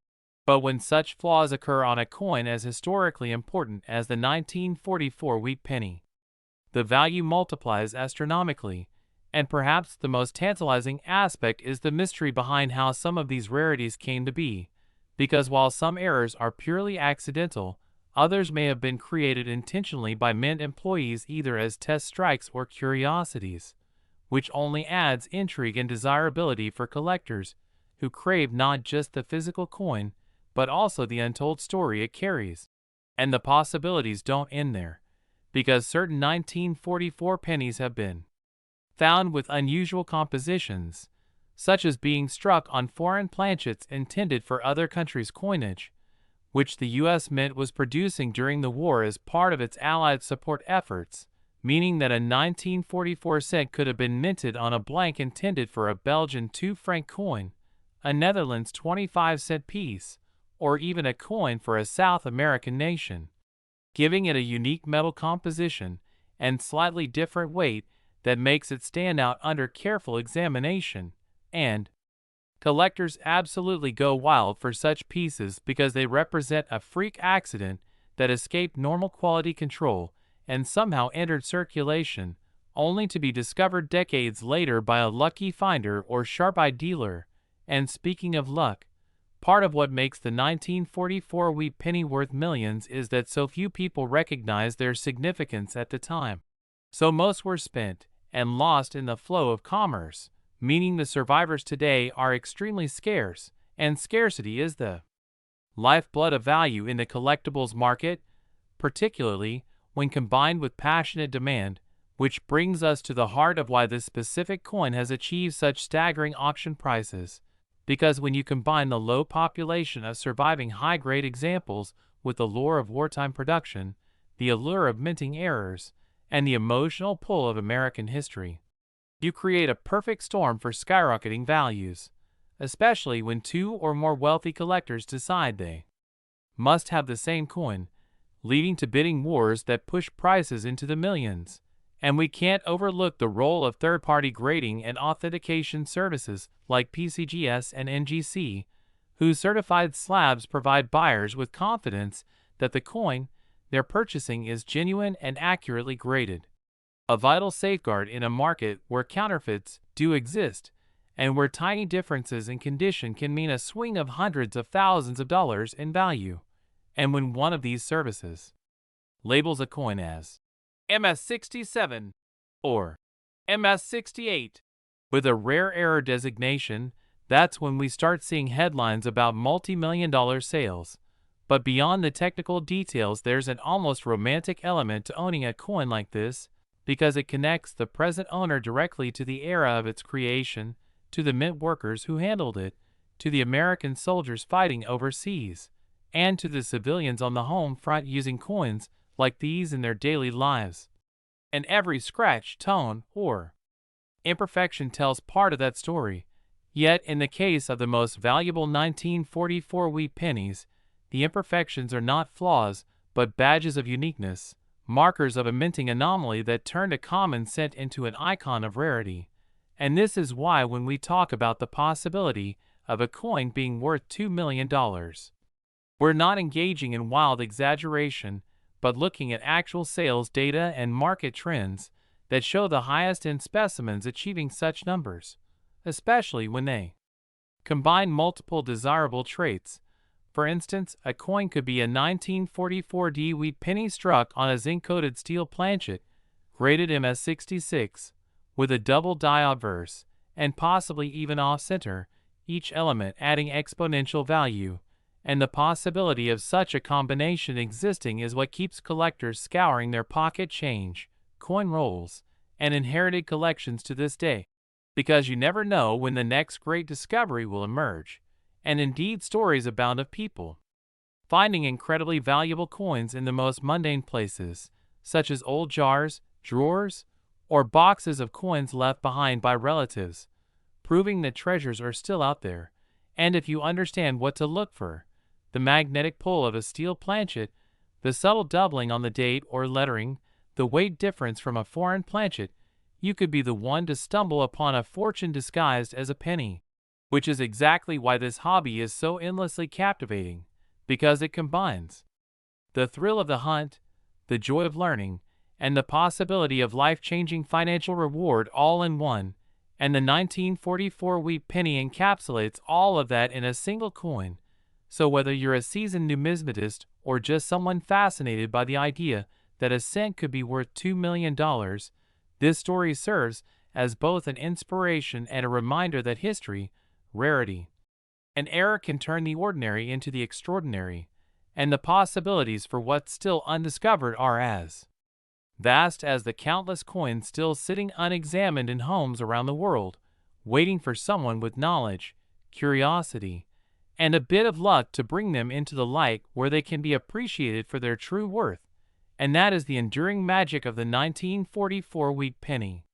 But when such flaws occur on a coin as historically important as the 1944 wheat penny, the value multiplies astronomically, and perhaps the most tantalizing aspect is the mystery behind how some of these rarities came to be, because while some errors are purely accidental, others may have been created intentionally by mint employees either as test strikes or curiosities, which only adds intrigue and desirability for collectors who crave not just the physical coin, but also the untold story it carries. And the possibilities don't end there, because certain 1944 pennies have been found with unusual compositions, such as being struck on foreign planchets intended for other countries' coinage, which the U.S. Mint was producing during the war as part of its Allied support efforts, meaning that a 1944 cent could have been minted on a blank intended for a Belgian 2-franc coin, a Netherlands 25-cent piece, or even a coin for a South American nation, giving it a unique metal composition and slightly different weight that makes it stand out under careful examination. And collectors absolutely go wild for such pieces because they represent a freak accident that escaped normal quality control and somehow entered circulation, only to be discovered decades later by a lucky finder or sharp-eyed dealer. And speaking of luck, part of what makes the 1944 wheat penny worth millions is that so few people recognized their significance at the time. So most were spent and lost in the flow of commerce, meaning the survivors today are extremely scarce, and scarcity is the lifeblood of value in the collectibles market, particularly when combined with passionate demand, which brings us to the heart of why this specific coin has achieved such staggering auction prices. Because when you combine the low population of surviving high-grade examples with the lure of wartime production, the allure of minting errors, and the emotional pull of American history, you create a perfect storm for skyrocketing values, especially when two or more wealthy collectors decide they must have the same coin, leading to bidding wars that push prices into the millions. And we can't overlook the role of third-party grading and authentication services like PCGS and NGC, whose certified slabs provide buyers with confidence that the coin they're purchasing is genuine and accurately graded. A vital safeguard in a market where counterfeits do exist, and where tiny differences in condition can mean a swing of hundreds of thousands of dollars in value. And when one of these services labels a coin as MS67 or MS68 with a rare error designation, that's when we start seeing headlines about multi-million-dollar sales. But beyond the technical details, there's an almost romantic element to owning a coin like this, because it connects the present owner directly to the era of its creation, to the mint workers who handled it, to the American soldiers fighting overseas, and to the civilians on the home front using coins like these in their daily lives. And every scratch, tone, or imperfection tells part of that story. Yet, in the case of the most valuable 1944 wheat pennies, the imperfections are not flaws, but badges of uniqueness, markers of a minting anomaly that turned a common cent into an icon of rarity. And this is why when we talk about the possibility of a coin being worth $2 million, we're not engaging in wild exaggeration, but looking at actual sales data and market trends that show the highest-end specimens achieving such numbers, especially when they combine multiple desirable traits. For instance, a coin could be a 1944 wheat penny struck on a zinc-coated steel planchet, graded MS66, with a double die obverse, and possibly even off-center, each element adding exponential value. And the possibility of such a combination existing is what keeps collectors scouring their pocket change, coin rolls, and inherited collections to this day. Because you never know when the next great discovery will emerge. And indeed, stories abound of people finding incredibly valuable coins in the most mundane places, such as old jars, drawers, or boxes of coins left behind by relatives, proving that treasures are still out there. And if you understand what to look for, the magnetic pull of a steel planchet, the subtle doubling on the date or lettering, the weight difference from a foreign planchet, you could be the one to stumble upon a fortune disguised as a penny. Which is exactly why this hobby is so endlessly captivating, because it combines the thrill of the hunt, the joy of learning, and the possibility of life-changing financial reward all in one, and the 1944 wheat penny encapsulates all of that in a single coin. So whether you're a seasoned numismatist or just someone fascinated by the idea that a cent could be worth $2 million, this story serves as both an inspiration and a reminder that history, rarity, and error can turn the ordinary into the extraordinary, and the possibilities for what's still undiscovered are as vast as the countless coins still sitting unexamined in homes around the world, waiting for someone with knowledge, curiosity, and a bit of luck to bring them into the light where they can be appreciated for their true worth. And that is the enduring magic of the 1944 wheat penny.